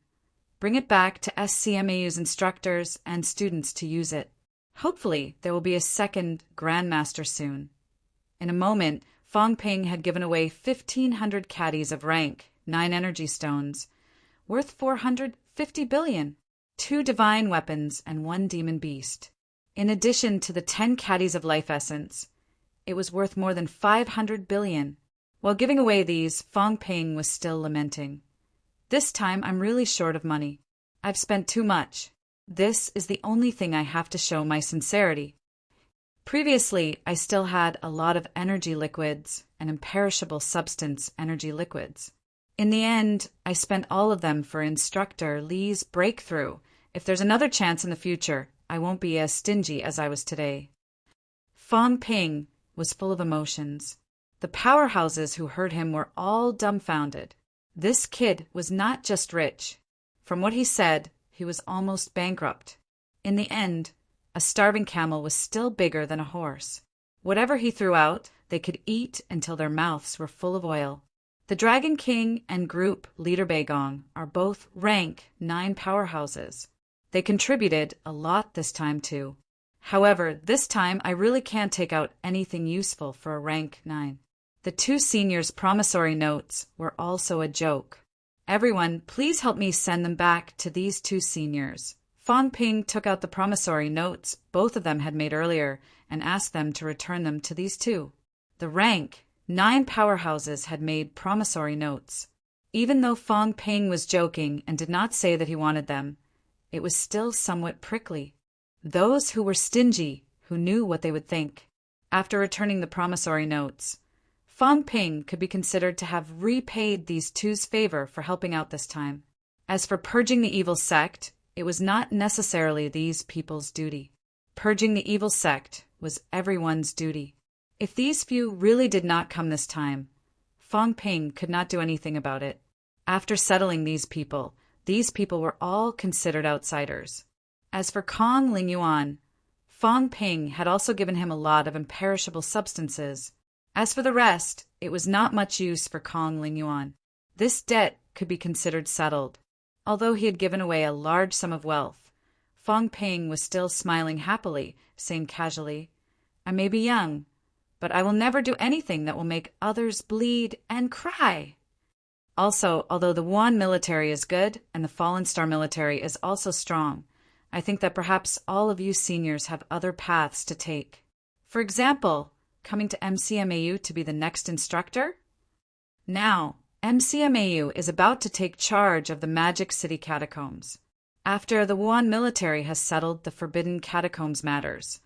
bring it back to SCMAU's instructors and students to use it. Hopefully, there will be a second Grandmaster soon. In a moment, Fong Ping had given away 1,500 caddies of rank, 9 energy stones, worth 450 billion, 2 divine weapons, and 1 demon beast. In addition to the 10 caddies of life essence, it was worth more than 500 billion. While giving away these, Fong Ping was still lamenting. This time I'm really short of money. I've spent too much. This is the only thing I have to show my sincerity. Previously, I still had a lot of energy liquids and imperishable substance energy liquids. In the end, I spent all of them for Instructor Lee's breakthrough. If there's another chance in the future, I won't be as stingy as I was today. Fong Ping was full of emotions. The powerhouses who heard him were all dumbfounded. This kid was not just rich. From what he said, he was almost bankrupt. In the end, a starving camel was still bigger than a horse. Whatever he threw out, they could eat until their mouths were full of oil. The Dragon King and Group Leader Beigong are both rank 9 powerhouses. They contributed a lot this time too. However, this time I really can't take out anything useful for a rank 9. The 2 seniors' promissory notes were also a joke. Everyone, please help me send them back to these 2 seniors. Fong Ping took out the promissory notes both of them had made earlier and asked them to return them to these 2. The rank 9 powerhouses had made promissory notes. Even though Fong Ping was joking and did not say that he wanted them, it was still somewhat prickly. Those who were stingy, who knew what they would think. After returning the promissory notes, Fong Ping could be considered to have repaid these 2's favor for helping out this time. As for purging the evil sect, it was not necessarily these people's duty. Purging the evil sect was everyone's duty. If these few really did not come this time, Fong Ping could not do anything about it. After settling these people were all considered outsiders. As for Kong Lingyuan, Fong Ping had also given him a lot of imperishable substances. As for the rest, it was not much use for Kong Lingyuan. This debt could be considered settled. Although he had given away a large sum of wealth, Fong Ping was still smiling happily, saying casually, "I may be young, but I will never do anything that will make others bleed and cry." Also, although the Wuhan military is good and the Fallen Star military is also strong, I think that perhaps all of you seniors have other paths to take. For example, coming to MCMAU to be the next instructor? Now, MCMAU is about to take charge of the Magic City catacombs. After the Wuhan military has settled the Forbidden Catacombs matters,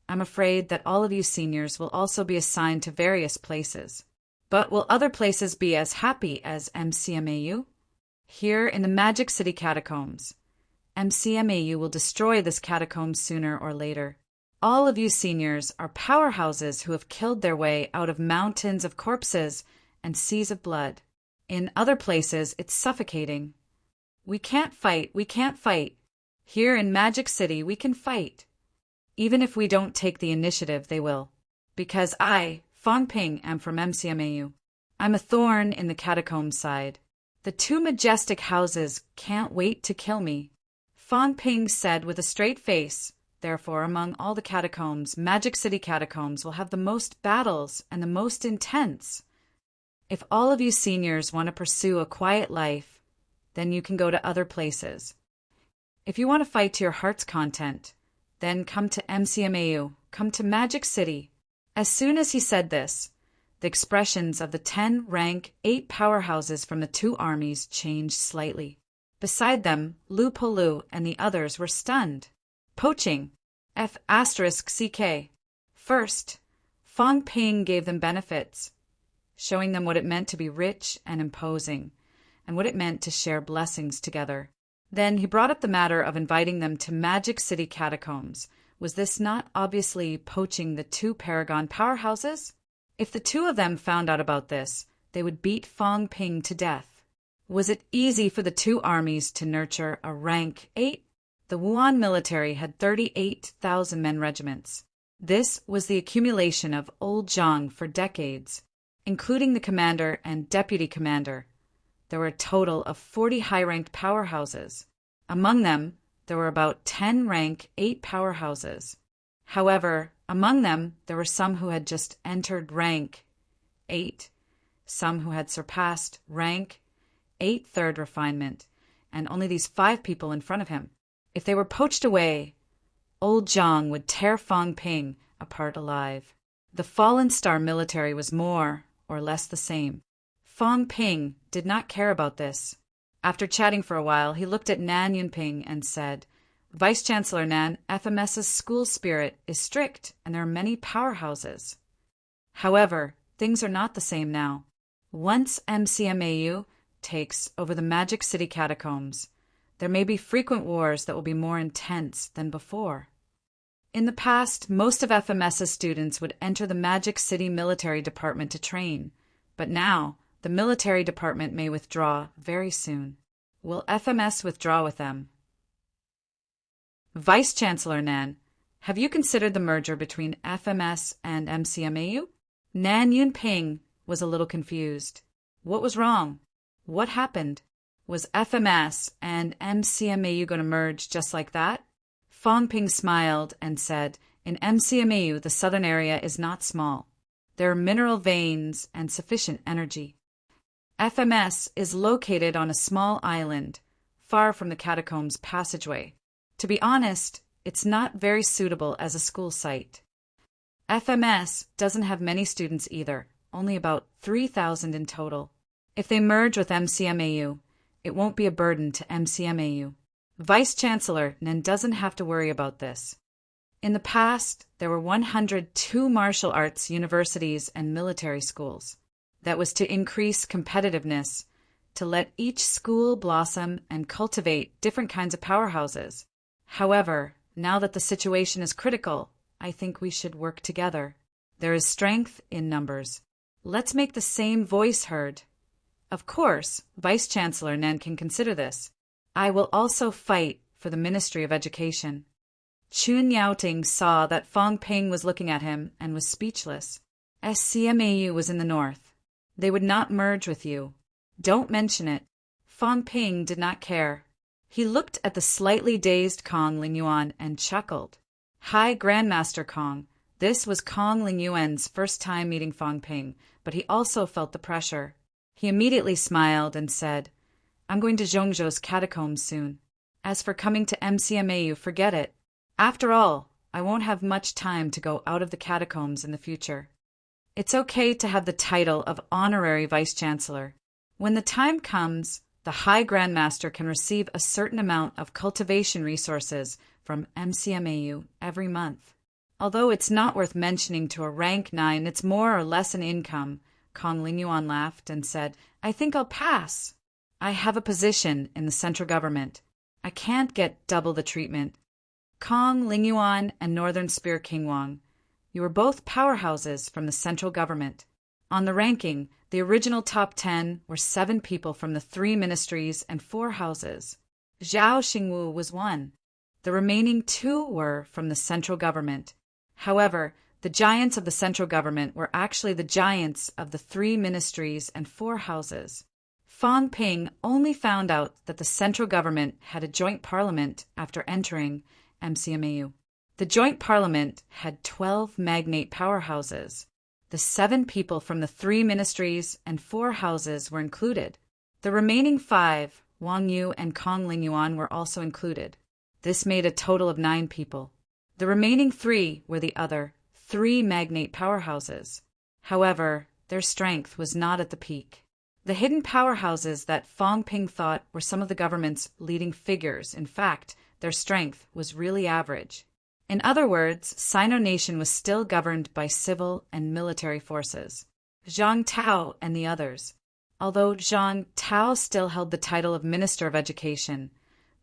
I'm afraid that all of you seniors will also be assigned to various places. But will other places be as happy as MCMAU? Here in the Magic City catacombs, MCMAU will destroy this catacomb sooner or later. All of you seniors are powerhouses who have killed their way out of mountains of corpses and seas of blood. In other places, it's suffocating. We can't fight. Here in Magic City, we can fight. Even if we don't take the initiative, they will. Because I, Fong Ping, am from MCMAU. I'm a thorn in the catacomb side. The 2 majestic houses can't wait to kill me. Fong Ping said with a straight face, therefore, among all the catacombs, Magic City catacombs will have the most battles and the most intense. If all of you seniors want to pursue a quiet life, then you can go to other places. If you want to fight to your heart's content, then come to MCMAU, come to Magic City. As soon as he said this, the expressions of the 10 rank 8 powerhouses from the 2 armies changed slightly. Beside them, Lu Polu and the others were stunned. Poaching. F***CK. First, Fong Ping gave them benefits, showing them what it meant to be rich and imposing, and what it meant to share blessings together. Then he brought up the matter of inviting them to Magic City catacombs. Was this not obviously poaching the 2 Paragon powerhouses? If the 2 of them found out about this, they would beat Fong Ping to death. Was it easy for the 2 armies to nurture a rank 8? The Wuhan military had 38,000 men regiments. This was the accumulation of old Zhang for decades, including the commander and deputy commander. there were a total of 40 high-ranked powerhouses. Among them, there were about 10 rank 8 powerhouses. However, among them, there were some who had just entered rank 8, some who had surpassed rank 8 third refinement, and only these 5 people in front of him. If they were poached away, old Zhang would tear Fang Ping apart alive. The fallen star military was more or less the same. Fang Ping did not care about this. After chatting for a while, he looked at Nan Yunping and said, "Vice-Chancellor Nan, FMS's school spirit is strict and there are many powerhouses. However, things are not the same now. Once MCMAU takes over the Magic City catacombs, there may be frequent wars that will be more intense than before." In the past, most of FMS's students would enter the Magic City military department to train, but now the military department may withdraw very soon. Will FMS withdraw with them? Vice-Chancellor Nan, have you considered the merger between FMS and MCMAU? Nan Yunping was a little confused. What was wrong? What happened? Was FMS and MCMAU going to merge just like that? Fang Ping smiled and said, "In MCMAU, the southern area is not small. There are mineral veins and sufficient energy. FMS is located on a small island, far from the catacombs passageway. To be honest, it's not very suitable as a school site. FMS doesn't have many students either, only about 3,000 in total. If they merge with MCMAU, it won't be a burden to MCMAU. Vice-Chancellor Nan doesn't have to worry about this. In the past, there were 102 martial arts universities and military schools. That was to increase competitiveness, to let each school blossom and cultivate different kinds of powerhouses. However, now that the situation is critical, I think we should work together. There is strength in numbers. Let's make the same voice heard." Of course, Vice-Chancellor Nan can consider this. I will also fight for the Ministry of Education. Chun Yaoting saw that Fang Ping was looking at him and was speechless. SCMAU was in the north. They would not merge with you. Don't mention it. Fang Ping did not care. He looked at the slightly dazed Kong Lingyuan and chuckled. Hi, Grandmaster Kong. This was Kong Lingyuan's first time meeting Fang Ping, but he also felt the pressure. He immediately smiled and said, "I'm going to Zhongzhou's catacombs soon. As for coming to MCMAU, forget it. After all, I won't have much time to go out of the catacombs in the future. It's okay to have the title of honorary vice-chancellor. When the time comes, the High Grandmaster can receive a certain amount of cultivation resources from MCMAU every month. Although it's not worth mentioning to a rank 9, it's more or less an income." Kong Lingyuan laughed and said, "I think I'll pass. I have a position in the central government. I can't get double the treatment." Kong Lingyuan and Northern Spear King Wang, you were both powerhouses from the central government. On the ranking, the original top 10 were 7 people from the 3 ministries and 4 houses. Zhao Xingwu was one. The remaining 2 were from the central government. However, the giants of the central government were actually the giants of the 3 ministries and 4 houses. Fang Ping only found out that the central government had a joint parliament after entering MCMAU. The joint parliament had 12 magnate powerhouses. The 7 people from the 3 ministries and 4 houses were included. The remaining 5, Wang Yu and Kong Lingyuan, were also included. This made a total of 9 people. The remaining 3 were the other 3 magnate powerhouses. However, their strength was not at the peak. The hidden powerhouses that Fang Ping thought were some of the government's leading figures. In fact, their strength was really average. In other words, Sino Nation was still governed by civil and military forces. Zhang Tao and the others. Although Zhang Tao still held the title of Minister of Education,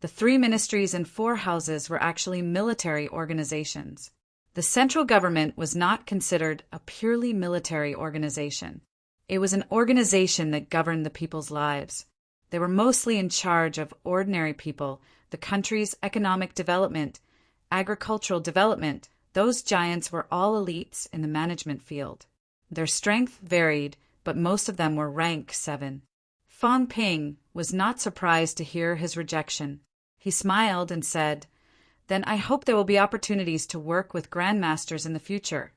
the 3 ministries and 4 houses were actually military organizations. The central government was not considered a purely military organization. It was an organization that governed the people's lives. They were mostly in charge of ordinary people, the country's economic development, agricultural development. Those giants were all elites in the management field. Their strength varied, but most of them were rank 7. Fong Ping was not surprised to hear his rejection. He smiled and said, "Then I hope there will be opportunities to work with grandmasters in the future."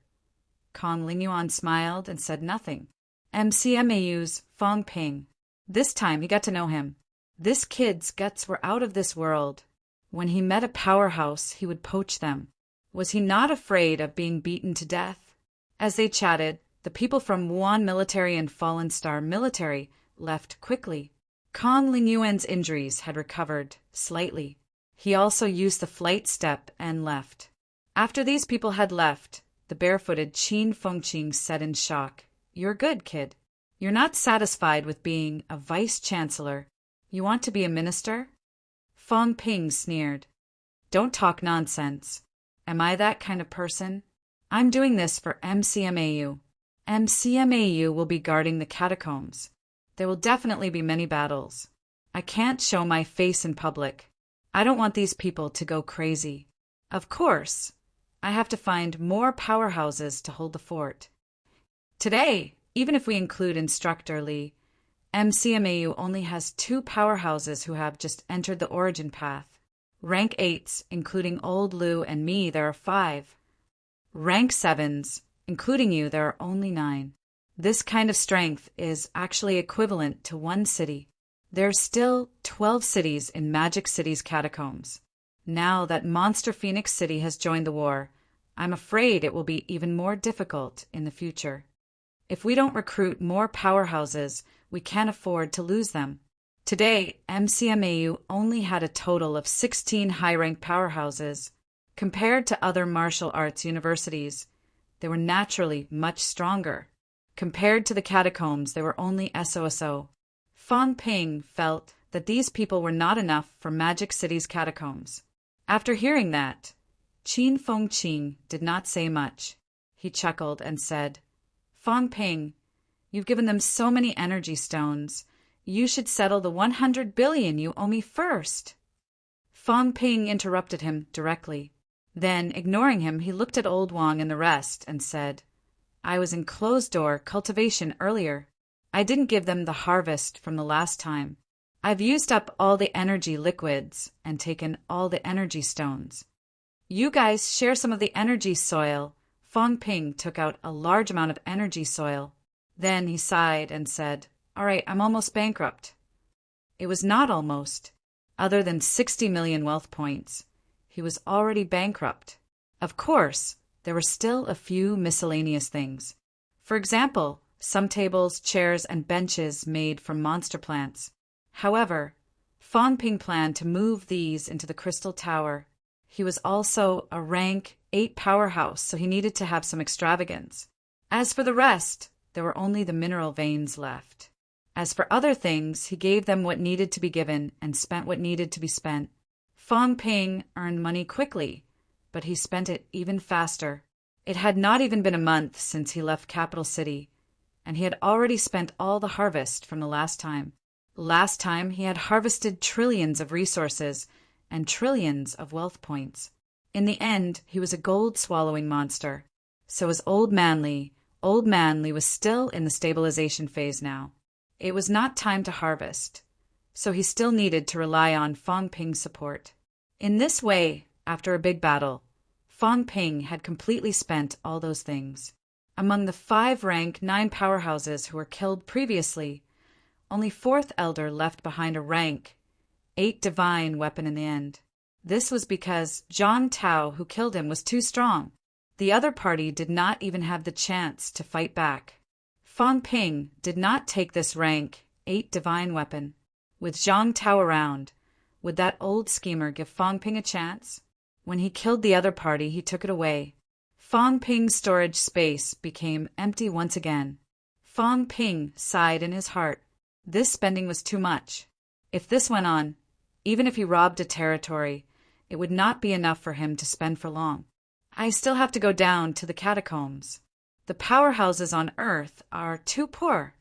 Kong Lingyuan smiled and said nothing. MCMAU's Fong Ping. This time he got to know him. This kid's guts were out of this world. When he met a powerhouse, he would poach them. Was he not afraid of being beaten to death? As they chatted, the people from Wuhan Military and Fallen Star Military left quickly. Kong Lingyuan's injuries had recovered slightly. He also used the flight step and left. After these people had left, the barefooted Qin Fengqing said in shock, "You're good, kid. You're not satisfied with being a vice-chancellor. You want to be a minister?" Fong Ping sneered. "Don't talk nonsense. Am I that kind of person? I'm doing this for MCMAU. MCMAU will be guarding the catacombs. There will definitely be many battles. I can't show my face in public. I don't want these people to go crazy. Of course, I have to find more powerhouses to hold the fort. Today, even if we include Instructor Li, MCMAU only has 2 powerhouses who have just entered the origin path. Rank 8s, including Old Lu and me, there are 5. Rank 7s, including you, there are only 9. This kind of strength is actually equivalent to 1 city. There are still 12 cities in Magic City's catacombs. Now that Monster Phoenix City has joined the war, I'm afraid it will be even more difficult in the future. If we don't recruit more powerhouses, we can't afford to lose them. Today, MCMAU only had a total of 16 high-ranked powerhouses. Compared to other martial arts universities, they were naturally much stronger. Compared to the catacombs, they were only SOSO. Fong Ping felt that these people were not enough for Magic City's catacombs. After hearing that, Qin Fengqing did not say much. He chuckled and said, "Fong Ping, you've given them so many energy stones. You should settle the 100 billion you owe me first." Fong Ping interrupted him directly. Then, ignoring him, he looked at Old Wang and the rest and said, "I was in closed-door cultivation earlier. I didn't give them the harvest from the last time. I've used up all the energy liquids and taken all the energy stones. You guys share some of the energy soil." Fong Ping took out a large amount of energy soil. Then he sighed and said, "All right, I'm almost bankrupt." It was not almost. Other than 60 million wealth points, he was already bankrupt. Of course, there were still a few miscellaneous things. For example, some tables, chairs, and benches made from monster plants. However, Fong Ping planned to move these into the Crystal Tower. He was also a rank 8 powerhouse, so he needed to have some extravagance. As for the rest, there were only the mineral veins left. As for other things, he gave them what needed to be given and spent what needed to be spent. Fong Ping earned money quickly, but he spent it even faster. It had not even been a month since he left Capital City, and he had already spent all the harvest from the last time. Last time he had harvested trillions of resources and trillions of wealth points. In the end, he was a gold-swallowing monster. So was Old Manly. Old Manly was still in the stabilization phase now. It was not time to harvest, so he still needed to rely on Fong Ping's support. In this way, after a big battle, Fong Ping had completely spent all those things. Among the 5 rank 9 powerhouses who were killed previously, only 4th Elder left behind a rank 8 divine weapon in the end. This was because Zhang Tao, who killed him, was too strong. The other party did not even have the chance to fight back. Fong Ping did not take this rank 8 divine weapon. With Zhang Tao around, would that old schemer give Fong Ping a chance? When he killed the other party, he took it away. Fong Ping's storage space became empty once again. Fong Ping sighed in his heart. This spending was too much. If this went on, even if he robbed a territory, it would not be enough for him to spend for long. I still have to go down to the catacombs. The powerhouses on Earth are too poor.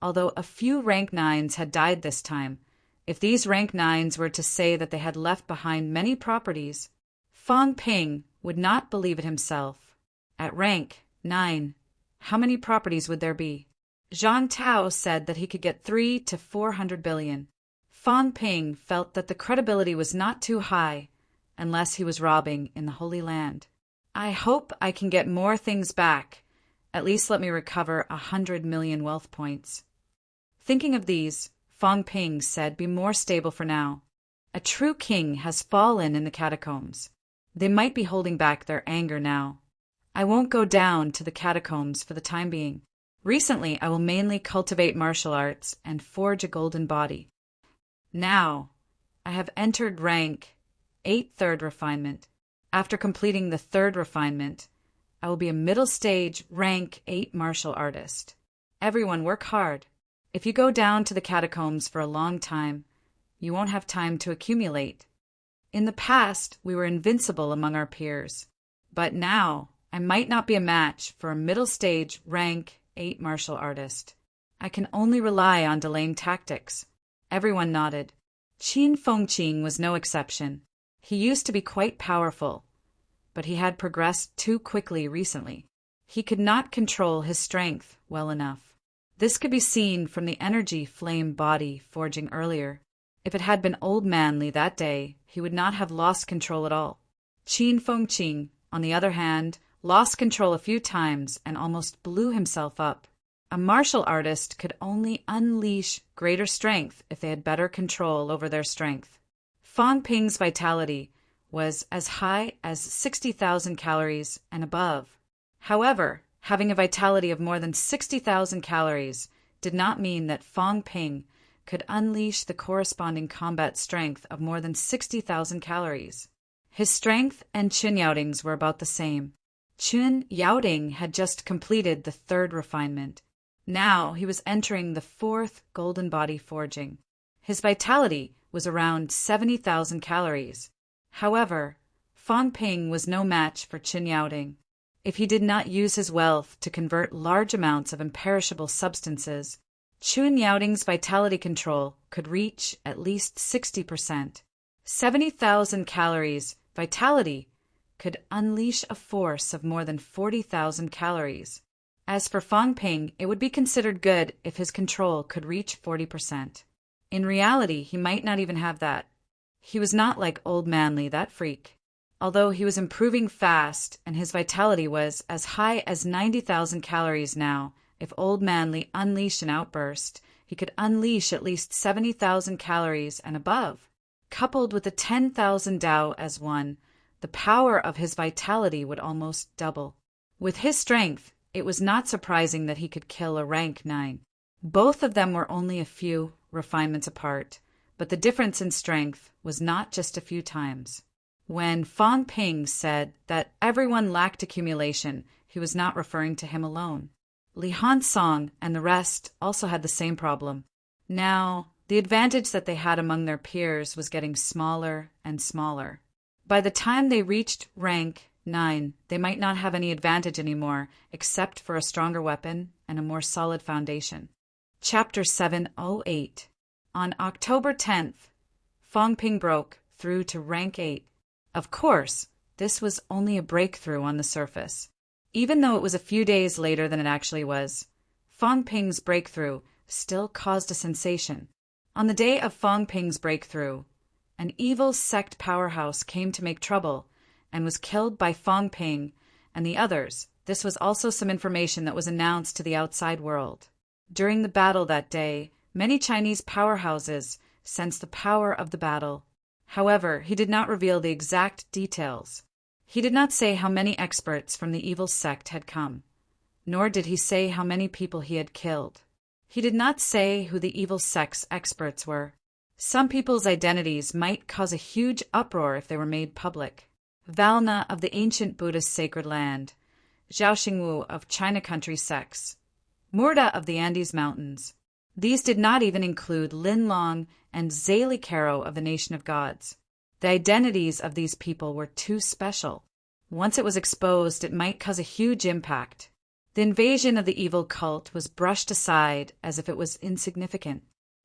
Although a few rank 9s had died this time, if these rank 9s were to say that they had left behind many properties, Fong Ping would not believe it himself. At rank 9, how many properties would there be? Zhang Tao said that he could get 3 to 400 billion. Fang Ping felt that the credibility was not too high unless he was robbing in the Holy Land. I hope I can get more things back. At least let me recover 100 million wealth points. Thinking of these, Fang Ping said, be more stable for now. A true king has fallen in the catacombs. They might be holding back their anger now. I won't go down to the catacombs for the time being. Recently, I will mainly cultivate martial arts and forge a golden body. Now, I have entered rank 8 third refinement. After completing the 3rd refinement, I will be a middle stage rank 8 martial artist. Everyone work hard. If you go down to the catacombs for a long time, you won't have time to accumulate. In the past, we were invincible among our peers, but now I might not be a match for a middle stage rank 8 martial artist. I can only rely on delaying tactics. Everyone nodded. Qin Fengqing was no exception. He used to be quite powerful, but he had progressed too quickly recently. He could not control his strength well enough. This could be seen from the energy flame body forging earlier. If it had been old Manly that day, he would not have lost control at all. Qin Fengqing, on the other hand, lost control a few times and almost blew himself up. A martial artist could only unleash greater strength if they had better control over their strength. Fang Ping's vitality was as high as 60,000 calories and above. However, having a vitality of more than 60,000 calories did not mean that Fang Ping could unleash the corresponding combat strength of more than 60,000 calories. His strength and Qin Yaoding's were about the same. Qin Yaoding had just completed the 3rd refinement. Now he was entering the 4th golden body forging. His vitality was around 70,000 calories. However, Fang Ping was no match for Qin Yaoding. If he did not use his wealth to convert large amounts of imperishable substances, Qin Yaoding's vitality control could reach at least 60%. 70,000 calories vitality could unleash a force of more than 40,000 calories. As for Fang Ping, it would be considered good if his control could reach 40%. In reality, he might not even have that. He was not like old Manly, that freak. Although he was improving fast and his vitality was as high as 90,000 calories now, if old Manly unleashed an outburst, he could unleash at least 70,000 calories and above. Coupled with the 10,000 Tao as one, the power of his vitality would almost double. With his strength, it was not surprising that he could kill a rank 9. Both of them were only a few refinements apart, but the difference in strength was not just a few times. When Fang Ping said that everyone lacked accumulation, he was not referring to him alone. Li Hansong and the rest also had the same problem. Now, the advantage that they had among their peers was getting smaller and smaller. By the time they reached rank 9, they might not have any advantage anymore, except for a stronger weapon and a more solid foundation. Chapter 708. On October 10th, Fang Ping broke through to rank 8. Of course, this was only a breakthrough on the surface. Even though it was a few days later than it actually was, Fang Ping's breakthrough still caused a sensation. On the day of Fang Ping's breakthrough, an evil sect powerhouse came to make trouble and was killed by Fang Ping and the others. This was also some information that was announced to the outside world. During the battle that day, many Chinese powerhouses sensed the power of the battle. However, he did not reveal the exact details. He did not say how many experts from the evil sect had come, nor did he say how many people he had killed. He did not say who the evil sect's experts were. Some people's identities might cause a huge uproar if they were made public. Valna of the ancient Buddhist sacred land, Zhao Xingwu of China country sects, Murda of the Andes Mountains. These did not even include Lin Long and Zali Caro of the Nation of Gods. The identities of these people were too special. Once it was exposed, it might cause a huge impact. The invasion of the evil cult was brushed aside as if it was insignificant.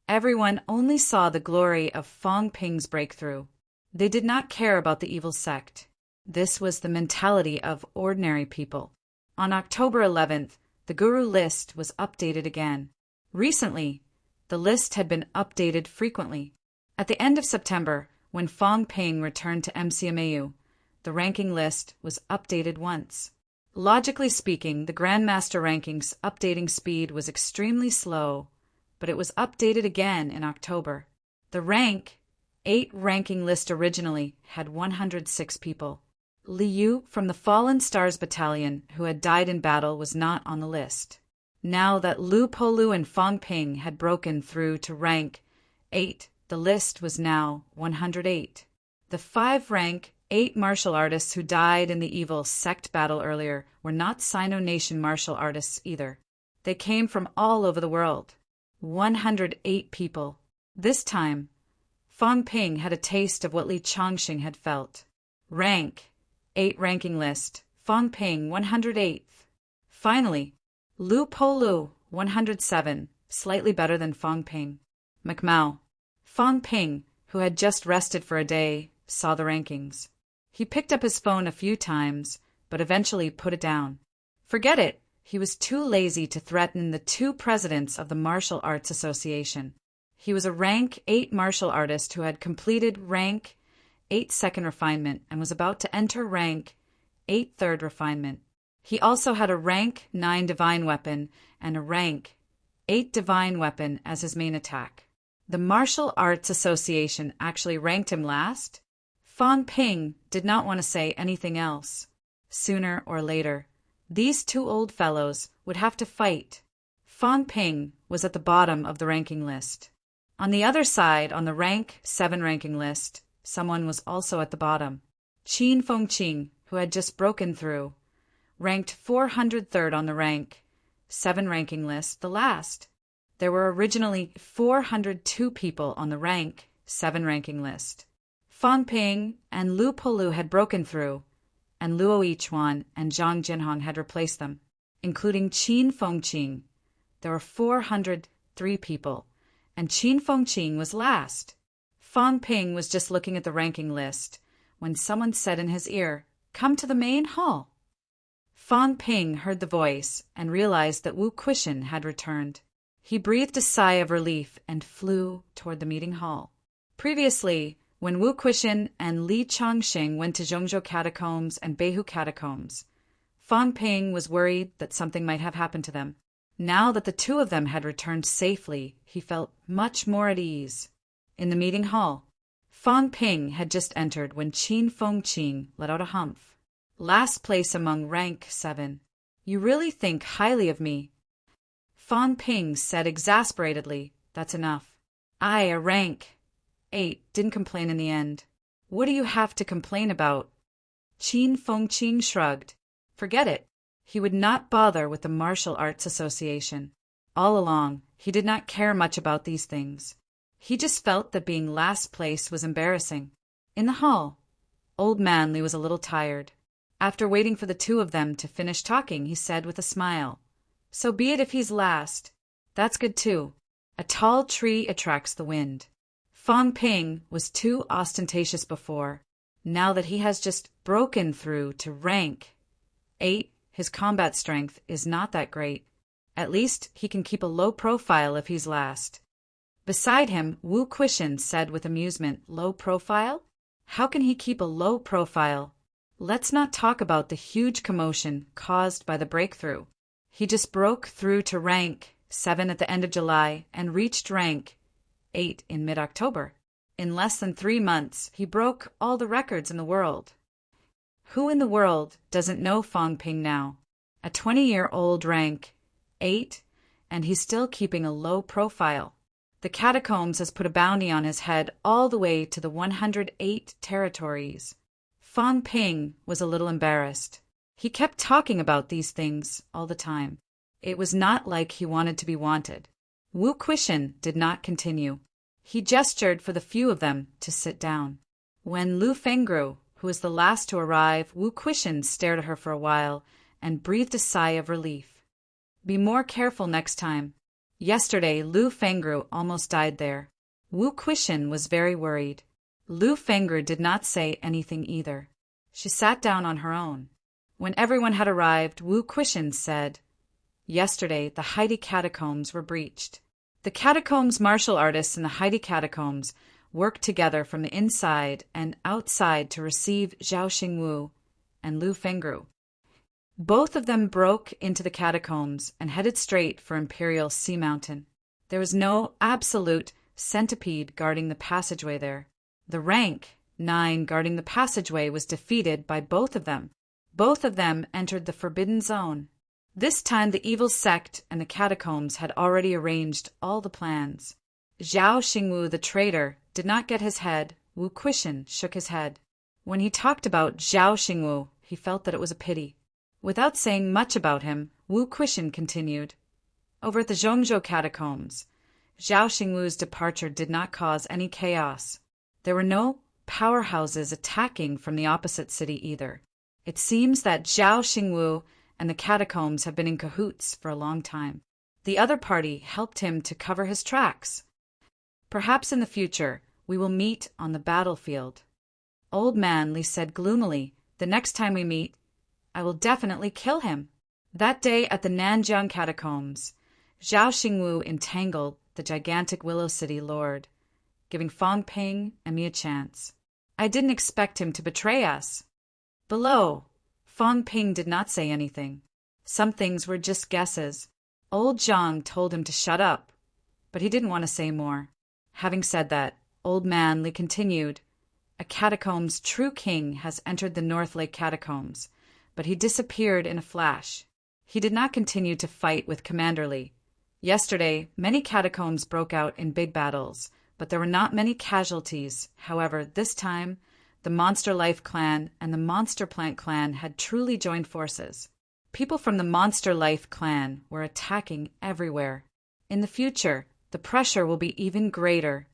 Everyone only saw the glory of Fang Ping's breakthrough. They did not care about the evil sect. This was the mentality of ordinary people. On October 11th, The guru list was updated again. Recently, the list had been updated frequently. At the end of September, when Fong Ping returned to MCMAU, the ranking list was updated once. Logically speaking, the Grandmaster rankings updating speed was extremely slow, but it was updated again in October. The rank 8 ranking list originally had 106 people. Liu from the Fallen Stars Battalion, who had died in battle, was not on the list. Now that Lu Polu and Fong Ping had broken through to rank 8, the list was now 108. The 5 rank 8 martial artists who died in the evil sect battle earlier were not Sino Nation martial artists either. They came from all over the world. 108 people. This time, Fong Ping had a taste of what Li Chongqing had felt. Rank 8 ranking list, Fong Ping 108th. Finally, Lu Polu 107, slightly better than Fong Ping. McMao. Fong Ping, who had just rested for a day, saw the rankings. He picked up his phone a few times, but eventually put it down. Forget it, he was too lazy to threaten the 2 presidents of the Martial Arts Association. He was a rank 8 martial artist who had completed rank 8 second refinement and was about to enter rank 8 third refinement. He also had a rank 9 divine weapon and a rank 8 divine weapon as his main attack. The Martial Arts Association actually ranked him last. Fong Ping did not want to say anything else. Sooner or later, these 2 old fellows would have to fight. Fong Ping was at the bottom of the ranking list. On the other side, on the rank 7 ranking list, someone was also at the bottom. Qin Fengqing, who had just broken through, ranked 403rd on the rank 7 ranking list, the last. There were originally 402 people on the rank 7 ranking list. Fong Ping and Lu Polu had broken through, and Luo Yichuan and Zhang Jinhong had replaced them, including Qin Fengqing. There were 403 people, and Qin Fengqing was last. Fong Ping was just looking at the ranking list when someone said in his ear, "Come to the main hall." Fong Ping heard the voice and realized that Wu Quishan had returned. He breathed a sigh of relief and flew toward the meeting hall. Previously, when Wu Quishan and Li Chongqing went to Zhongzhou Catacombs and Beihu Catacombs, Fong Ping was worried that something might have happened to them. Now that the 2 of them had returned safely, he felt much more at ease. In the meeting hall, Fong Ping had just entered when Qin Fengqing let out a humph. "Last place among rank 7. You really think highly of me." Fong Ping said exasperatedly, "That's enough. I, a rank 8, didn't complain in the end. What do you have to complain about?" Qin Fengqing shrugged. Forget it. He would not bother with the Martial Arts Association. All along, he did not care much about these things. He just felt that being last place was embarrassing. In the hall, Old Manly was a little tired. After waiting for the 2 of them to finish talking, he said with a smile, "So be it if he's last. That's good too. A tall tree attracts the wind." Fong Ping was too ostentatious before. Now that he has just broken through to rank 8, his combat strength is not that great. At least he can keep a low profile if he's last. Beside him, Wu Quishan said with amusement, "Low profile? How can he keep a low profile? Let's not talk about the huge commotion caused by the breakthrough. He just broke through to rank 7 at the end of July and reached rank 8 in mid-October. In less than 3 months, he broke all the records in the world." Who in the world doesn't know Fong Ping now? A 20-year-old rank 8, and he's still keeping a low profile. The Catacombs has put a bounty on his head all the way to the 108 territories. Fong Ping was a little embarrassed. He kept talking about these things all the time. It was not like he wanted to be wanted. Wu Quishan did not continue. He gestured for the few of them to sit down. When Lu Fengru, who was the last to arrive, Wu Quishan stared at her for a while and breathed a sigh of relief. "Be more careful next time. Yesterday, Lu Fengru almost died there." Wu Quishan was very worried. Lu Fengru did not say anything either. She sat down on her own. When everyone had arrived, Wu Quishan said, Yesterday, the Heidi catacombs were breached. The catacombs martial artists in the Heidi catacombs worked together from the inside and outside to receive Zhao Xingwu and Lu Fengru. Both of them broke into the catacombs and headed straight for Imperial Sea Mountain. There was no absolute centipede guarding the passageway there. The rank 9 guarding the passageway was defeated by both of them. Both of them entered the Forbidden Zone. This time the evil sect and the catacombs had already arranged all the plans. Zhao Xingwu, the traitor, did not get his head. Wu Quishan shook his head. When he talked about Zhao Xingwu, he felt that it was a pity. Without saying much about him, Wu Quishan continued. Over at the Zhongzhou catacombs, Zhao Xingwu's departure did not cause any chaos. There were no powerhouses attacking from the opposite city either. It seems that Zhao Xingwu and the catacombs have been in cahoots for a long time. The other party helped him to cover his tracks. Perhaps in the future we will meet on the battlefield. Old Man Li said gloomily, the next time we meet, I will definitely kill him. That day at the Nanjiang catacombs, Zhao Xingwu entangled the gigantic Willow City lord, giving Fang Ping and me a chance. I didn't expect him to betray us. Below, Fang Ping did not say anything. Some things were just guesses. Old Zhang told him to shut up, but he didn't want to say more. Having said that, Old Man Li continued, a catacomb's true king has entered the North Lake catacombs, but he disappeared in a flash. He did not continue to fight with Commander Li. Yesterday, many catacombs broke out in big battles, but there were not many casualties. However, this time, the Monster Life clan and the Monster Plant clan had truly joined forces. People from the Monster Life clan were attacking everywhere. In the future, the pressure will be even greater.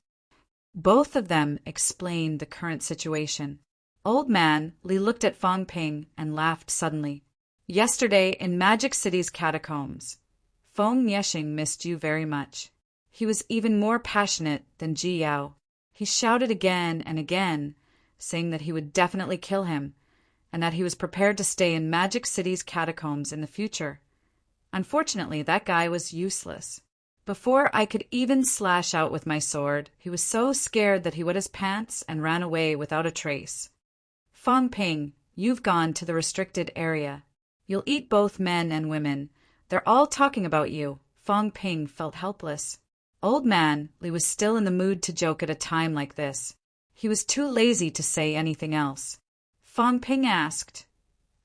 Both of them explained the current situation. Old Man Li looked at Fang Ping and laughed suddenly. Yesterday in Magic City's catacombs, Feng Niexing missed you very much. He was even more passionate than Ji Yao. He shouted again and again, saying that he would definitely kill him, and that he was prepared to stay in Magic City's catacombs in the future. Unfortunately, that guy was useless. Before I could even slash out with my sword, he was so scared that he wet his pants and ran away without a trace. Fang Ping, you've gone to the restricted area. You'll eat both men and women. They're all talking about you. Fang Ping felt helpless. Old Man Li was still in the mood to joke at a time like this. He was too lazy to say anything else. Fang Ping asked,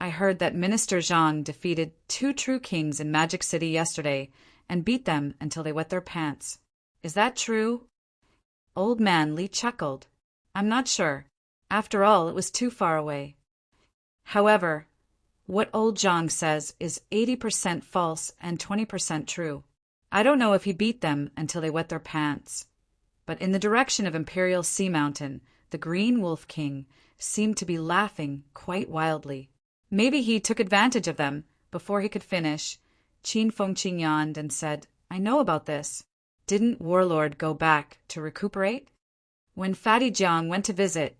I heard that Minister Zhang defeated 2 true kings in Magic City yesterday and beat them until they wet their pants. Is that true? Old Man Li chuckled. I'm not sure. After all, it was too far away. However, what old Zhang says is 80% false and 20% true. I don't know if he beat them until they wet their pants. But in the direction of Imperial Sea Mountain, the Green Wolf King seemed to be laughing quite wildly. Maybe he took advantage of them. Before he could finish, Qin Fengqing yawned and said, I know about this. Didn't Warlord go back to recuperate? When Fatty Jiang went to visit,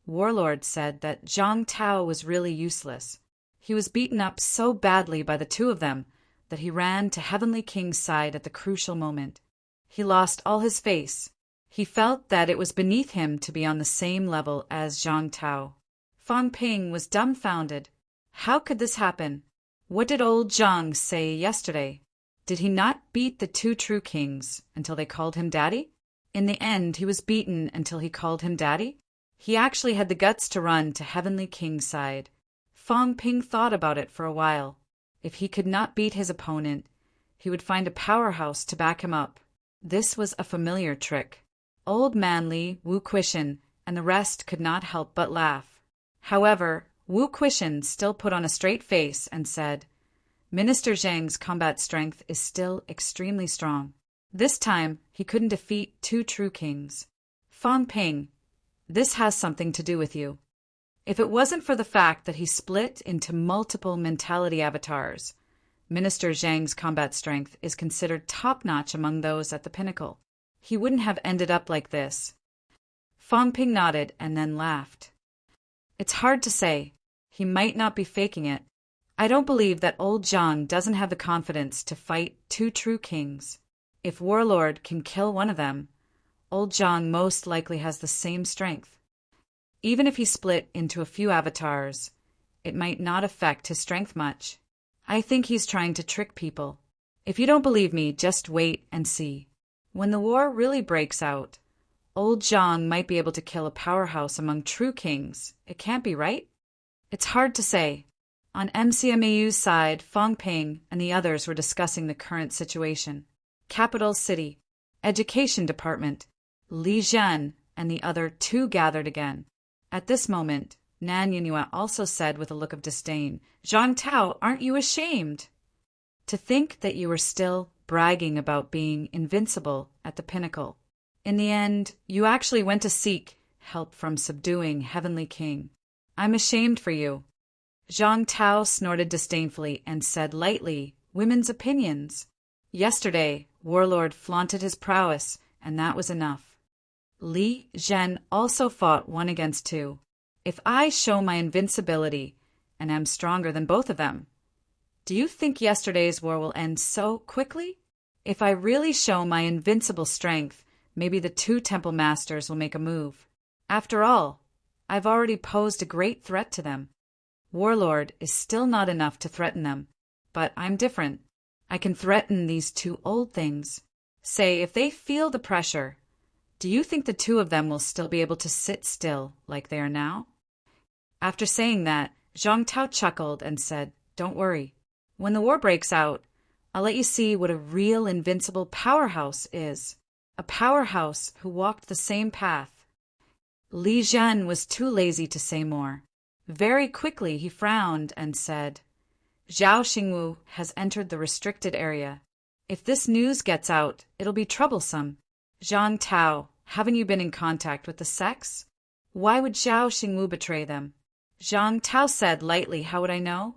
Warlord said that Zhang Tao was really useless. He was beaten up so badly by the 2 of them that he ran to Heavenly King's side at the crucial moment. He lost all his face. He felt that it was beneath him to be on the same level as Zhang Tao. Fang Ping was dumbfounded. How could this happen? What did old Zhang say yesterday? Did he not beat the 2 true kings until they called him daddy? In the end, he was beaten until he called him daddy? He actually had the guts to run to Heavenly King's side. Fang Ping thought about it for a while. If he could not beat his opponent, he would find a powerhouse to back him up. This was a familiar trick. Old Man Li, Wu Quishan, and the rest could not help but laugh. However, Wu Quishan still put on a straight face and said, Minister Zhang's combat strength is still extremely strong. This time, he couldn't defeat 2 true kings. Fang Ping, this has something to do with you. If it wasn't for the fact that he split into multiple mentality avatars, Minister Zhang's combat strength is considered top-notch among those at the pinnacle. He wouldn't have ended up like this. Fang Ping nodded and then laughed. It's hard to say. He might not be faking it. I don't believe that old Zhang doesn't have the confidence to fight two true kings. If Warlord can kill one of them, old Zhang most likely has the same strength. Even if he split into a few avatars, it might not affect his strength much. I think he's trying to trick people. If you don't believe me, just wait and see. When the war really breaks out, old Zhang might be able to kill a powerhouse among true kings. It can't be, right? It's hard to say. On MCMAU's side, Fang Ping and the others were discussing the current situation. Capital City, Education Department, Li Zhen and the other two gathered again. At this moment, Nan Yinhua also said with a look of disdain, "Zhang Tao, aren't you ashamed? To think that you were still bragging about being invincible at the pinnacle. In the end, you actually went to seek help from subduing Heavenly King. I'm ashamed for you." Zhang Tao snorted disdainfully and said lightly, "Women's opinions. Yesterday, Warlord flaunted his prowess, and that was enough." Li Zhen also fought 1 against 2. "If I show my invincibility and am stronger than both of them, do you think yesterday's war will end so quickly? If I really show my invincible strength, maybe the 2 temple masters will make a move. After all, I've already posed a great threat to them. Warlord is still not enough to threaten them, but I'm different. I can threaten these 2 old things. Say, if they feel the pressure, do you think the 2 of them will still be able to sit still like they are now?" After saying that, Zhang Tao chuckled and said, "Don't worry. When the war breaks out, I'll let you see what a real invincible powerhouse is. A powerhouse who walked the same path." Li Zhen was too lazy to say more. Very quickly he frowned and said, "Zhao Xingwu has entered the restricted area. If this news gets out, it'll be troublesome. Zhang Tao, haven't you been in contact with the sects? Why would Zhao Xingwu betray them?" Zhang Tao said lightly, "How would I know?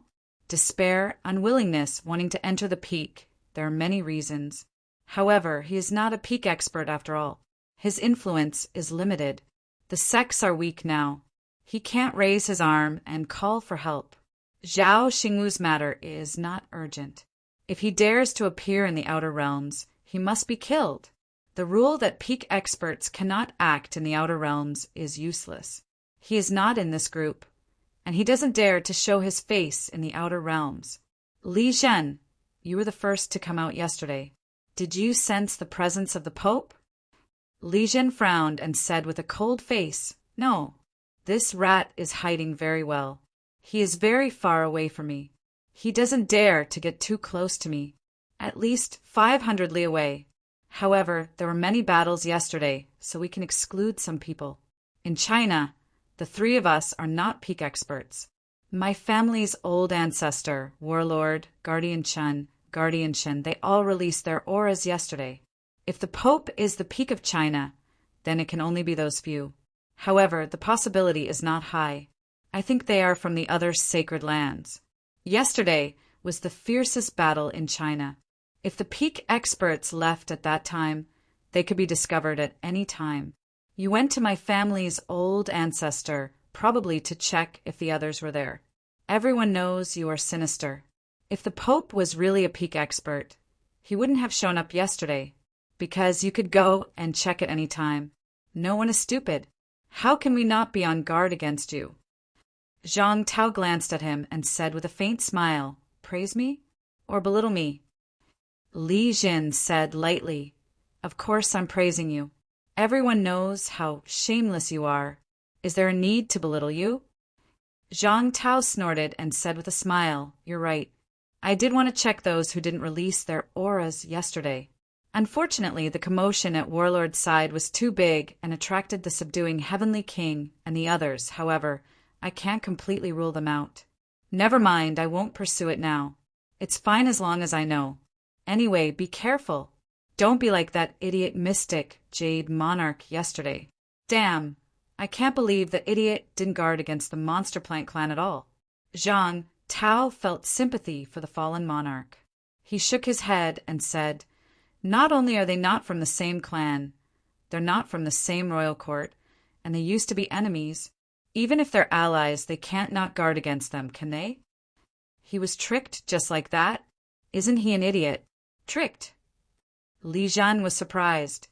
Despair, unwillingness, wanting to enter the peak. There are many reasons. However, he is not a peak expert after all. His influence is limited. The sects are weak now. He can't raise his arm and call for help. Zhao Xingwu's matter is not urgent. If he dares to appear in the outer realms, he must be killed. The rule that peak experts cannot act in the outer realms is useless. He is not in this group, and he doesn't dare to show his face in the outer realms. Li Zhen, you were the first to come out yesterday. Did you sense the presence of the Pope?" Li Zhen frowned and said with a cold face, "No. This rat is hiding very well. He is very far away from me. He doesn't dare to get too close to me, at least 500 li away. However, there were many battles yesterday, so we can exclude some people. In China, the 3 of us are not peak experts. My family's old ancestor, Warlord, Guardian Shen, they all released their auras yesterday. If the Pope is the peak of China, then it can only be those few. However, the possibility is not high. I think they are from the other sacred lands. Yesterday was the fiercest battle in China. If the peak experts left at that time, they could be discovered at any time. You went to my family's old ancestor, probably to check if the others were there. Everyone knows you are sinister. If the Pope was really a peak expert, he wouldn't have shown up yesterday, because you could go and check at any time. No one is stupid. How can we not be on guard against you?" Zhang Tao glanced at him and said with a faint smile, "Praise me or belittle me?" Li Zhen said lightly, "Of course I'm praising you. Everyone knows how shameless you are. Is there a need to belittle you?" Zhang Tao snorted and said with a smile, "You're right. I did want to check those who didn't release their auras yesterday. Unfortunately, the commotion at Warlord's side was too big and attracted the subduing Heavenly King and the others. However, I can't completely rule them out. Never mind, I won't pursue it now. It's fine as long as I know. Anyway, be careful. Don't be like that idiot mystic, Jade Monarch, yesterday. Damn, I can't believe that idiot didn't guard against the Monster Plant clan at all." Zhang Tao felt sympathy for the fallen monarch. He shook his head and said, "Not only are they not from the same clan, they're not from the same royal court, and they used to be enemies. Even if they're allies, they can't not guard against them, can they?" He was tricked just like that? Isn't he an idiot? Tricked? Li Zhan was surprised.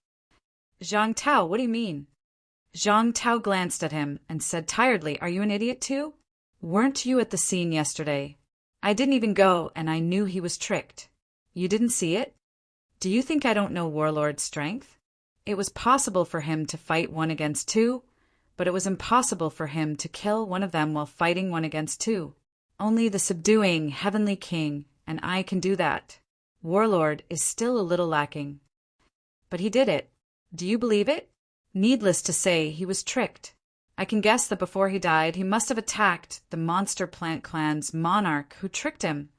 Zhang Tao, what do you mean? Zhang Tao glanced at him and said tiredly, are you an idiot too? Weren't you at the scene yesterday? I didn't even go, and I knew he was tricked. You didn't see it? Do you think I don't know Warlord's strength? It was possible for him to fight 1 against 2, but it was impossible for him to kill one of them while fighting 1 against 2. Only the subduing Heavenly King, and I can do that. Warlord is still a little lacking. But he did it. Do you believe it? Needless to say, he was tricked. I can guess that before he died, he must have attacked the Monster Plant Clan's monarch who tricked him.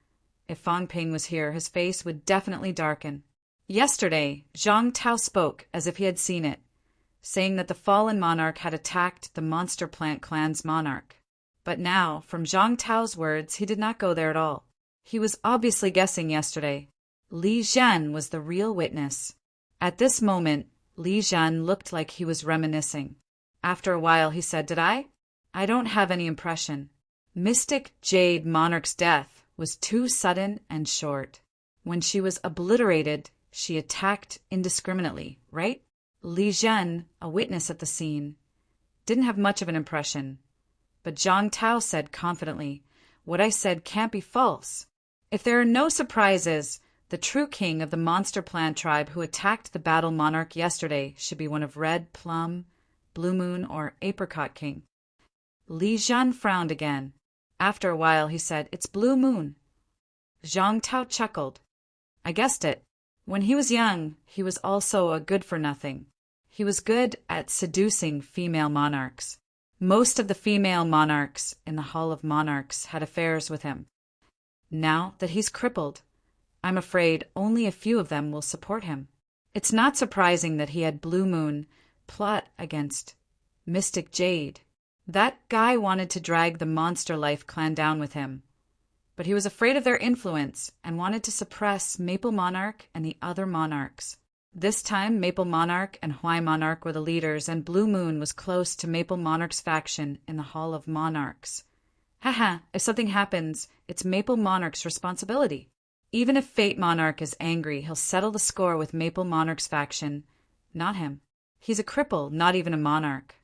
If Fang Ping was here, his face would definitely darken. Yesterday, Zhang Tao spoke as if he had seen it, saying that the fallen monarch had attacked the Monster Plant Clan's monarch. But now, from Zhang Tao's words, he did not go there at all. He was obviously guessing yesterday. Li Zhan was the real witness. At this moment, Li Zhan looked like he was reminiscing. After a while, he said, Did I? I don't have any impression. Mystic Jade Monarch's death was too sudden and short. When she was obliterated, she attacked indiscriminately, right? Li Zhen, a witness at the scene, didn't have much of an impression. But Zhang Tao said confidently, What I said can't be false. If there are no surprises, the true king of the Monster Plant tribe who attacked the Battle Monarch yesterday should be one of Red, Plum, Blue Moon, or Apricot King. Li Zhen frowned again. After a while he said, It's Blue Moon. Zhang Tao chuckled. I guessed it. When he was young, he was also a good-for-nothing. He was good at seducing female monarchs. Most of the female monarchs in the Hall of Monarchs had affairs with him. Now that he's crippled, I'm afraid only a few of them will support him. It's not surprising that he had Blue Moon plot against Mystic Jade. That guy wanted to drag the Monster Life clan down with him. But he was afraid of their influence and wanted to suppress Maple Monarch and the other monarchs. This time, Maple Monarch and Huai Monarch were the leaders, and Blue Moon was close to Maple Monarch's faction in the Hall of Monarchs. Haha, if something happens, it's Maple Monarch's responsibility. Even if Fate Monarch is angry, he'll settle the score with Maple Monarch's faction, not him. He's a cripple, not even a monarch.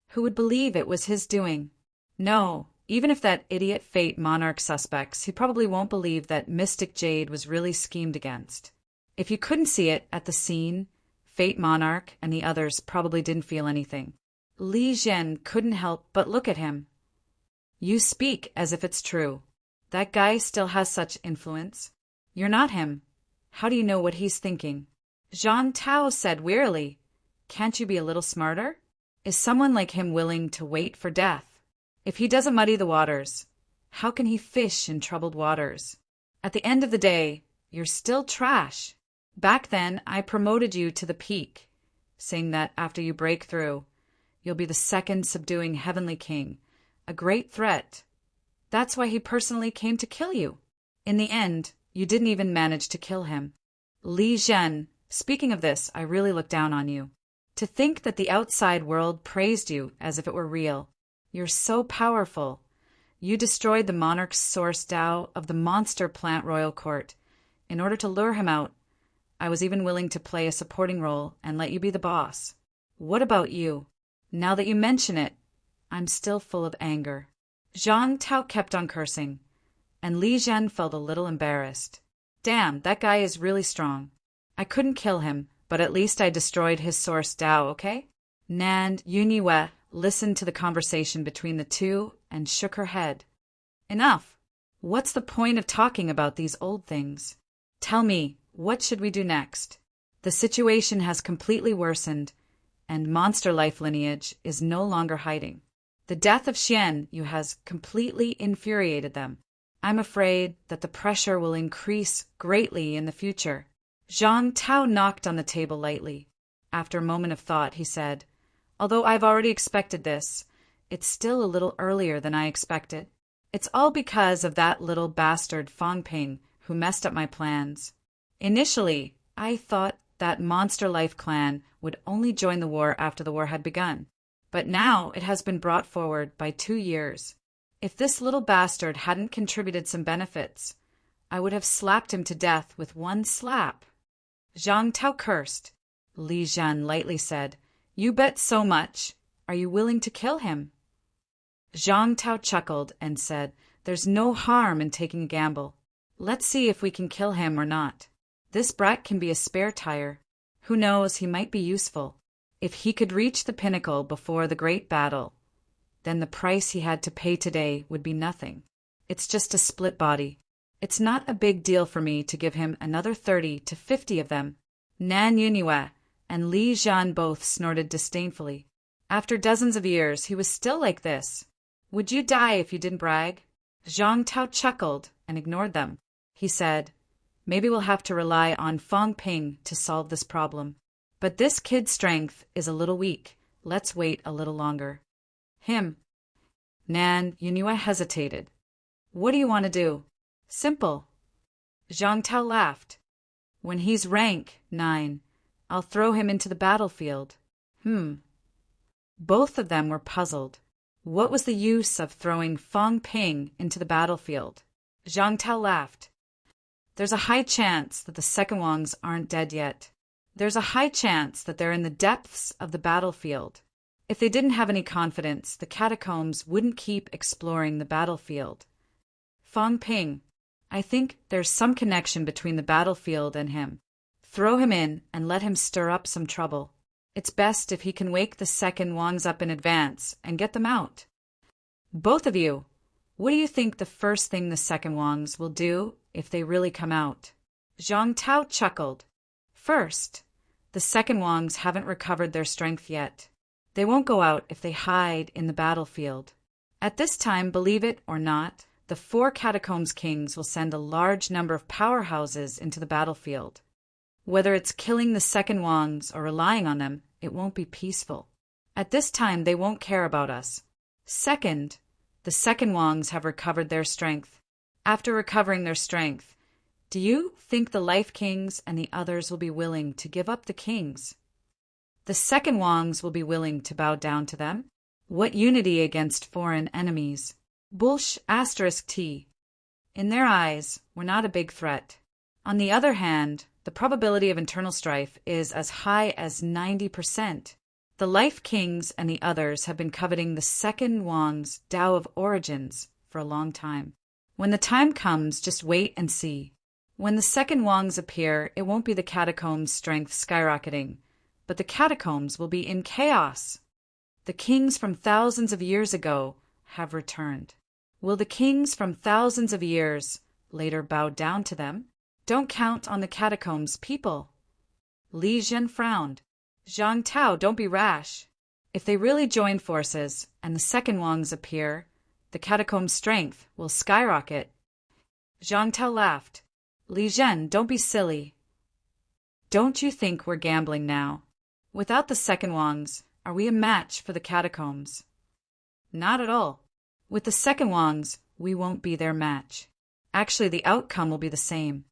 Who would believe it was his doing? No. Even if that idiot Fate Monarch suspects, he probably won't believe that Mystic Jade was really schemed against. If you couldn't see it at the scene, Fate Monarch and the others probably didn't feel anything. Li Zhen couldn't help but look at him. You speak as if it's true. That guy still has such influence. You're not him. How do you know what he's thinking? Zhang Tao said wearily, Can't you be a little smarter? Is someone like him willing to wait for death? If he doesn't muddy the waters, how can he fish in troubled waters? At the end of the day, you're still trash. Back then, I promoted you to the peak, saying that after you break through, you'll be the second subduing Heavenly King, a great threat. That's why he personally came to kill you. In the end, you didn't even manage to kill him. Li Zhen, speaking of this, I really look down on you. To think that the outside world praised you as if it were real. You're so powerful. You destroyed the monarch's source Tao of the Monster Plant Royal Court. In order to lure him out, I was even willing to play a supporting role and let you be the boss. What about you? Now that you mention it, I'm still full of anger. Zhang Tao kept on cursing, and Li Zhen felt a little embarrassed. Damn, that guy is really strong. I couldn't kill him, but at least I destroyed his source Tao, okay? Nan Yunyiwe listened to the conversation between the two and shook her head. Enough. What's the point of talking about these old things? Tell me, what should we do next? The situation has completely worsened, and Monster Life lineage is no longer hiding. The death of Xian Yu has completely infuriated them. I'm afraid that the pressure will increase greatly in the future. Zhang Tao knocked on the table lightly. After a moment of thought, he said, Although I've already expected this, it's still a little earlier than I expected. It's all because of that little bastard Fang Ping who messed up my plans. Initially, I thought that Monster Life clan would only join the war after the war had begun. But now it has been brought forward by 2 years. If this little bastard hadn't contributed some benefits, I would have slapped him to death with one slap. Zhang Tao cursed. Li Zhen lightly said, "You bet so much. Are you willing to kill him?" Zhang Tao chuckled and said, "There's no harm in taking a gamble. Let's see if we can kill him or not. This brat can be a spare tire. Who knows, he might be useful. If he could reach the pinnacle before the great battle, then the price he had to pay today would be nothing. It's just a split body. It's not a big deal for me to give him another 30 to 50 of them." Nan Yunhua and Li Zhan both snorted disdainfully. After dozens of years, he was still like this. "Would you die if you didn't brag?" Zhang Tao chuckled and ignored them. He said, "Maybe we'll have to rely on Fang Ping to solve this problem. But this kid's strength is a little weak. Let's wait a little longer." Him. Nan Yunhua hesitated. "What do you want to do?" "Simple." Zhang Tao laughed. "When he's rank 9, I'll throw him into the battlefield." Both of them were puzzled. What was the use of throwing Fang Ping into the battlefield? Zhang Tao laughed. "There's a high chance that the second Wangs aren't dead yet. There's a high chance that they're in the depths of the battlefield. If they didn't have any confidence, the catacombs wouldn't keep exploring the battlefield. Fang Ping, I think there's some connection between the battlefield and him. Throw him in and let him stir up some trouble. It's best if he can wake the second Wangs up in advance and get them out. Both of you, what do you think the first thing the second Wangs will do if they really come out?" Zhang Tao chuckled. "First, the second Wangs haven't recovered their strength yet. They won't go out if they hide in the battlefield. At this time, believe it or not, the 4 Catacombs Kings will send a large number of powerhouses into the battlefield. Whether it's killing the second Wangs or relying on them, it won't be peaceful. At this time, they won't care about us. Second, the second Wangs have recovered their strength. After recovering their strength, do you think the Life Kings and the others will be willing to give up the kings? The second Wangs will be willing to bow down to them. What unity against foreign enemies? **T. In their eyes, we're not a big threat. On the other hand, the probability of internal strife is as high as 90%. The Life Kings and the others have been coveting the second Wang's Tao of Origins for a long time. When the time comes, just wait and see. When the second Wangs appear, it won't be the catacombs' strength skyrocketing, but the catacombs will be in chaos. The kings from thousands of years ago have returned. Will the kings from thousands of years later bow down to them? Don't count on the catacombs, people." Li Zhen frowned. "Zhang Tao, don't be rash. If they really join forces and the second Wangs appear, the catacombs' strength will skyrocket." Zhang Tao laughed. "Li Zhen, don't be silly. Don't you think we're gambling now? Without the second Wangs, are we a match for the catacombs?" "Not at all. With the second Wangs, we won't be their match. Actually, the outcome will be the same.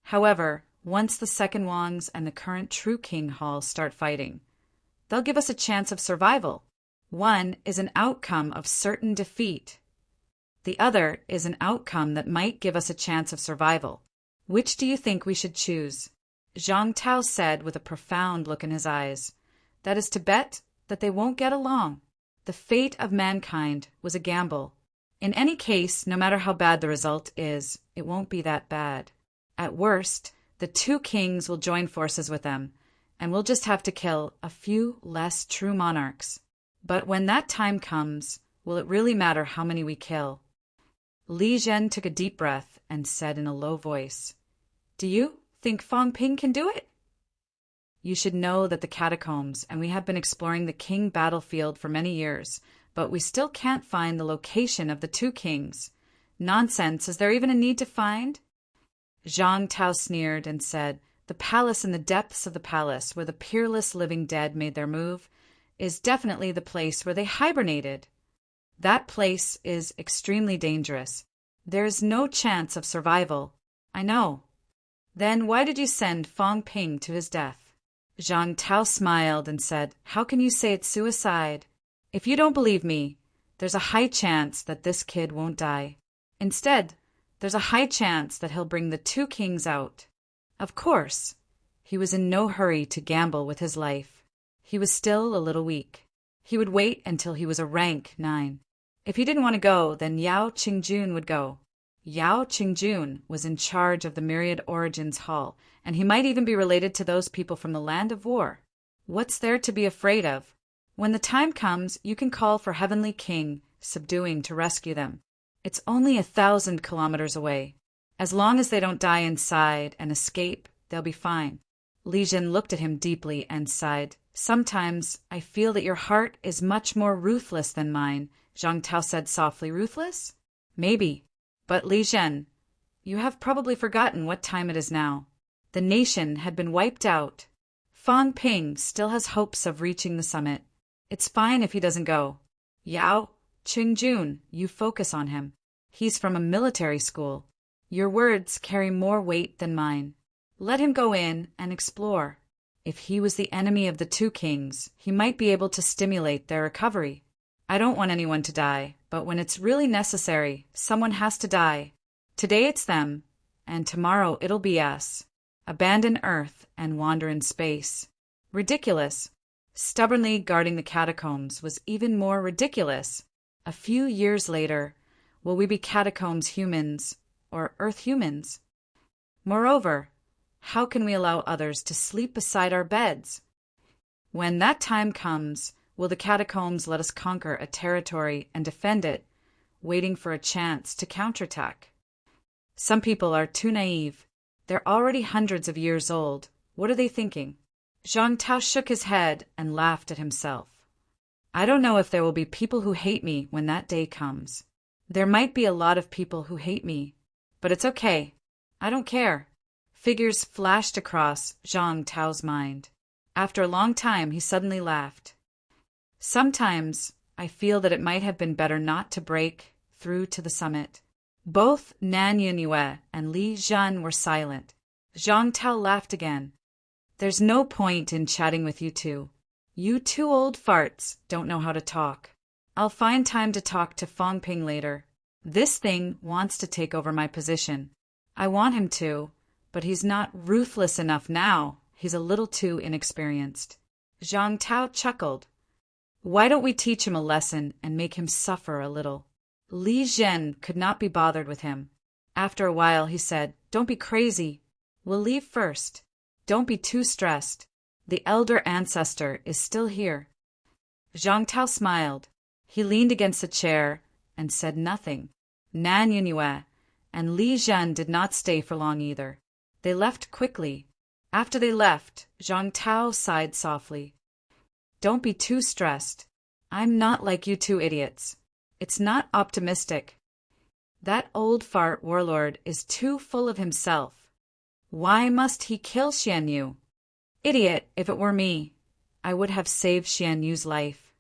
However, once the second Wangs and the current True King Hall start fighting, they'll give us a chance of survival. One is an outcome of certain defeat. The other is an outcome that might give us a chance of survival. Which do you think we should choose?" Zhang Tao said with a profound look in his eyes. "That is to bet that they won't get along. The fate of mankind was a gamble. In any case, no matter how bad the result is, it won't be that bad. At worst, the 2 kings will join forces with them, and we'll just have to kill a few less true monarchs. But when that time comes, will it really matter how many we kill?" Li Zhen took a deep breath and said in a low voice, "Do you think Fang Ping can do it?" "You should know that the catacombs, and we have been exploring the king battlefield for many years, but we still can't find the location of the 2 kings. Nonsense, is there even a need to find?" Zhang Tao sneered and said, "The palace in the depths of the palace where the peerless living dead made their move is definitely the place where they hibernated. That place is extremely dangerous. There is no chance of survival." "I know." "Then why did you send Fang Ping to his death?" Zhang Tao smiled and said, "How can you say it's suicide? If you don't believe me, there's a high chance that this kid won't die. Instead, there's a high chance that he'll bring the two kings out. Of course, he was in no hurry to gamble with his life. He was still a little weak. He would wait until he was a rank 9. If he didn't want to go, then Yao Qingjun would go. Yao Qingjun was in charge of the Myriad Origins Hall, and he might even be related to those people from the Land of War. What's there to be afraid of? When the time comes, you can call for Heavenly King, subduing to rescue them. It's only 1,000 kilometers away. As long as they don't die inside and escape, they'll be fine. Li Jin looked at him deeply and sighed. Sometimes I feel that your heart is much more ruthless than mine, Zhang Tao said softly. Ruthless? Maybe. But Li Jin, you have probably forgotten what time it is now. The nation had been wiped out. Fang Ping still has hopes of reaching the summit. It's fine if he doesn't go. Yao Qingjun, you focus on him. He's from a military school. Your words carry more weight than mine. Let him go in and explore. If he was the enemy of the two kings, he might be able to stimulate their recovery. I don't want anyone to die, but when it's really necessary, someone has to die. Today it's them, and tomorrow it'll be us. Abandon Earth and wander in space. Ridiculous. Stubbornly guarding the catacombs was even more ridiculous. A few years later, will we be catacombs humans or Earth humans? Moreover, how can we allow others to sleep beside our beds? When that time comes, will the catacombs let us conquer a territory and defend it, waiting for a chance to counterattack? Some people are too naive. They're already hundreds of years old. What are they thinking? Zhang Tao shook his head and laughed at himself. I don't know if there will be people who hate me when that day comes. There might be a lot of people who hate me, but it's okay. I don't care. Figures flashed across Zhang Tao's mind. After a long time, he suddenly laughed. Sometimes I feel that it might have been better not to break through to the summit. Both Nan Yunyue and Li Zhan were silent. Zhang Tao laughed again. There's no point in chatting with you two. You two old farts don't know how to talk. I'll find time to talk to Fang Ping later. This thing wants to take over my position. I want him to, but he's not ruthless enough now. He's a little too inexperienced. Zhang Tao chuckled. Why don't we teach him a lesson and make him suffer a little? Li Zhen could not be bothered with him. After a while, he said, Don't be crazy. We'll leave first. Don't be too stressed. The elder ancestor is still here. Zhang Tao smiled. He leaned against a chair and said nothing. Nan Yunyue and Li Zhen did not stay for long either. They left quickly. After they left, Zhang Tao sighed softly. Don't be too stressed. I'm not like you two idiots. It's not optimistic. That old fart warlord is too full of himself. Why must he kill Xian Yu? Idiot, if it were me, I would have saved Xian Yu's life.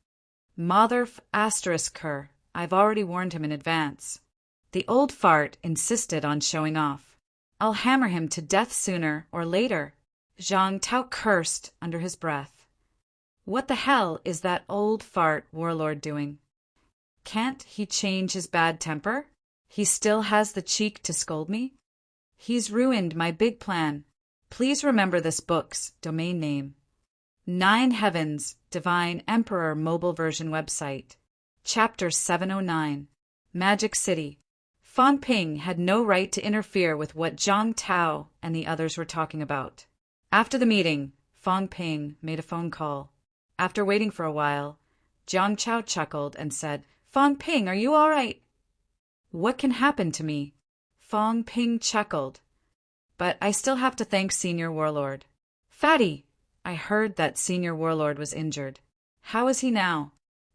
Motherf asterisk her, I've already warned him in advance. The old fart insisted on showing off. I'll hammer him to death sooner or later. Zhang Tao cursed under his breath. What the hell is that old fart warlord doing? Can't he change his bad temper? He still has the cheek to scold me? He's ruined my big plan. Please remember this book's domain name. 9 Heavens, Divine Emperor mobile version website. Chapter 709. Magic City. Fang Ping had no right to interfere with what Zhang Tao and the others were talking about. After the meeting, Fang Ping made a phone call. After waiting for a while, Zhang Chao chuckled and said, Fang Ping, are you all right? What can happen to me? Fang Ping chuckled. But I still have to thank Senior Warlord. Fatty, I heard that Senior Warlord was injured. How is he now?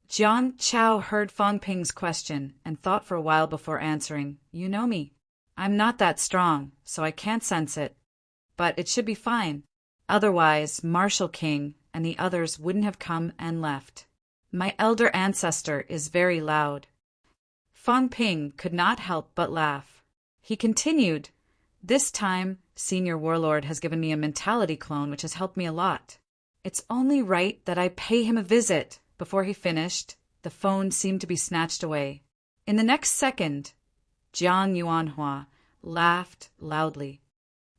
Zhang Chao heard Fang Ping's question and thought for a while before answering. You know me. I'm not that strong, so I can't sense it. But it should be fine. Otherwise, Marshal King and the others wouldn't have come and left. My elder ancestor is very loud. Fang Ping could not help but laugh. He continued, This time, Senior Warlord has given me a mentality clone which has helped me a lot. It's only right that I pay him a visit. Before he finished, The phone seemed to be snatched away. In the next second, Jiang Yuanhua laughed loudly.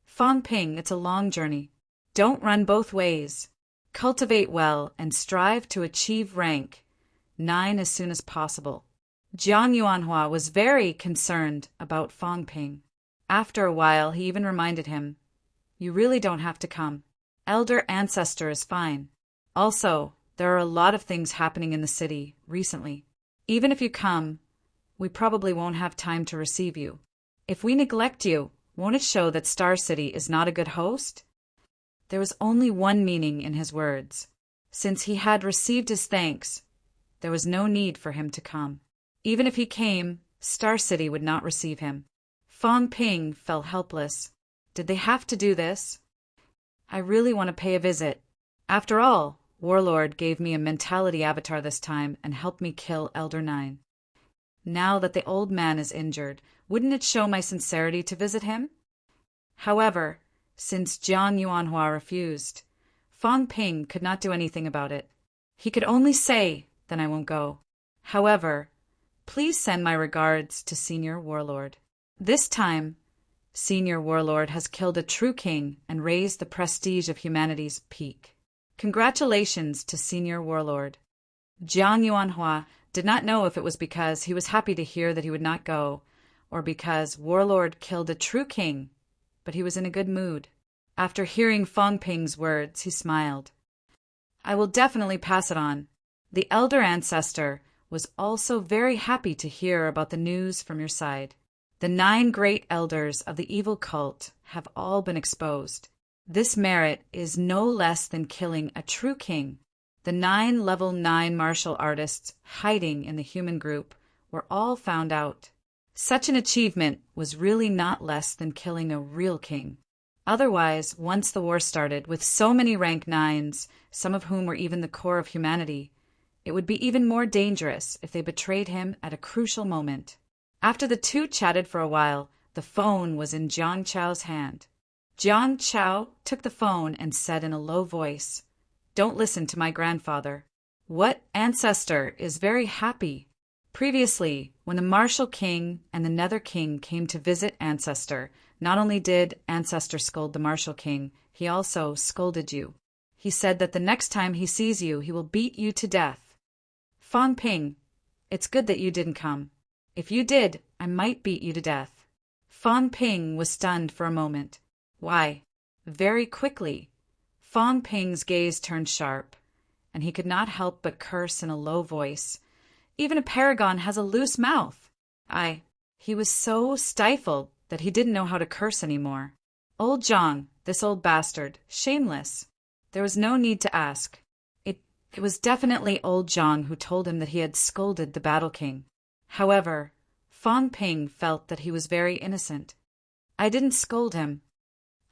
Fang Ping, it's a long journey. Don't run both ways. Cultivate well and strive to achieve rank 9 as soon as possible. Jiang Yuanhua was very concerned about Fang Ping. After a while, he even reminded him, "You really don't have to come. Elder Ancestor is fine. Also, there are a lot of things happening in the city recently. Even if you come, we probably won't have time to receive you. If we neglect you, won't it show that Star City is not a good host?" There was only one meaning in his words. Since he had received his thanks, there was no need for him to come. Even if he came, Star City would not receive him. Fang Ping felt helpless. Did they have to do this? I really want to pay a visit. After all, Warlord gave me a mentality avatar this time and helped me kill Elder 9. Now that the old man is injured, wouldn't it show my sincerity to visit him? However, since Jiang Yuanhua refused, Fang Ping could not do anything about it. He could only say, "Then I won't go. However, please send my regards to Senior Warlord. This time, Senior Warlord has killed a true king and raised the prestige of humanity's peak. Congratulations to Senior Warlord." Jiang Yuanhua did not know if it was because he was happy to hear that he would not go, or because Warlord killed a true king, but he was in a good mood. After hearing Fang Ping's words, he smiled. "I will definitely pass it on." The Elder Ancestor was also very happy to hear about the news from your side. The 9 great elders of the evil cult have all been exposed. This merit is no less than killing a true king. The 9 level 9 martial artists hiding in the human group were all found out. Such an achievement was really not less than killing a real king. Otherwise, once the war started, with so many rank 9s, some of whom were even the core of humanity, it would be even more dangerous if they betrayed him at a crucial moment. After the two chatted for a while, the phone was in Jiang Chao's hand. Jiang Chao took the phone and said in a low voice, "Don't listen to my grandfather. What ancestor is very happy?" Previously, when the Martial King and the Nether King came to visit Ancestor, not only did Ancestor scold the Martial King, he also scolded you. He said that the next time he sees you, he will beat you to death. Fang Ping, it's good that you didn't come. If you did, I might beat you to death. Fang Ping was stunned for a moment. Why? Very quickly, Fang Ping's gaze turned sharp, and he could not help but curse in a low voice. Even a paragon has a loose mouth. He was so stifled that he didn't know how to curse anymore. Old Zhang, this old bastard, shameless. There was no need to ask. It was definitely old Zhang who told him that he had scolded the Battle King. However, Fang Ping felt that he was very innocent. I didn't scold him.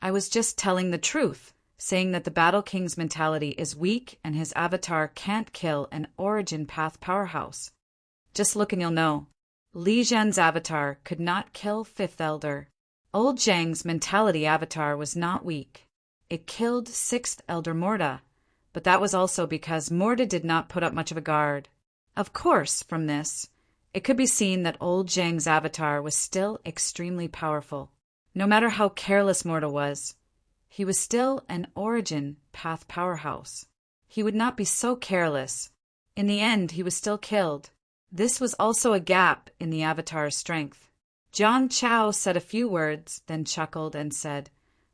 I was just telling the truth, saying that the Battle King's mentality is weak and his avatar can't kill an Origin Path powerhouse. Just look and you'll know. Li Zhen's avatar could not kill Fifth Elder. Old Zhang's mentality avatar was not weak. It killed Sixth Elder Morda, but that was also because Morda did not put up much of a guard. Of course, from this, it could be seen that old Zhang's avatar was still extremely powerful. No matter how careless Morda was, he was still an Origin Path powerhouse. He would not be so careless. In the end, he was still killed. This was also a gap in the avatar's strength. Jiang Chao said a few words, then chuckled and said,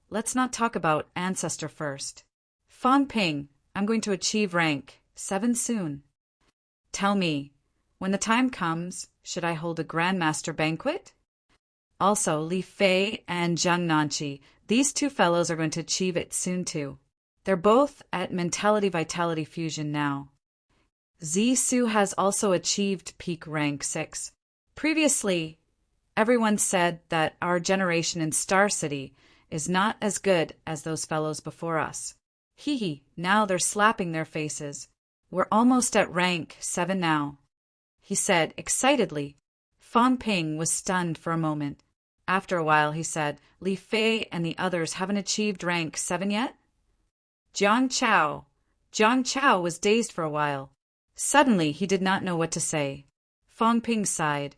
"Let's not talk about Ancestor first. Fang Ping, I'm going to achieve rank 7 soon. Tell me, when the time comes, should I hold a Grandmaster banquet?" Also, Li Fei and Zhang Nanqi, these two fellows are going to achieve it soon too. They're both at Mentality Vitality Fusion now. Zisu has also achieved peak rank 6. Previously, everyone said that our generation in Star City is not as good as those fellows before us. Hee, now they're slapping their faces. We're almost at rank 7 now, he said excitedly. Fang Ping was stunned for a moment. After a while, he said, "Li Fei and the others haven't achieved rank 7 yet?" Jiang Chao was dazed for a while. Suddenly, he did not know what to say. Fong Ping sighed.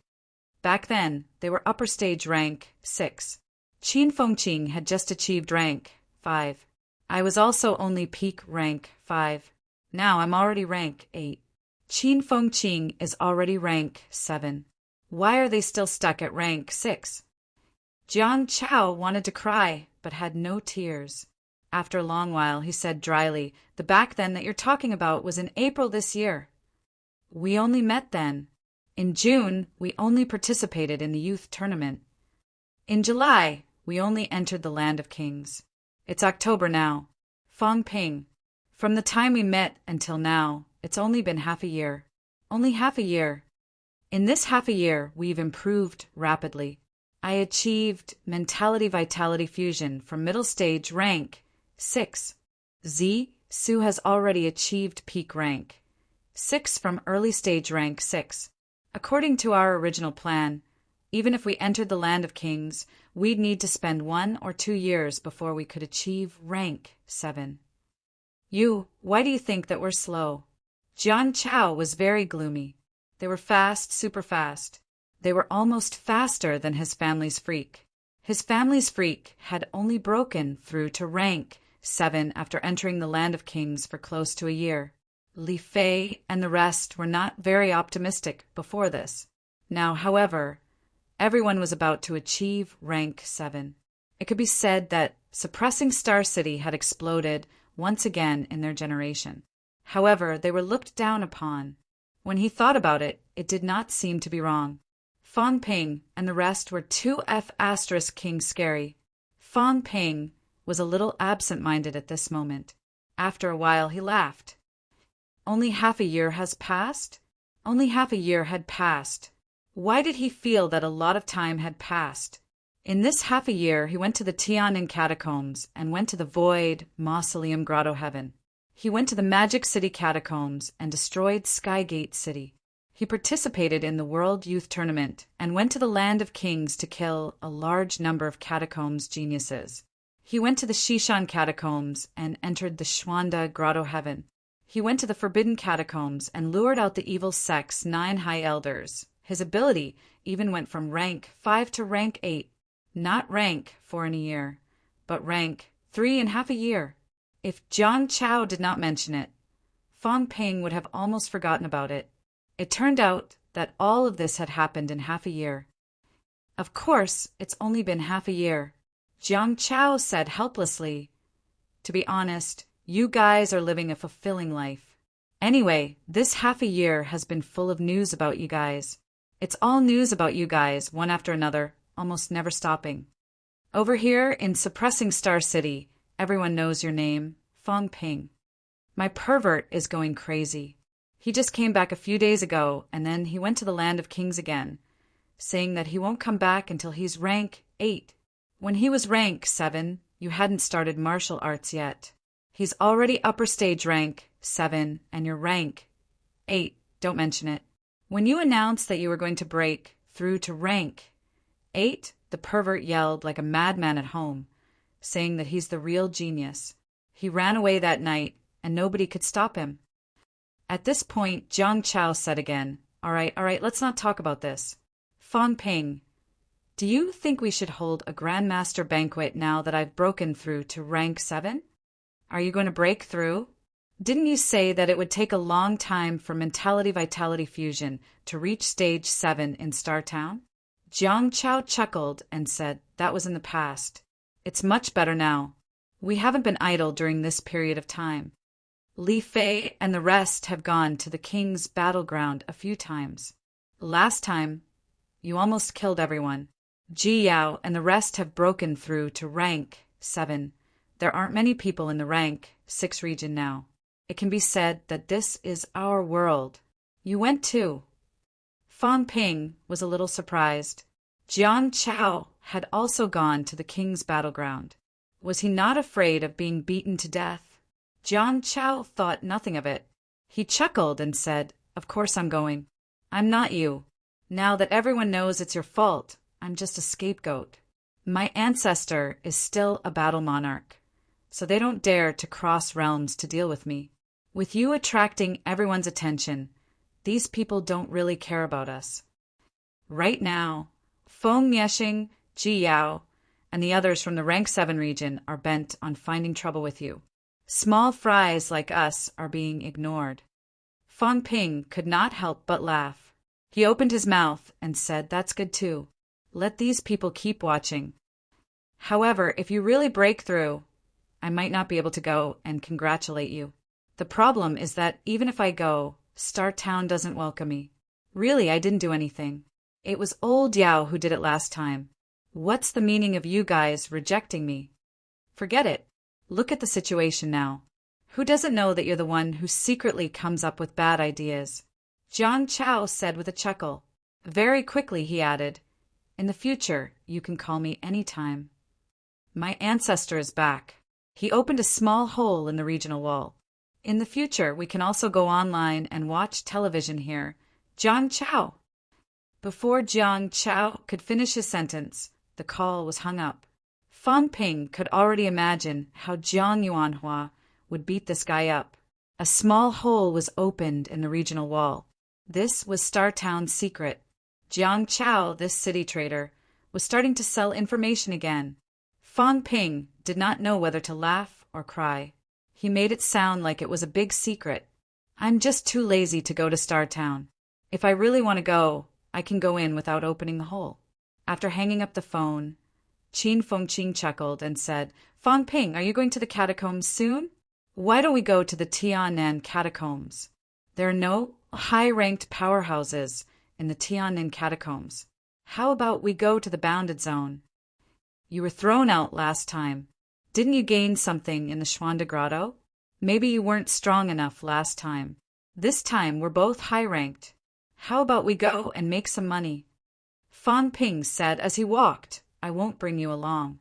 Back then, they were upper stage rank 6. Qin Fengqing had just achieved rank 5. I was also only peak rank 5. Now I'm already rank 8. Qin Fengqing is already rank 7. Why are they still stuck at rank 6? Jiang Chao wanted to cry, but had no tears. After a long while, he said dryly, "The back then that you're talking about was in April this year. We only met then. In June, we only participated in the youth tournament. In July, we only entered the Land of Kings. It's October now. Fong Ping. From the time we met until now, it's only been half a year. Only half a year. In this half a year, we've improved rapidly. I achieved Mentality Vitality Fusion from middle stage rank 6. Su has already achieved peak rank 6 from early stage rank 6. According to our original plan, even if we entered the Land of Kings, we'd need to spend 1 or 2 years before we could achieve rank 7. Why do you think that we're slow?" Jiang Chao was very gloomy. They were fast, super fast. They were almost faster than his family's freak. His family's freak had only broken through to rank 7 after entering the Land of Kings for close to a year. Li Fei and the rest were not very optimistic before this. Now, however, everyone was about to achieve rank 7. It could be said that suppressing Star City had exploded once again in their generation. However, they were looked down upon. When he thought about it, it did not seem to be wrong. Fong Ping and the rest were 2F** King scary. Fong Ping was a little absent-minded at this moment. After a while, he laughed. Only half a year has passed? Only half a year had passed. Why did he feel that a lot of time had passed? In this half a year, he went to the Tian'an catacombs and went to the Void Mausoleum Grotto Heaven. He went to the Magic City catacombs and destroyed Skygate City. He participated in the World Youth Tournament and went to the Land of Kings to kill a large number of catacombs geniuses. He went to the Shishan catacombs and entered the Xuanda Grotto Heaven. He went to the Forbidden Catacombs and lured out the evil sect's 9 High Elders. His ability even went from rank 5 to rank 8. Not rank 4 in a year, but rank 3 in half a year. If Jiang Chao did not mention it, Fong Ping would have almost forgotten about it. It turned out that all of this had happened in half a year. "Of course, it's only been half a year," Jiang Chao said helplessly. "To be honest, you guys are living a fulfilling life. Anyway, this half a year has been full of news about you guys. It's all news about you guys, one after another, almost never stopping. Over here in Suppressing Star City, everyone knows your name, Fong Ping. My pervert is going crazy. He just came back a few days ago, and then he went to the Land of Kings again, saying that he won't come back until he's rank 8. When he was rank 7, you hadn't started martial arts yet. He's already upper stage rank 7, and you're rank 8. Don't mention it. When you announced that you were going to break through to rank 8, the pervert yelled like a madman at home, saying that he's the real genius. He ran away that night, and nobody could stop him." At this point, Jiang Chao said again, All right, let's not talk about this. Fong Ping, do you think we should hold a Grandmaster banquet now that I've broken through to rank 7? Are you going to break through? Didn't you say that it would take a long time for Mentality Vitality Fusion to reach stage 7 in Star Town? Jiang Chao chuckled and said that was in the past. It's much better now. We haven't been idle during this period of time. Li Fei and the rest have gone to the King's battleground a few times. Last time, you almost killed everyone. Ji Yao and the rest have broken through to rank 7. There aren't many people in the rank 6 region now. It can be said that this is our world. You went too. Fong Ping was a little surprised. Jiang Chao had also gone to the King's battleground. Was he not afraid of being beaten to death? Jiang Chao thought nothing of it. He chuckled and said, Of course I'm going. I'm not you. Now that everyone knows it's your fault, I'm just a scapegoat. My ancestor is still a battle monarch, so they don't dare to cross realms to deal with me. With you attracting everyone's attention, these people don't really care about us. Right now, Feng Nieshing, Ji Yao, and the others from the Rank 7 region are bent on finding trouble with you. Small fries like us are being ignored. Fang Ping could not help but laugh. He opened his mouth and said, "That's good too. Let these people keep watching. However, if you really break through, I might not be able to go and congratulate you. The problem is that even if I go, Star Town doesn't welcome me. Really, I didn't do anything. It was old Yao who did it last time. What's the meaning of you guys rejecting me? Forget it. Look at the situation now. Who doesn't know that you're the one who secretly comes up with bad ideas?" Jiang Chao said with a chuckle. Very quickly he added, "In the future, you can call me anytime." My ancestor is back. He opened a small hole in the regional wall. In the future, we can also go online and watch television here. Jiang Chao. Before Jiang Chao could finish his sentence, the call was hung up. Fang Ping could already imagine how Jiang Yuanhua would beat this guy up. A small hole was opened in the regional wall. This was Star Town's secret. Jiang Chao, this city trader, was starting to sell information again. Fang Ping did not know whether to laugh or cry. He made it sound like it was a big secret. "I'm just too lazy to go to Star Town. If I really want to go, I can go in without opening the hole." After hanging up the phone, Qin Fengqing chuckled and said, "Fang Ping, are you going to the catacombs soon? Why don't we go to the Tiannan catacombs? There are no high-ranked powerhouses in the Tiannan catacombs. How about we go to the bounded zone? You were thrown out last time. Didn't you gain something in the Schwanda Grotto? Maybe you weren't strong enough last time. This time we're both high-ranked. How about we go and make some money?" Fang Ping said as he walked, "I won't bring you along.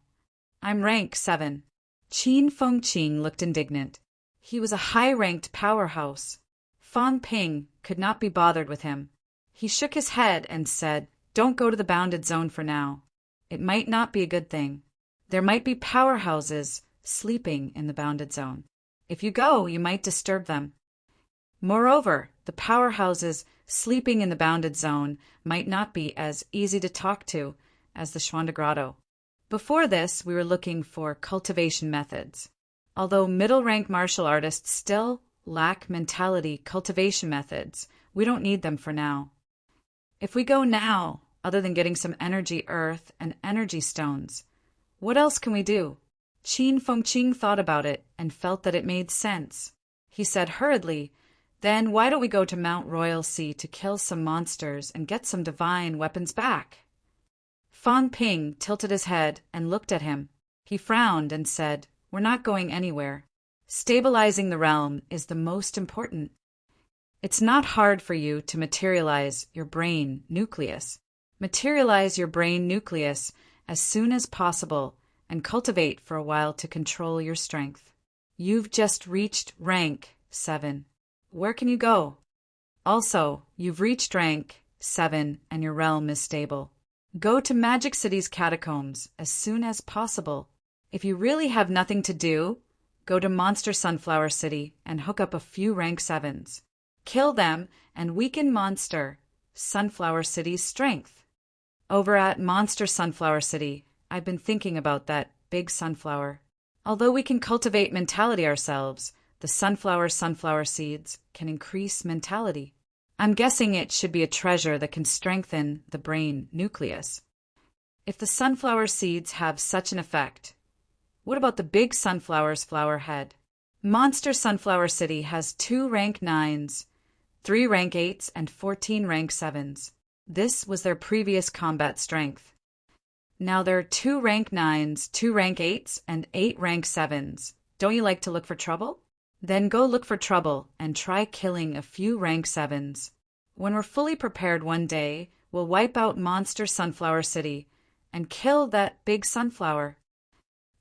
I'm rank 7. Qin Fengqing looked indignant. He was a high-ranked powerhouse. Fang Ping could not be bothered with him. He shook his head and said, "Don't go to the bounded zone for now. It might not be a good thing. There might be powerhouses sleeping in the bounded zone. If you go, you might disturb them. Moreover, the powerhouses sleeping in the bounded zone might not be as easy to talk to as the Schwanda Grotto." Before this, we were looking for cultivation methods. Although middle-rank martial artists still lack mentality cultivation methods, we don't need them for now. If we go now, other than getting some energy earth and energy stones, what else can we do? Qin Fengqing thought about it and felt that it made sense. He said hurriedly, "Then why don't we go to Mount Royal Sea to kill some monsters and get some divine weapons back?" Fang Ping tilted his head and looked at him. He frowned and said, "We're not going anywhere. Stabilizing the realm is the most important. It's not hard for you to materialize your brain nucleus. Materialize your brain nucleus as soon as possible and cultivate for a while to control your strength. You've just reached rank 7. Where can you go? Also, you've reached rank 7 and your realm is stable. Go to Magic City's catacombs as soon as possible. If you really have nothing to do, go to Monster Sunflower City and hook up a few rank 7s. Kill them and weaken Monster Sunflower City's strength. Over at Monster Sunflower City, I've been thinking about that big sunflower. Although we can cultivate mentality ourselves, the sunflower seeds can increase mentality. I'm guessing it should be a treasure that can strengthen the brain nucleus. If the sunflower seeds have such an effect, what about the big sunflower's flower head? Monster Sunflower City has 2 rank 9s, 3 rank 8s, and 14 rank 7s. This was their previous combat strength. Now there are 2 rank 9s, 2 rank 8s, and 8 rank 7s. Don't you like to look for trouble? Then go look for trouble and try killing a few rank 7s. When we're fully prepared one day, we'll wipe out Monster Sunflower City and kill that big sunflower.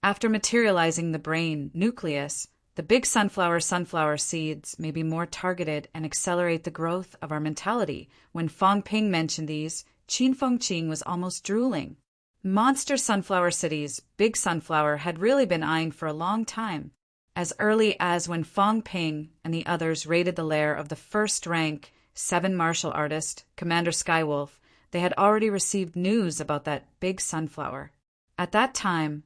After materializing the brain nucleus, the big sunflower seeds may be more targeted and accelerate the growth of our mentality. When Fang Ping mentioned these, Qin Fengqing was almost drooling. Monster Sunflower City's big sunflower had really been eyeing for a long time. As early as when Fong Ping and the others raided the lair of the first-rank 7 martial artist, Commander Skywolf, they had already received news about that big sunflower. At that time,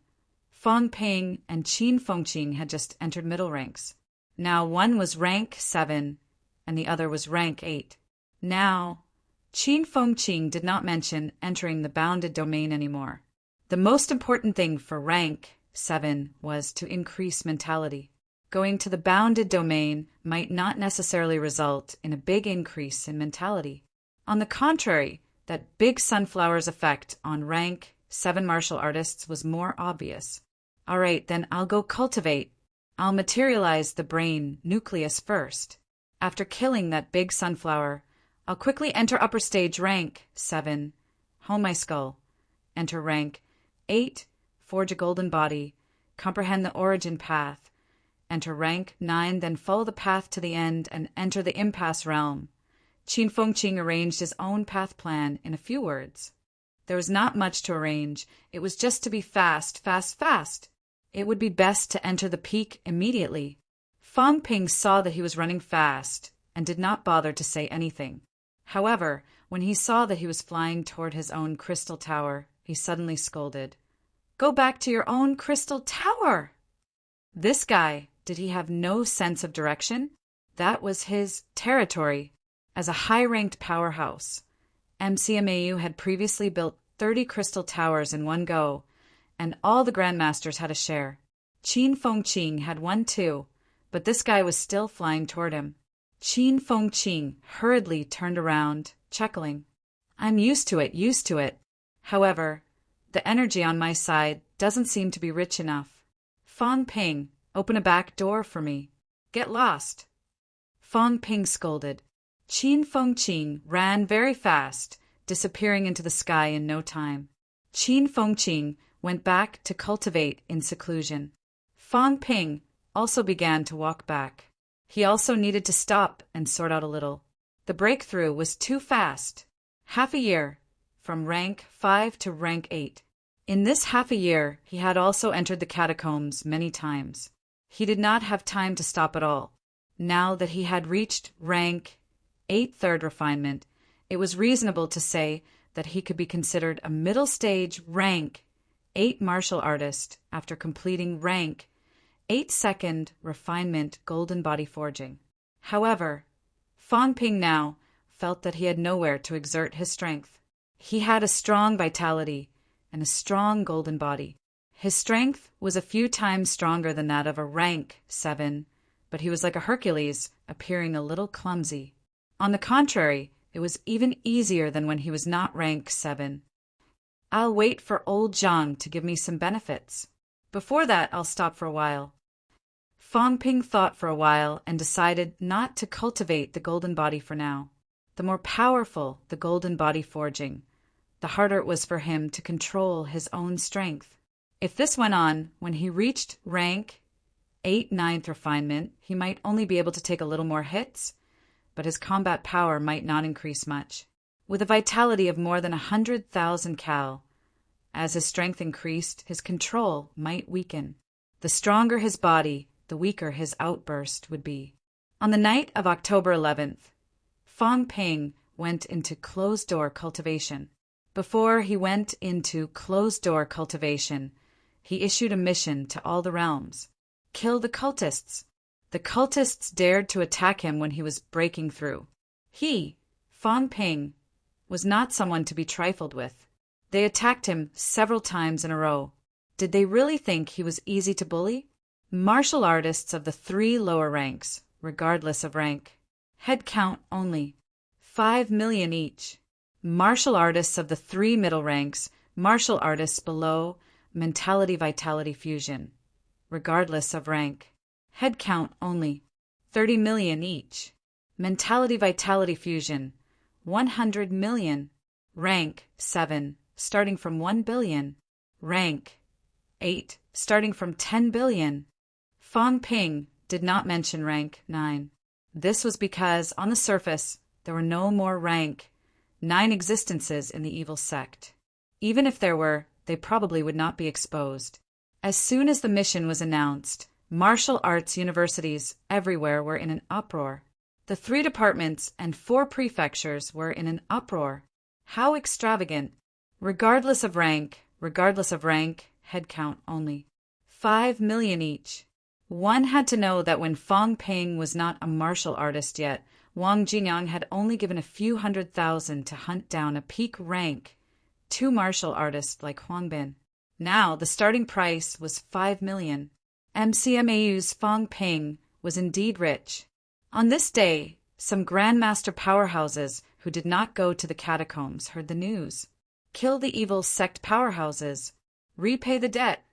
Fong Ping and Qin Fengqing had just entered middle ranks. Now one was rank 7 and the other was rank 8. Now, Qin Fengqing did not mention entering the bounded domain anymore. The most important thing for rank 7 was to increase mentality. Going to the bounded domain might not necessarily result in a big increase in mentality. On the contrary, that big sunflower's effect on rank 7 martial artists was more obvious. All right, then I'll go cultivate. I'll materialize the brain nucleus first. After killing that big sunflower, I'll quickly enter upper stage rank 7, hone my skull, enter rank 8, forge a golden body, comprehend the origin path, enter rank 9, then follow the path to the end and enter the impasse realm. Qin Fengqing arranged his own path plan in a few words. There was not much to arrange. It was just to be fast, fast, fast. It would be best to enter the peak immediately. Fong Ping saw that he was running fast and did not bother to say anything. However, when he saw that he was flying toward his own crystal tower, he suddenly scolded. "Go back to your own crystal tower!" This guy, did he have no sense of direction? That was his territory. As a high-ranked powerhouse, MCMAU had previously built 30 crystal towers in one go, and all the grandmasters had a share. Qin Fengqing had one too, but this guy was still flying toward him. Qin Fengqing hurriedly turned around, chuckling. "I'm used to it, used to it. However, the energy on my side doesn't seem to be rich enough. Fong Ping, open a back door for me. Get lost." Fong Ping scolded. Qin Fengqing ran very fast, disappearing into the sky in no time. Qin Fengqing went back to cultivate in seclusion. Fong Ping also began to walk back. He also needed to stop and sort out a little. The breakthrough was too fast. Half a year, from rank 5 to rank 8. In this half a year, he had also entered the catacombs many times. He did not have time to stop at all. Now that he had reached rank 8 third refinement, it was reasonable to say that he could be considered a middle stage rank 8 martial artist after completing rank 8 second refinement golden body forging. However, Fong Ping now felt that he had nowhere to exert his strength. He had a strong vitality and a strong golden body. His strength was a few times stronger than that of a rank 7, but he was like a Hercules, appearing a little clumsy. On the contrary, it was even easier than when he was not rank 7. "I'll wait for old Zhang to give me some benefits. Before that, I'll stop for a while." Fong Ping thought for a while and decided not to cultivate the golden body for now. The more powerful the golden body forging, the harder it was for him to control his own strength. If this went on, when he reached rank 8 ninth refinement, he might only be able to take a little more hits, but his combat power might not increase much. With a vitality of more than 100,000 cal, as his strength increased, his control might weaken. The stronger his body, the weaker his outburst would be. On the night of October 11th, Fong Ping went into closed-door cultivation. Before he went into closed-door cultivation, he issued a mission to all the realms. Kill the cultists. The cultists dared to attack him when he was breaking through. He, Fong Ping, was not someone to be trifled with. They attacked him several times in a row. Did they really think he was easy to bully? Martial artists of the 3 lower ranks, regardless of rank. Head count only. 5 million each. Martial artists of the 3 middle ranks, martial artists below, mentality-vitality fusion. Regardless of rank. Head count only. 30 million each. Mentality-vitality fusion. 100 million. Rank 7, starting from 1 billion. Rank 8, starting from 10 billion. Fong Ping did not mention rank 9. This was because, on the surface, there were no more rank 9 existences in the evil sect. Even if there were, they probably would not be exposed. As soon as the mission was announced, Martial arts universities everywhere were in an uproar. The 3 departments and 4 prefectures were in an uproar. How extravagant! Regardless of rank, head count only. 5 million each. One had to know that when Fong Ping was not a martial artist yet, Wang Jingyang had only given a few 100,000 to hunt down a peak rank 2 martial artists like Huang Bin. Now the starting price was 5 million. MCMAU's Fong Ping was indeed rich. On this day, some grandmaster powerhouses who did not go to the catacombs heard the news. Kill the evil sect powerhouses. Repay the debt.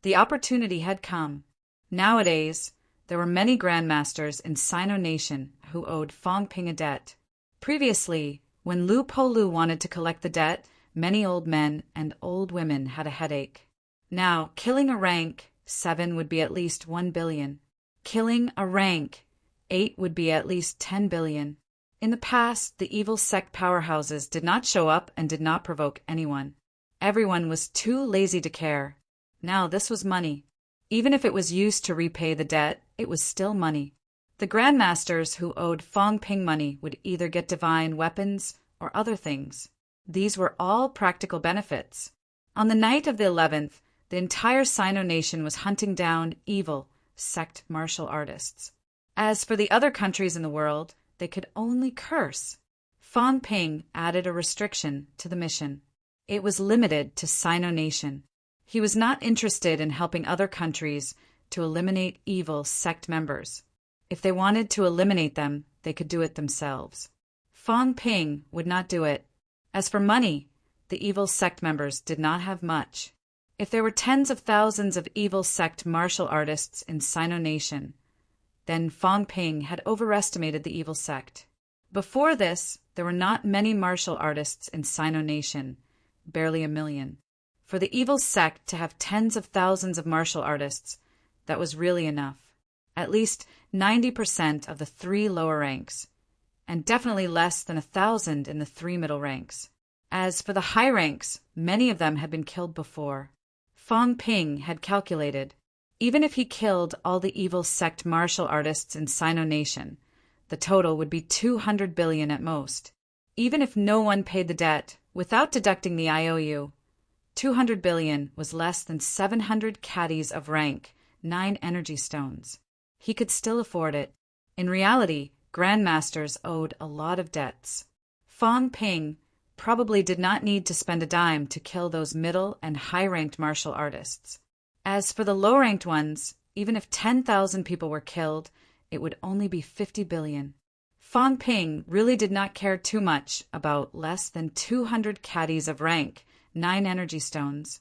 The opportunity had come. Nowadays, there were many grandmasters in Sino Nation who owed Fong Ping a debt. Previously, when Lu Po Lu wanted to collect the debt, many old men and old women had a headache. Now, killing a rank 7 would be at least 1 billion. Killing a rank 8 would be at least 10 billion. In the past, the evil sect powerhouses did not show up and did not provoke anyone. Everyone was too lazy to care. Now this was money. Even if it was used to repay the debt, it was still money. The grandmasters who owed Fong Ping money would either get divine weapons or other things. These were all practical benefits. On the night of the 11th, the entire Sino nation was hunting down evil sect martial artists. As for the other countries in the world, they could only curse. Fong Ping added a restriction to the mission. It was limited to Sino Nation. He was not interested in helping other countries to eliminate evil sect members. If they wanted to eliminate them, they could do it themselves. Fong Ping would not do it. As for money, the evil sect members did not have much. If there were tens of thousands of evil sect martial artists in Sino Nation, then Fong Ping had overestimated the evil sect. Before this, there were not many martial artists in Sino Nation, barely 1 million. For the evil sect to have tens of thousands of martial artists, that was really enough. At least 90% of the 3 lower ranks, and definitely less than 1,000 in the 3 middle ranks. As for the high ranks, many of them had been killed before. Fong Ping had calculated, even if he killed all the evil sect martial artists in Sino Nation, the total would be 200 billion at most. Even if no one paid the debt, without deducting the IOU, 200 billion was less than 700 caddies of rank, 9 energy stones. He could still afford it. In reality, grandmasters owed a lot of debts. Fong Ping probably did not need to spend a dime to kill those middle and high-ranked martial artists. As for the low-ranked ones, even if 10,000 people were killed, it would only be 50 billion. Fong Ping really did not care too much about less than 200 caddies of rank, 9 energy stones.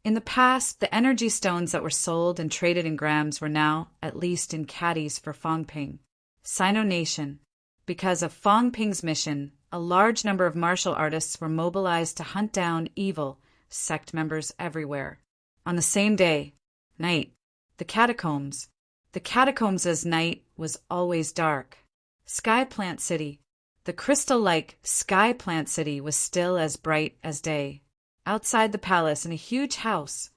In the past, the energy stones that were sold and traded in grams were now, at least in caddies for Fong Ping. Sino Nation. Because of Fong Ping's mission, a large number of martial artists were mobilized to hunt down evil sect members everywhere. On the same day, night, the catacombs. The catacombs' night was always dark. Sky Plant City. The crystal-like Sky Plant City was still as bright as day. Outside the palace in a huge house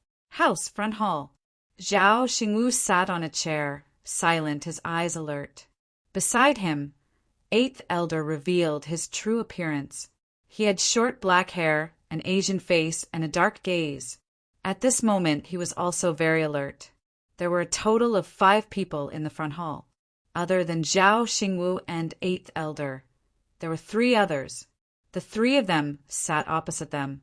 front hall, Zhao Xingwu sat on a chair, silent, his eyes alert. Beside him, 8th Elder revealed his true appearance. He had short black hair, an Asian face, and a dark gaze. At this moment, he was also very alert. There were a total of 5 people in the front hall. Other than Zhao Xingwu and 8th Elder, there were 3 others. The 3 of them sat opposite them,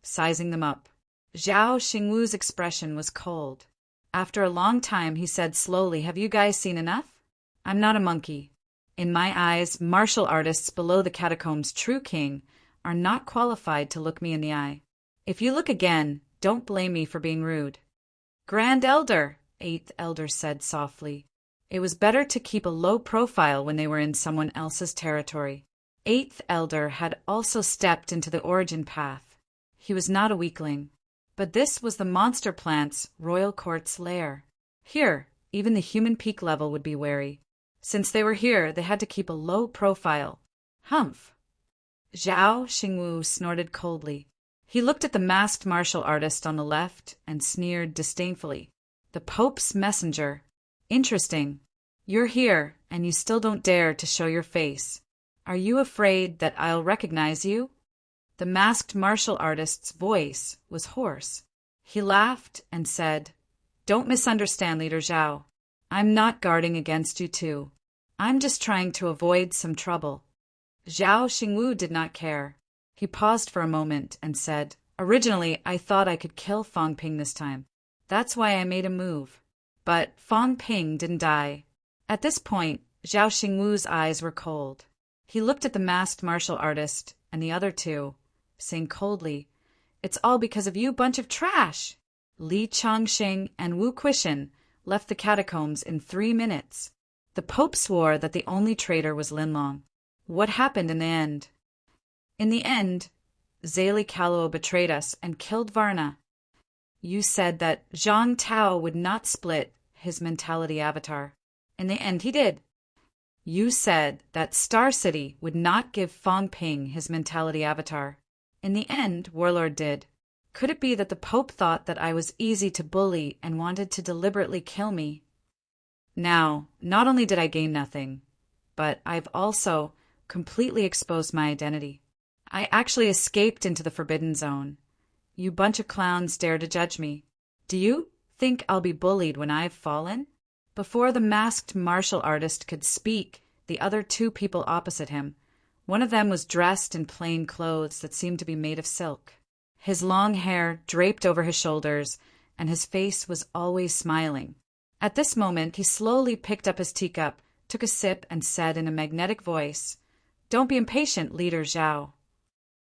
sizing them up. Zhao Xingwu's expression was cold. After a long time, he said slowly, "Have you guys seen enough? I'm not a monkey. In my eyes, martial artists below the catacombs' true king are not qualified to look me in the eye. If you look again, don't blame me for being rude." "Grand Elder," 8th Elder said softly. It was better to keep a low profile when they were in someone else's territory. 8th Elder had also stepped into the origin path. He was not a weakling. But this was the monster plant's royal court's lair. Here, even the human peak level would be wary. Since they were here, they had to keep a low profile. Humph! Zhao Xingwu snorted coldly. He looked at the masked martial artist on the left and sneered disdainfully. The Pope's messenger. Interesting. You're here, and you still don't dare to show your face. Are you afraid that I'll recognize you? The masked martial artist's voice was hoarse. He laughed and said, Don't misunderstand, Leader Zhao. I'm not guarding against you too. I'm just trying to avoid some trouble. Zhao Xingwu did not care. He paused for a moment and said, Originally, I thought I could kill Fang Ping this time. That's why I made a move. But Fang Ping didn't die. At this point, Zhao Xingwu's eyes were cold. He looked at the masked martial artist and the other two, saying coldly, It's all because of you bunch of trash! Li Changxing and Wu Quishan left the catacombs in 3 minutes. The Pope swore that the only traitor was Linlong. What happened in the end? In the end, Zali Kaluo betrayed us and killed Varna. You said that Zhang Tao would not split his mentality avatar. In the end, he did. You said that Star City would not give Fang Ping his mentality avatar. In the end, Warlord did. Could it be that the Pope thought that I was easy to bully and wanted to deliberately kill me? Now, not only did I gain nothing, but I've also completely exposed my identity. I actually escaped into the Forbidden Zone. You bunch of clowns dare to judge me. Do you think I'll be bullied when I've fallen? Before the masked martial artist could speak, the other 2 people opposite him. One of them was dressed in plain clothes that seemed to be made of silk. His long hair draped over his shoulders, and his face was always smiling. At this moment, he slowly picked up his teacup, took a sip, and said in a magnetic voice, Don't be impatient, Leader Zhao.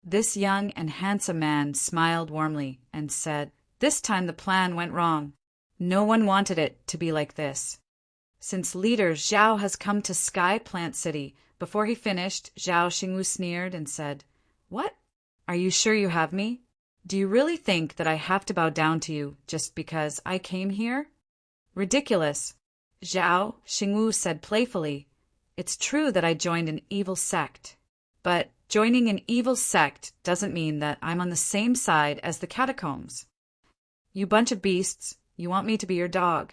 This young and handsome man smiled warmly and said, This time the plan went wrong. No one wanted it to be like this. Since Leader Zhao has come to Sky Plant City, before he finished, Zhao Xingwu sneered and said, What? Are you sure you have me? Do you really think that I have to bow down to you just because I came here? Ridiculous. Zhao Xingwu said playfully, It's true that I joined an evil sect. But joining an evil sect doesn't mean that I'm on the same side as the catacombs. You bunch of beasts, you want me to be your dog.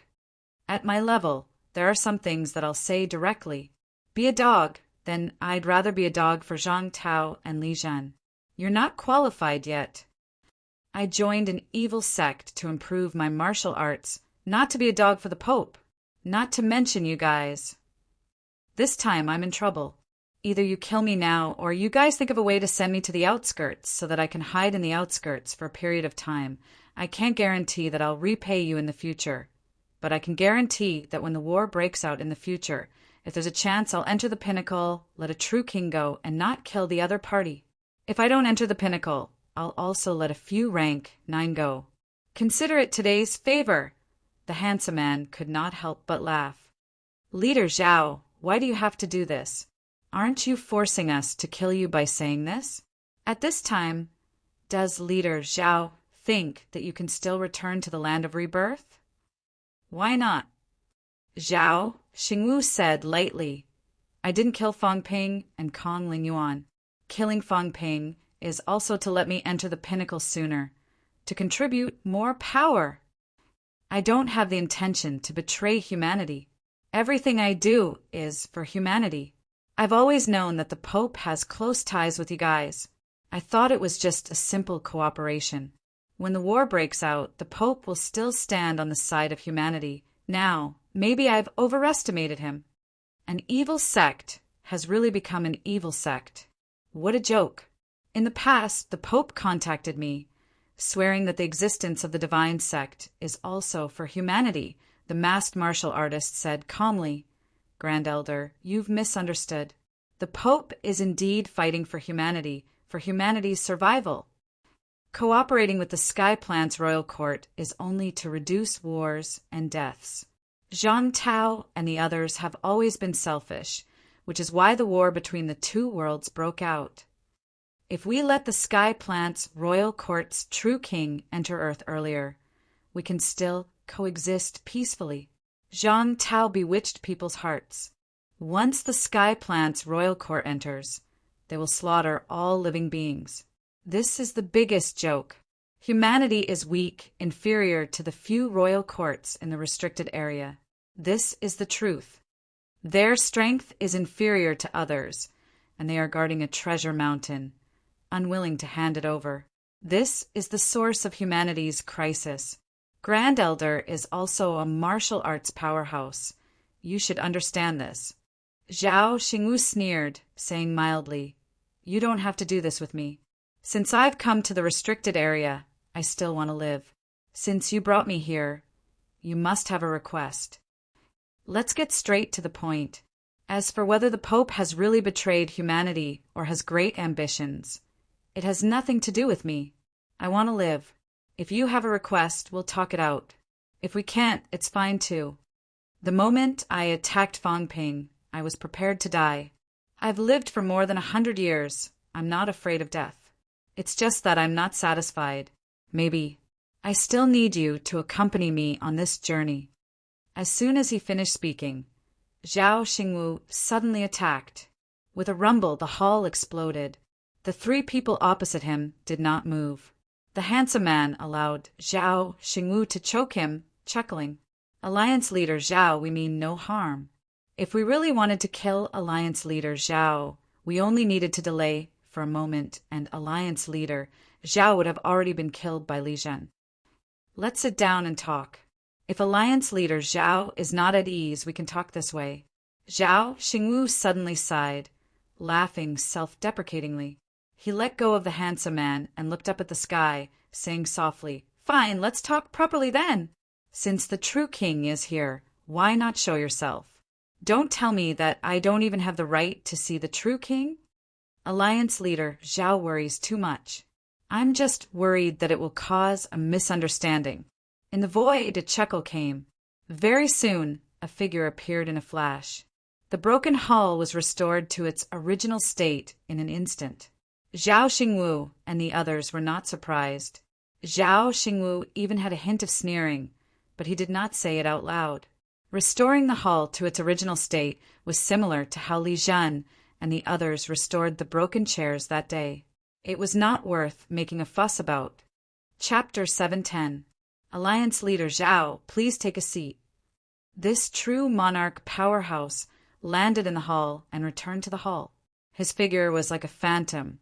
At my level, there are some things that I'll say directly. Be a dog, then I'd rather be a dog for Zhang Tao and Li Zhan. You're not qualified yet. I joined an evil sect to improve my martial arts, not to be a dog for the Pope. Not to mention you guys. This time I'm in trouble. Either you kill me now, or you guys think of a way to send me to the outskirts so that I can hide in the outskirts for a period of time. I can't guarantee that I'll repay you in the future. But I can guarantee that when the war breaks out in the future, if there's a chance, I'll enter the pinnacle, let a true king go, and not kill the other party. If I don't enter the pinnacle, I'll also let a few rank 9 go. Consider it today's favor. The handsome man could not help but laugh. Leader Zhao, why do you have to do this? Aren't you forcing us to kill you by saying this? At this time, does Leader Zhao think that you can still return to the land of rebirth? Why not? Zhao Xingwu said lightly, I didn't kill Fang Ping and Kong Lingyuan. Killing Fang Ping is also to let me enter the pinnacle sooner, to contribute more power. I don't have the intention to betray humanity. Everything I do is for humanity. I've always known that the Pope has close ties with you guys. I thought it was just a simple cooperation. When the war breaks out, the Pope will still stand on the side of humanity. Now, maybe I've overestimated him. An evil sect has really become an evil sect. What a joke. In the past, the Pope contacted me, swearing that the existence of the divine sect is also for humanity. The masked martial artist said calmly, Grand Elder, you've misunderstood. The Pope is indeed fighting for humanity's survival. Cooperating with the Sky Plant's royal court is only to reduce wars and deaths. Zhang Tao and the others have always been selfish, which is why the war between the 2 worlds broke out. If we let the Sky Plant's royal court's true king enter Earth earlier, we can still coexist peacefully. Zhang Tao bewitched people's hearts. Once the Sky Plant's royal court enters, they will slaughter all living beings. This is the biggest joke. Humanity is weak, inferior to the few royal courts in the restricted area. This is the truth. Their strength is inferior to others, and they are guarding a treasure mountain, unwilling to hand it over. This is the source of humanity's crisis. Grand Elder is also a martial arts powerhouse. You should understand this. Zhao Xingwu sneered, saying mildly, "You don't have to do this with me. Since I've come to the restricted area, I still want to live. Since you brought me here, you must have a request." Let's get straight to the point. As for whether the Pope has really betrayed humanity or has great ambitions, it has nothing to do with me. I want to live. If you have a request, we'll talk it out. If we can't, it's fine too. The moment I attacked Fangping, I was prepared to die. I've lived for more than 100 years. I'm not afraid of death. It's just that I'm not satisfied. Maybe. I still need you to accompany me on this journey. As soon as he finished speaking, Zhao Xingwu suddenly attacked. With a rumble, the hall exploded. The three people opposite him did not move. The handsome man allowed Zhao Xingwu to choke him, chuckling. "Alliance leader Zhao, we mean no harm." If we really wanted to kill Alliance leader Zhao, we only needed to delay for a moment, and Alliance leader Zhao would have already been killed by Li Zhen. Let's sit down and talk. If Alliance leader Zhao is not at ease, we can talk this way. Zhao Xingwu suddenly sighed, laughing self-deprecatingly. He let go of the handsome man and looked up at the sky, saying softly, "Fine, let's talk properly then. Since the true king is here, why not show yourself? Don't tell me that I don't even have the right to see the true king." Alliance leader Zhao worries too much. "I'm just worried that it will cause a misunderstanding." In the void, a chuckle came. Very soon, a figure appeared in a flash. The broken hall was restored to its original state in an instant. Zhao Xingwu and the others were not surprised. Zhao Xingwu even had a hint of sneering, but he did not say it out loud. Restoring the hall to its original state was similar to how Li Zhen and the others restored the broken chairs that day. It was not worth making a fuss about. Chapter 710. Alliance leader Zhao, please take a seat. This true monarch powerhouse landed in the hall and returned to the hall. His figure was like a phantom,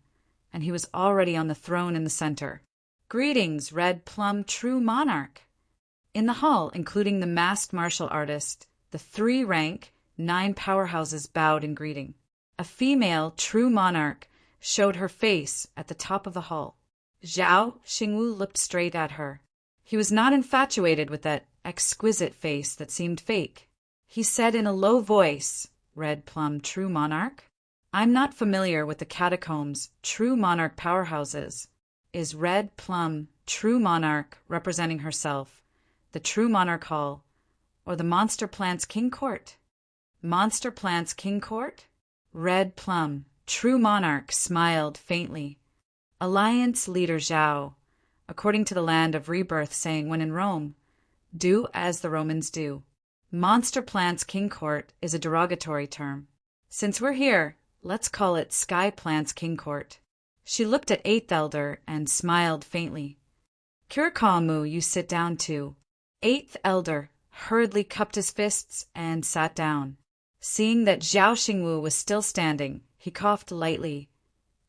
and he was already on the throne in the center. "Greetings, Red Plum True Monarch." In the hall, including the masked martial artist, the 9 powerhouses bowed in greeting. A female true monarch showed her face at the top of the hall. Zhao Xingwu looked straight at her. He was not infatuated with that exquisite face that seemed fake. He said in a low voice, "Red Plum True Monarch? I'm not familiar with the catacombs True Monarch powerhouses. Is Red Plum True Monarch representing herself, the True Monarch Hall, or the Monster Plants King Court?" Monster Plants King Court? Red Plum True Monarch smiled faintly. Alliance leader Zhao, according to the land of rebirth, saying when in Rome, "Do as the Romans do." Monster Plants King Court is a derogatory term. Since we're here, let's call it Sky Plants King Court. She looked at 8th Elder and smiled faintly. "Kirikamu, you sit down too." 8th Elder hurriedly cupped his fists and sat down. Seeing that Zhao Xingwu was still standing, he coughed lightly,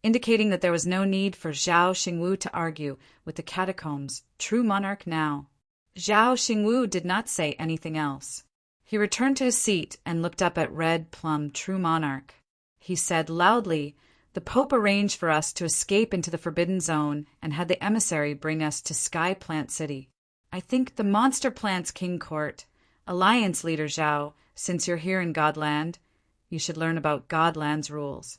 indicating that there was no need for Zhao Xingwu to argue with the catacombs True Monarch now. Zhao Xingwu did not say anything else. He returned to his seat and looked up at Red Plum True Monarch. He said loudly, "The Pope arranged for us to escape into the Forbidden Zone and had the emissary bring us to Sky Plant City. I think the Monster Plants King Court, Alliance leader Zhao, since you're here in Godland, you should learn about Godland's rules."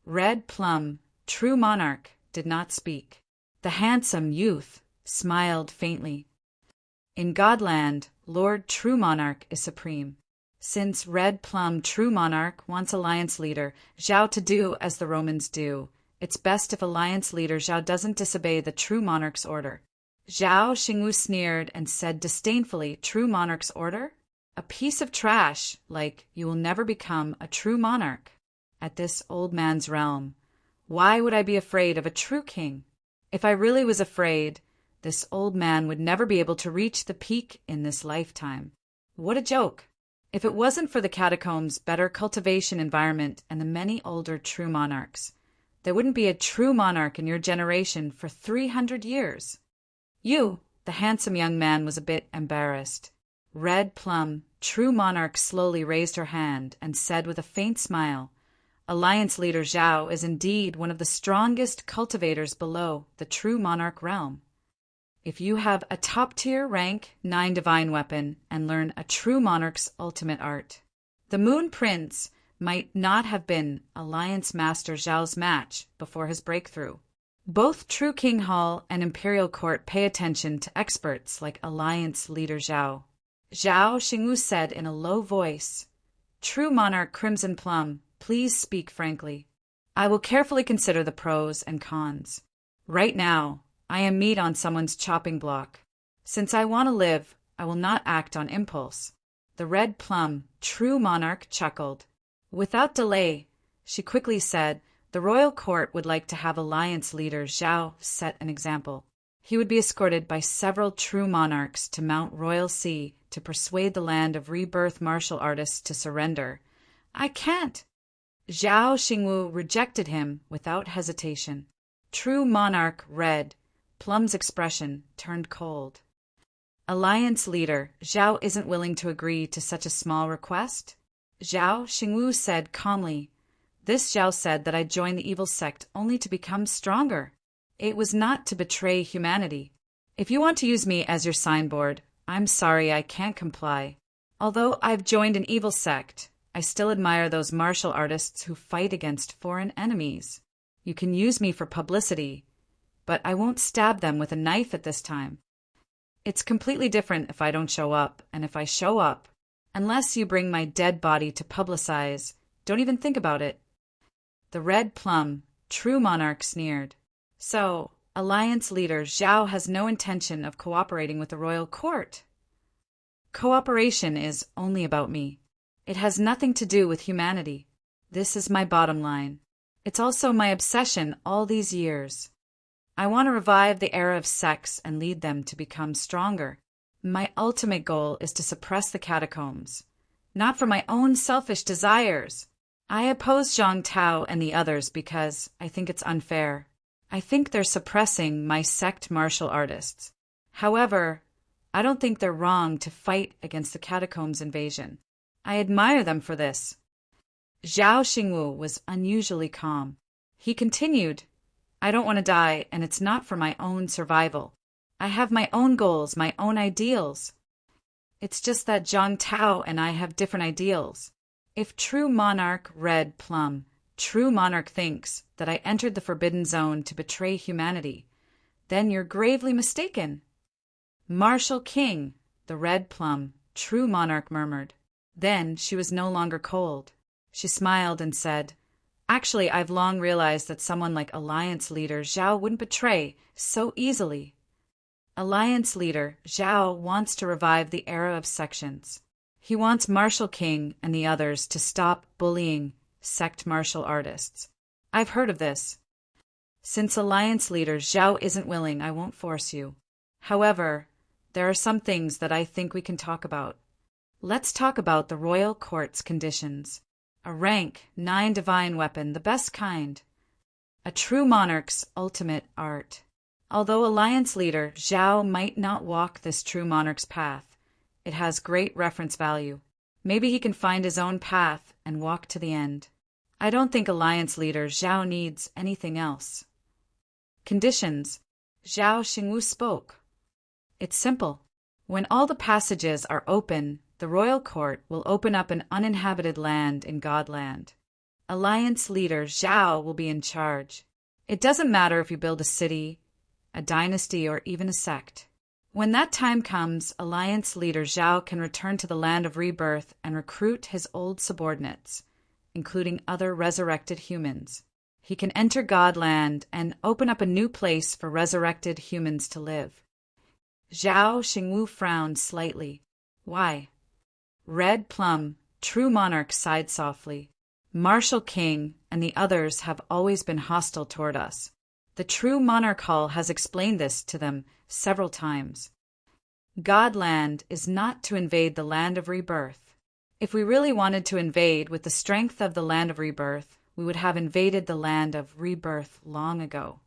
Red Plum True Monarch did not speak. The handsome youth smiled faintly. "In Godland, Lord True Monarch is supreme. Since Red Plum True Monarch wants Alliance leader Zhao to do as the Romans do, it's best if Alliance leader Zhao doesn't disobey the True Monarch's order." Zhao Xingwu sneered and said disdainfully, "True Monarch's order? A piece of trash, like you will never become a true monarch. At this old man's realm, why would I be afraid of a true king? If I really was afraid, this old man would never be able to reach the peak in this lifetime." What a joke! If it wasn't for the catacombs' better cultivation environment and the many older true monarchs, there wouldn't be a true monarch in your generation for 300 years. You, the handsome young man, was a bit embarrassed. Red Plum, true monarch, slowly raised her hand and said with a faint smile, Alliance leader Zhao is indeed one of the strongest cultivators below the true monarch realm. If you have a top-tier rank 9 divine weapon and learn a true monarch's ultimate art, the Moon Prince might not have been Alliance Master Zhao's match before his breakthrough. Both True King Hall and Imperial Court pay attention to experts like Alliance leader Zhao. Zhao Xingwu said in a low voice, True Monarch Crimson Plum, please speak frankly. I will carefully consider the pros and cons. Right now, I am meat on someone's chopping block. Since I want to live, I will not act on impulse. The Red Plum, true monarch, chuckled. Without delay, she quickly said, the royal court would like to have Alliance leader Zhao set an example. He would be escorted by several true monarchs to Mount Royal Sea to persuade the land of rebirth martial artists to surrender. I can't. Zhao Xingwu rejected him without hesitation. True monarch Red Plum's expression turned cold. Alliance leader Zhao isn't willing to agree to such a small request? Zhao Xingwu said calmly. This Zhao said that I joined the evil sect only to become stronger. It was not to betray humanity. If you want to use me as your signboard, I'm sorry I can't comply. Although I've joined an evil sect, I still admire those martial artists who fight against foreign enemies. You can use me for publicity, but I won't stab them with a knife at this time. It's completely different if I don't show up, and if I show up, unless you bring my dead body to publicize, don't even think about it. The Red Plum, true monarch, sneered. So, Alliance leader Zhao has no intention of cooperating with the royal court. Cooperation is only about me. It has nothing to do with humanity. This is my bottom line. It's also my obsession all these years. I want to revive the era of sex and lead them to become stronger. My ultimate goal is to suppress the catacombs, not for my own selfish desires. I oppose Zhang Tao and the others because I think it's unfair. I think they're suppressing my sect martial artists. However, I don't think they're wrong to fight against the catacombs invasion. I admire them for this. Zhao Xingwu was unusually calm. He continued, I don't want to die, and it's not for my own survival. I have my own goals, my own ideals. It's just that Zhang Tao and I have different ideals. If true monarch Red Plum, true monarch thinks that I entered the forbidden zone to betray humanity, then you're gravely mistaken. Martial King, the Red Plum, true monarch murmured. Then she was no longer cold. She smiled and said, Actually, I've long realized that someone like Alliance leader Zhao wouldn't betray so easily. Alliance leader Zhao wants to revive the era of sections. He wants Martial King and the others to stop bullying sect martial artists. I've heard of this. Since Alliance leader Zhao isn't willing, I won't force you. However, there are some things that I think we can talk about. Let's talk about the royal court's conditions. A rank 9 divine weapon, the best kind. A true monarch's ultimate art. Although Alliance leader Zhao might not walk this true monarch's path, it has great reference value. Maybe he can find his own path and walk to the end. I don't think Alliance leader Zhao needs anything else. Conditions. Zhao Xingwu spoke. It's simple. When all the passages are open, the royal court will open up an uninhabited land in Godland. Alliance leader Zhao will be in charge. It doesn't matter if you build a city, a dynasty, or even a sect. When that time comes, Alliance leader Zhao can return to the land of rebirth and recruit his old subordinates, including other resurrected humans. He can enter Godland and open up a new place for resurrected humans to live. Zhao Xingwu frowned slightly. Why? Red Plum, true monarch, sighed softly. Martial King and the others have always been hostile toward us. The true monarch hall has explained this to them several times. Godland is not to invade the land of rebirth. If we really wanted to invade with the strength of the land of rebirth, we would have invaded the land of rebirth long ago.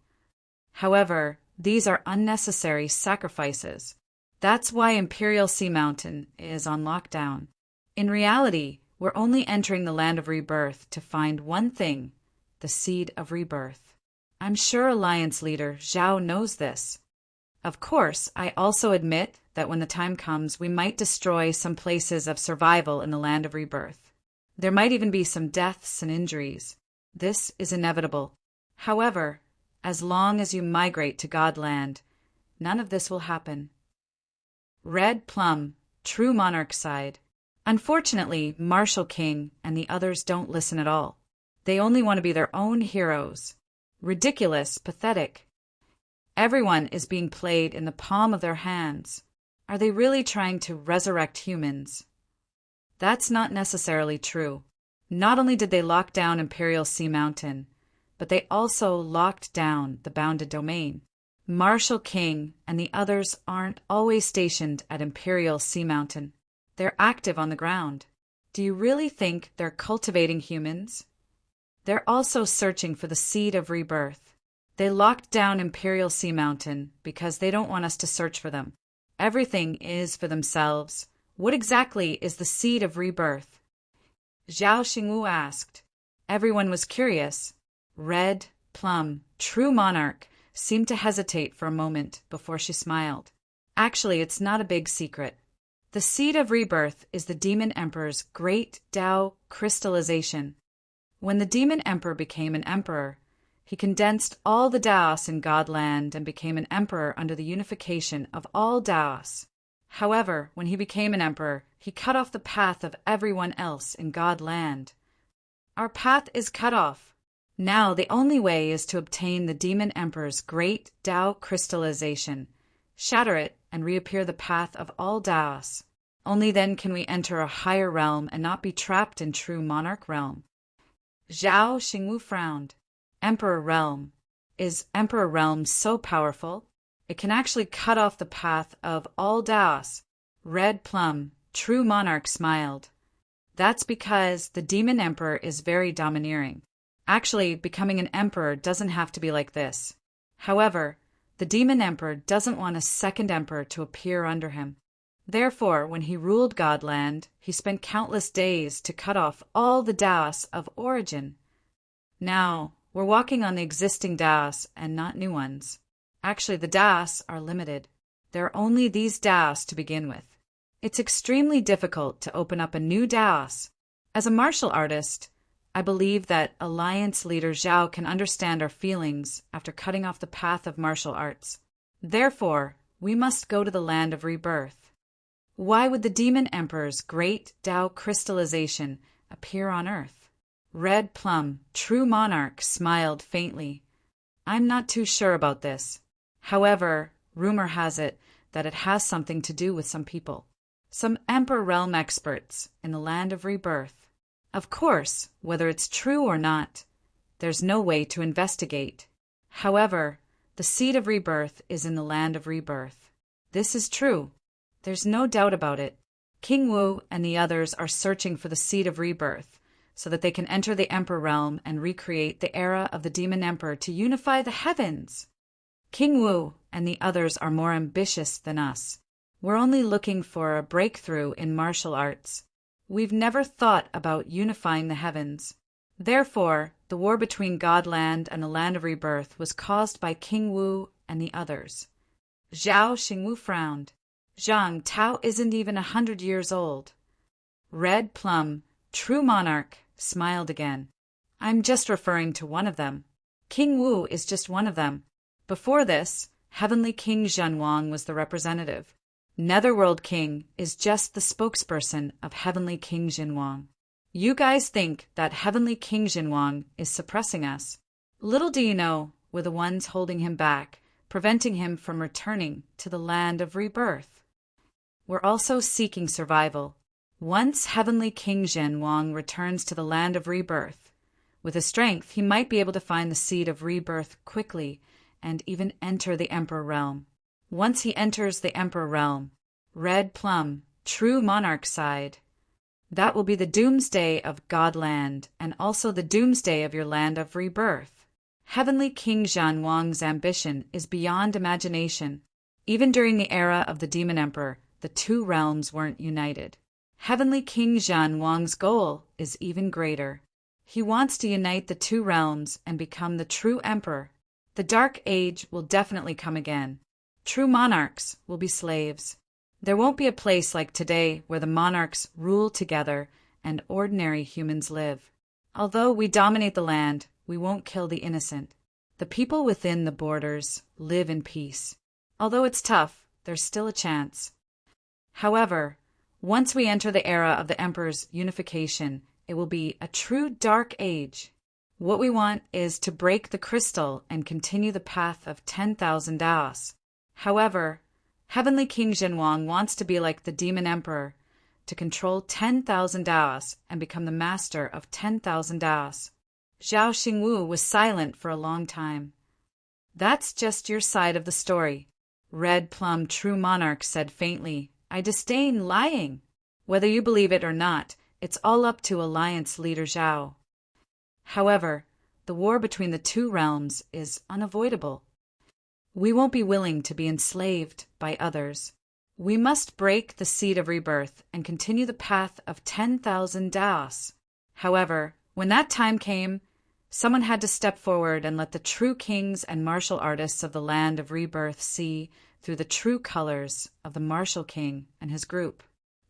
However, these are unnecessary sacrifices. That's why Imperial Sea Mountain is on lockdown. In reality, we're only entering the land of rebirth to find one thing, the seed of rebirth. I'm sure Alliance leader Zhao knows this. Of course, I also admit that when the time comes, we might destroy some places of survival in the land of rebirth. There might even be some deaths and injuries. This is inevitable. However, as long as you migrate to Godland, none of this will happen. Red Plum, true monarch sighed. Unfortunately, Marshal King and the others don't listen at all. They only want to be their own heroes. Ridiculous, pathetic. Everyone is being played in the palm of their hands. Are they really trying to resurrect humans? That's not necessarily true. Not only did they lock down Imperial Sea Mountain, but they also locked down the bounded domain. Marshal King and the others aren't always stationed at Imperial Sea Mountain. They're active on the ground. Do you really think they're cultivating humans? They're also searching for the seed of rebirth. They locked down Imperial Sea Mountain because they don't want us to search for them. Everything is for themselves. What exactly is the seed of rebirth? Zhao Xingwu asked. Everyone was curious. Red Plum, true monarch, seemed to hesitate for a moment before she smiled. Actually, it's not a big secret. The seed of rebirth is the Demon Emperor's great Tao crystallization. When the Demon Emperor became an emperor, he condensed all the Daos in Godland and became an emperor under the unification of all Daos. However, when he became an emperor, he cut off the path of everyone else in Godland. Our path is cut off. Now the only way is to obtain the Demon Emperor's great Tao crystallization, shatter it, and reappear the path of all Daos. Only then can we enter a higher realm and not be trapped in true monarch realm. Zhao Xingwu frowned. Emperor realm. Is Emperor realm so powerful? It can actually cut off the path of all Daos. Red Plum, true monarch, smiled. That's because the Demon Emperor is very domineering. Actually, becoming an emperor doesn't have to be like this. However, the Demon Emperor doesn't want a second emperor to appear under him. Therefore, when he ruled Godland, he spent countless days to cut off all the Daos of origin. Now, we're walking on the existing Daos and not new ones. Actually, the Daos are limited. There are only these Daos to begin with. It's extremely difficult to open up a new Daos. As a martial artist, I believe that Alliance leader Zhao can understand our feelings after cutting off the path of martial arts. Therefore, we must go to the land of rebirth. Why would the Demon Emperor's great Tao crystallization appear on Earth? Red Plum, true monarch, smiled faintly. I'm not too sure about this. However, rumor has it that it has something to do with some people. Some Emperor realm experts in the land of rebirth. Of course, whether it's true or not, there's no way to investigate. However, the seed of rebirth is in the land of rebirth. This is true. There's no doubt about it. King Wu and the others are searching for the seed of rebirth so that they can enter the Emperor realm and recreate the era of the Demon Emperor to unify the heavens. King Wu and the others are more ambitious than us. We're only looking for a breakthrough in martial arts. We've never thought about unifying the heavens. Therefore, the war between Godland and the land of rebirth was caused by King Wu and the others. Zhao Xingwu frowned. Zhang Tao isn't even 100 years old. Red Plum, true monarch, smiled again. I'm just referring to one of them. King Wu is just one of them. Before this, Heavenly King Zhenwang was the representative. Netherworld King is just the spokesperson of Heavenly King Zhenwang. You guys think that Heavenly King Zhenwang is suppressing us. Little do you know, we're the ones holding him back, preventing him from returning to the land of rebirth. We're also seeking survival. Once Heavenly King Zhenwang returns to the land of rebirth, with his strength, he might be able to find the seed of rebirth quickly and even enter the Emperor realm. Once he enters the Emperor realm, Red Plum, true monarch, sighed. That will be the doomsday of Godland and also the doomsday of your land of rebirth. Heavenly King Zhanwang's ambition is beyond imagination. Even during the era of the Demon Emperor, the two realms weren't united. Heavenly King Zhanwang's goal is even greater. He wants to unite the two realms and become the true emperor. The Dark Age will definitely come again. True monarchs will be slaves. There won't be a place like today where the monarchs rule together and ordinary humans live. Although we dominate the land, we won't kill the innocent. The people within the borders live in peace. Although it's tough, there's still a chance. However, once we enter the era of the Emperor's unification, it will be a true Dark Age. What we want is to break the crystal and continue the path of 10,000 Daos. However, Heavenly King Zhenwang wants to be like the Demon Emperor, to control 10,000 Daos and become the master of 10,000 Daos. Zhao Xingwu was silent for a long time. That's just your side of the story. Red Plum True Monarch said faintly, I disdain lying. Whether you believe it or not, it's all up to Alliance leader Zhao. However, the war between the two realms is unavoidable. We won't be willing to be enslaved by others. We must break the seed of rebirth and continue the path of 10,000 Daos. However, when that time came, someone had to step forward and let the true kings and martial artists of the land of rebirth see through the true colors of the Martial King and his group.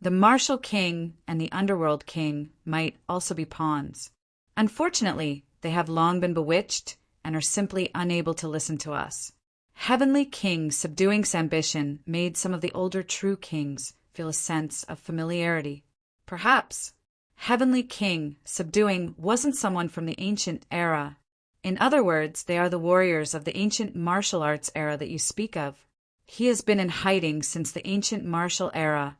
The Martial King and the Underworld King might also be pawns. Unfortunately, they have long been bewitched and are simply unable to listen to us. Heavenly King Subduing's ambition made some of the older true kings feel a sense of familiarity. Perhaps Heavenly King Subduing wasn't someone from the ancient era. In other words, they are the warriors of the ancient martial arts era that you speak of. He has been in hiding since the ancient martial era,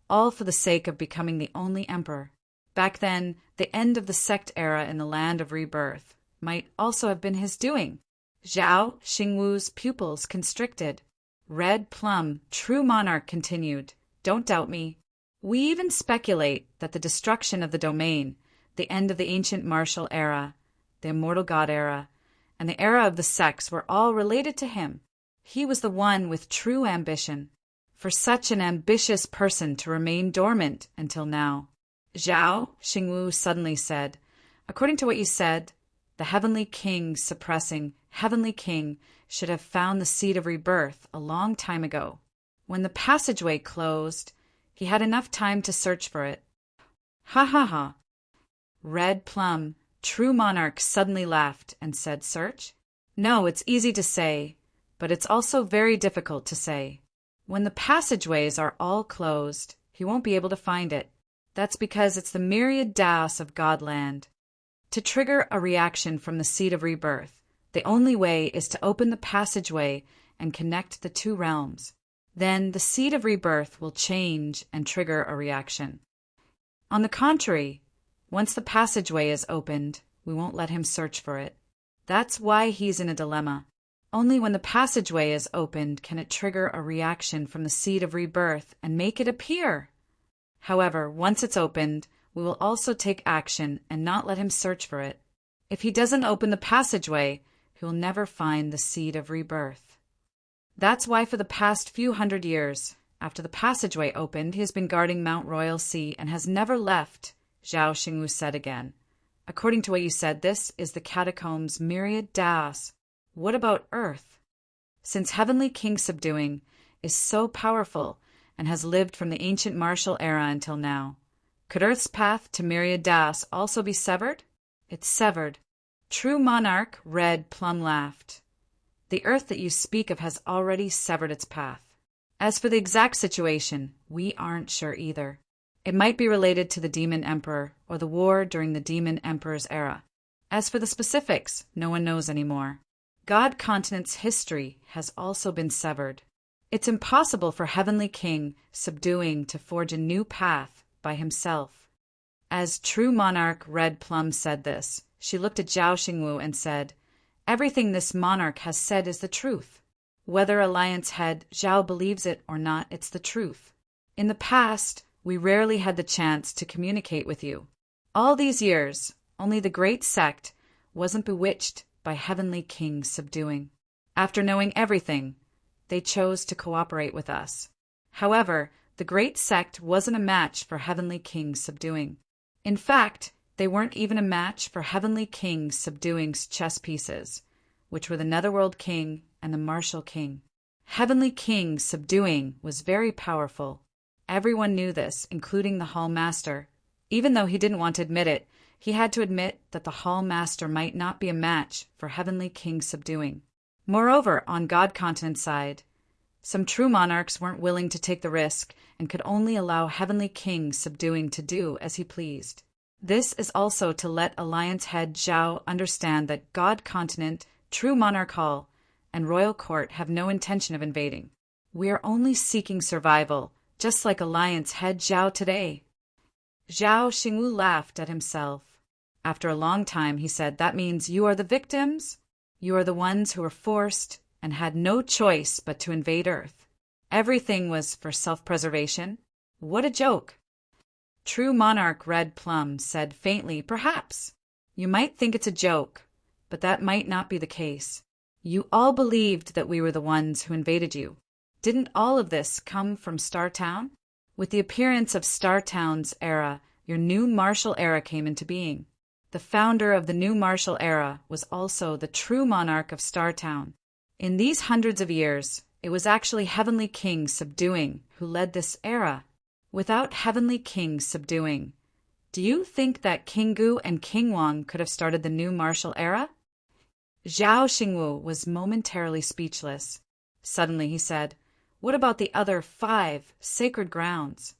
all for the sake of becoming the only emperor. Back then, the end of the sect era in the land of rebirth might also have been his doing. Zhao Xingwu's pupils constricted. Red Plum True Monarch continued, Don't doubt me. We even speculate that the destruction of the domain, the end of the ancient martial era, the immortal god era, and the era of the sects were all related to him. He was the one with true ambition. For such an ambitious person to remain dormant until now. Zhao Xingwu suddenly said, According to what you said, the Heavenly King suppressing Heavenly King should have found the seed of rebirth a long time ago. When the passageway closed, he had enough time to search for it. Ha ha ha. Red Plum True Monarch suddenly laughed and said, Search? No, it's easy to say, but it's also very difficult to say. When the passageways are all closed, he won't be able to find it. That's because it's the myriad Daos of Godland. To trigger a reaction from the seed of rebirth, the only way is to open the passageway and connect the two realms. Then the seed of rebirth will change and trigger a reaction. On the contrary, once the passageway is opened, we won't let him search for it. That's why he's in a dilemma. Only when the passageway is opened can it trigger a reaction from the seed of rebirth and make it appear. However, once it's opened, we will also take action and not let him search for it. If he doesn't open the passageway, he will never find the seed of rebirth. That's why for the past few hundred years, after the passageway opened, he has been guarding Mount Royal Sea and has never left, Zhao Xingwu said again. According to what you said, this is the catacombs' myriad Daos. What about Earth? Since Heavenly King Subduing is so powerful and has lived from the ancient martial era until now, could Earth's path to myriad Daos also be severed? It's severed. True Monarch Red Plum laughed. The Earth that you speak of has already severed its path. As for the exact situation, we aren't sure either. It might be related to the Demon Emperor or the war during the Demon Emperor's era. As for the specifics, no one knows anymore. God Continent's history has also been severed. It's impossible for Heavenly King Subduing to forge a new path by himself. As True Monarch Red Plum said this, she looked at Zhao Xingwu and said, Everything this monarch has said is the truth. Whether Alliance head Zhao believes it or not, it's the truth. In the past, We rarely had the chance to communicate with you. All these years, only the great sect wasn't bewitched by Heavenly King's subduing. After knowing everything, they chose to cooperate with us. However, the great sect wasn't a match for Heavenly King's subduing. In fact, they weren't even a match for Heavenly King's subduing's chess pieces, which were the Netherworld King and the Martial King. Heavenly King's subduing was very powerful. Everyone knew this, including the Hall Master. Even though he didn't want to admit it, he had to admit that the Hall Master might not be a match for Heavenly King's subduing. Moreover, on God Continent's side, some true monarchs weren't willing to take the risk and could only allow Heavenly King subduing to do as he pleased. This is also to let Alliance head Zhao understand that God Continent, True Monarch Hall, and Royal Court have no intention of invading. We are only seeking survival, just like Alliance head Zhao today. Zhao Xingwu laughed at himself. After a long time, he said, "That means you are the victims? You are the ones who were forced and had no choice but to invade Earth. Everything was for self-preservation? What a joke!" True Monarch Red Plum said faintly, "Perhaps. You might think it's a joke, but that might not be the case. You all believed that we were the ones who invaded you. Didn't all of this come from Star Town? With the appearance of Star Town's era, your new martial era came into being. The founder of the new martial era was also the true monarch of Star Town. In these hundreds of years, it was actually Heavenly King subduing who led this era. Without Heavenly King subduing, do you think that King Gu and King Wang could have started the new martial era?" Zhao Xingwu was momentarily speechless. Suddenly he said, "What about the other 5 sacred grounds?"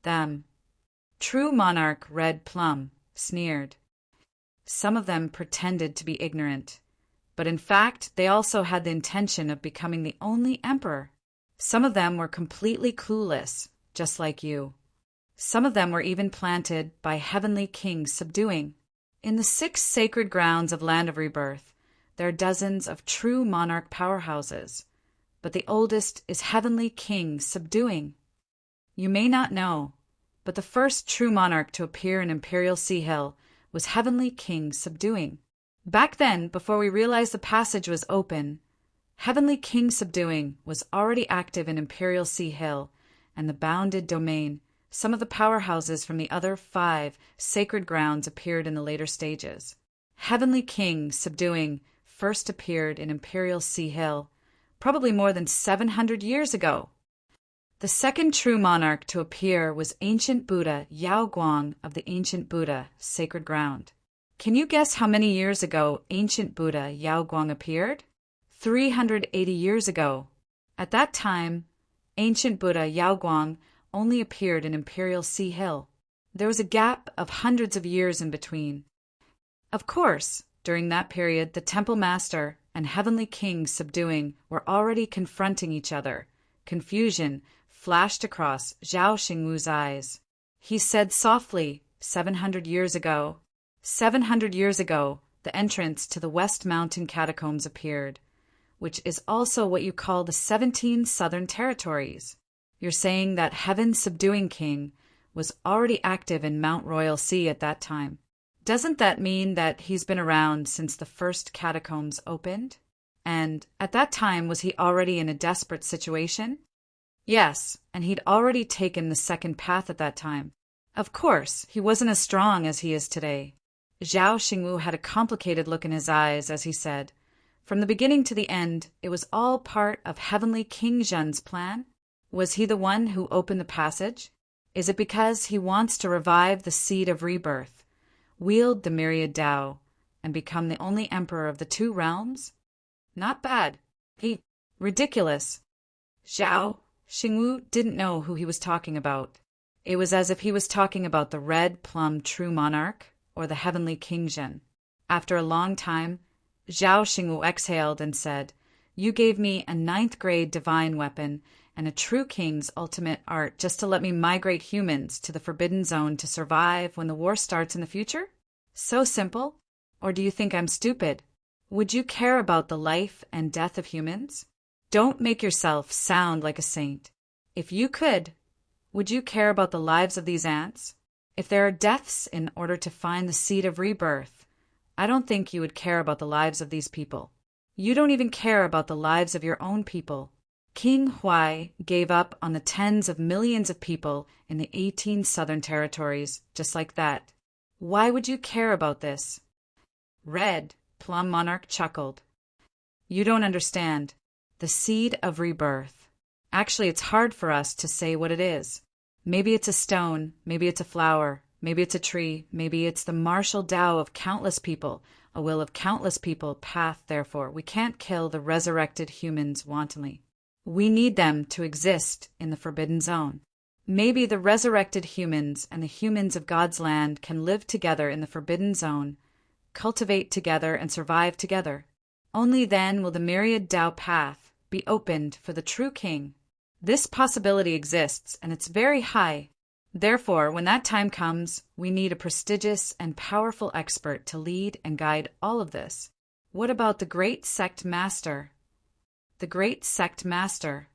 "Them." True Monarch Red Plum sneered. "Some of them pretended to be ignorant, but in fact they also had the intention of becoming the only emperor. Some of them were completely clueless, just like you. Some of them were even planted by Heavenly King subduing. In the 6 sacred grounds of Land of Rebirth, there are dozens of true monarch powerhouses, but the oldest is Heavenly King subduing. You may not know, but the first true monarch to appear in Imperial Sea Hill was Heavenly King subduing. Back then, before we realized the passage was open, Heavenly King subduing was already active in Imperial Sea Hill and the bounded domain. Some of the powerhouses from the other 5 sacred grounds appeared in the later stages. Heavenly King subduing first appeared in Imperial Sea Hill, probably more than 700 years ago. The second true monarch to appear was Ancient Buddha Yao Guang of the Ancient Buddha Sacred Ground. Can you guess how many years ago Ancient Buddha Yao Guang appeared? 380 years ago. At that time, Ancient Buddha Yao Guang only appeared in Imperial Sea Hill. There was a gap of hundreds of years in between. Of course, during that period, the Temple Master and Heavenly King subduing were already confronting each other. Confusion flashed across Zhao Xingwu's eyes. He said softly, 700 years ago. 700 years ago, the entrance to the West Mountain Catacombs appeared, which is also what you call the 17 Southern Territories. You're saying that Heaven's subduing king was already active in Mount Royal Sea at that time. Doesn't that mean that he's been around since the first catacombs opened? And at that time, was he already in a desperate situation? Yes, and he'd already taken the second path at that time. Of course, he wasn't as strong as he is today. Zhao Xingwu had a complicated look in his eyes as he said, "From the beginning to the end, it was all part of Heavenly King Zhen's plan? Was he the one who opened the passage? Is it because he wants to revive the seed of rebirth, wield the myriad Tao, and become the only emperor of the 2 realms? Not bad. Ridiculous." Zhao Xingwu didn't know who he was talking about. It was as if he was talking about the Red Plum True Monarch or the Heavenly King Zhen. After a long time, Zhao Xingwu exhaled and said, "You gave me a 9th grade divine weapon and a true king's ultimate art just to let me migrate humans to the Forbidden Zone to survive when the war starts in the future? So simple? Or do you think I'm stupid? Would you care about the life and death of humans? Don't make yourself sound like a saint. If you could, Would you care about the lives of these ants? If there are deaths in order to find the seed of rebirth, I don't think you would care about the lives of these people. You don't even care about the lives of your own people. King Huai gave up on the tens of millions of people in the 18 southern territories, just like that. Why would you care about this? Red Plum Monarch chuckled. You don't understand. The seed of rebirth. Actually, it's hard for us to say what it is. Maybe it's a stone, maybe it's a flower, maybe it's a tree, maybe it's the martial Tao of countless people, a will of countless people, path, therefore. We can't kill the resurrected humans wantonly. We need them to exist in the Forbidden Zone. Maybe the resurrected humans and the humans of God's land can live together in the Forbidden Zone, cultivate together and survive together. Only then will the myriad Tao path be opened for the true king. This possibility exists, and it's very high. Therefore, when that time comes, we need a prestigious and powerful expert to lead and guide all of this. What about the great sect master? The great sect master.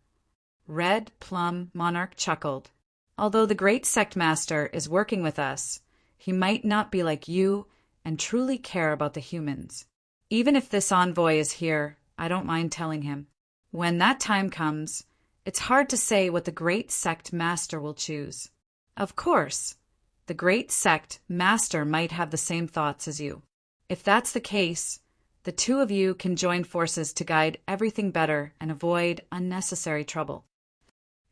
Red Plum Monarch chuckled. Although the great sect master is working with us, he might not be like you and truly care about the humans. Even if this envoy is here, I don't mind telling him. When that time comes, it's hard to say what the great sect master will choose. Of course, the great sect master might have the same thoughts as you. If that's the case, the two of you can join forces to guide everything better and avoid unnecessary trouble.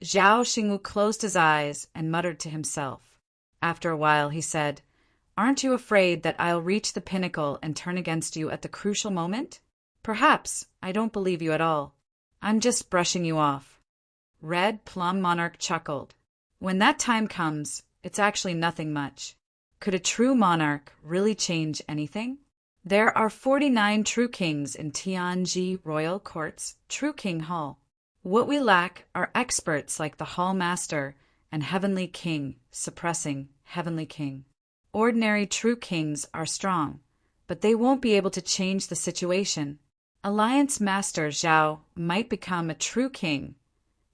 Zhao Xingwu closed his eyes and muttered to himself. After a while, he said, "Aren't you afraid that I'll reach the pinnacle and turn against you at the crucial moment? Perhaps. I don't believe you at all. I'm just brushing you off." Red Plum Monarch chuckled. When that time comes, it's actually nothing much. Could a true monarch really change anything? There are 49 true kings in Tianji Royal Court's True King Hall. What we lack are experts like the Hall Master and Heavenly King, suppressing Heavenly King. Ordinary true kings are strong, but they won't be able to change the situation. Alliance Master Zhao might become a true king,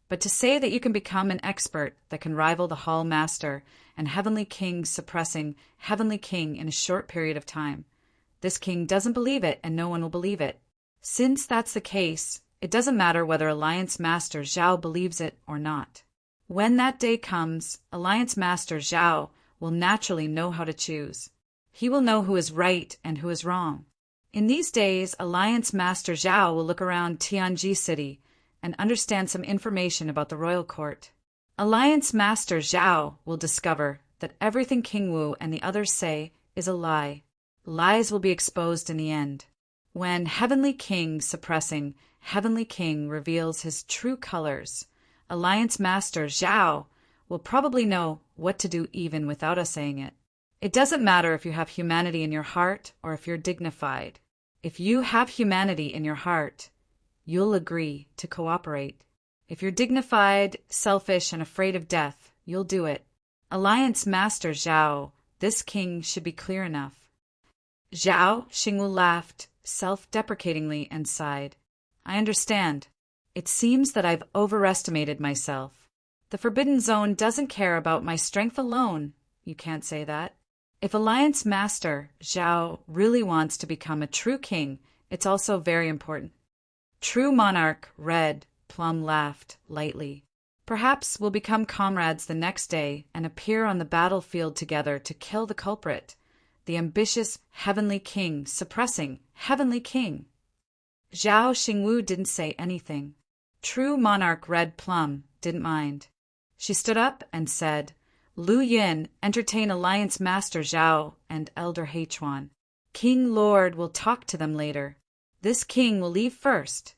but to say that you can become an expert that can rival the Hall Master and Heavenly King suppressing Heavenly King in a short period of time, this king doesn't believe it and no one will believe it. Since that's the case, it doesn't matter whether Alliance Master Zhao believes it or not. When that day comes, Alliance Master Zhao will naturally know how to choose. He will know who is right and who is wrong. In these days, Alliance Master Zhao will look around Tianji City and understand some information about the royal court. Alliance Master Zhao will discover that everything King Wu and the others say is a lie. Lies will be exposed in the end. When Heavenly King suppressing Heavenly King reveals his true colors, Alliance Master Zhao will probably know what to do even without us saying it. It doesn't matter if you have humanity in your heart or if you're dignified. If you have humanity in your heart, you'll agree to cooperate. If you're dignified, selfish, and afraid of death, you'll do it. Alliance Master Zhao, this king should be clear enough. Zhao Xingwu laughed self-deprecatingly and sighed. I understand. It seems that I've overestimated myself. The Forbidden Zone doesn't care about my strength alone. You can't say that. If Alliance Master Zhao really wants to become a true king, it's also very important. True Monarch Red Plum laughed lightly. Perhaps we'll become comrades the next day and appear on the battlefield together to kill the culprit, the ambitious Heavenly King suppressing Heavenly King. Zhao Xingwu didn't say anything. True Monarch Red Plum didn't mind. She stood up and said, Lu Yin, entertain Alliance Master Zhao and Elder Heichuan. King Lord will talk to them later. This king will leave first.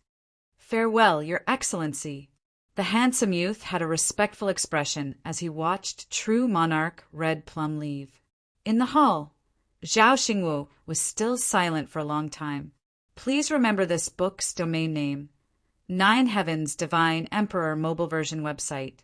Farewell, Your Excellency. The handsome youth had a respectful expression as he watched True Monarch Red Plum leave. In the hall, Zhao Xingwu was still silent for a long time. Please remember this book's domain name. 9 Heavens Divine Emperor mobile version website.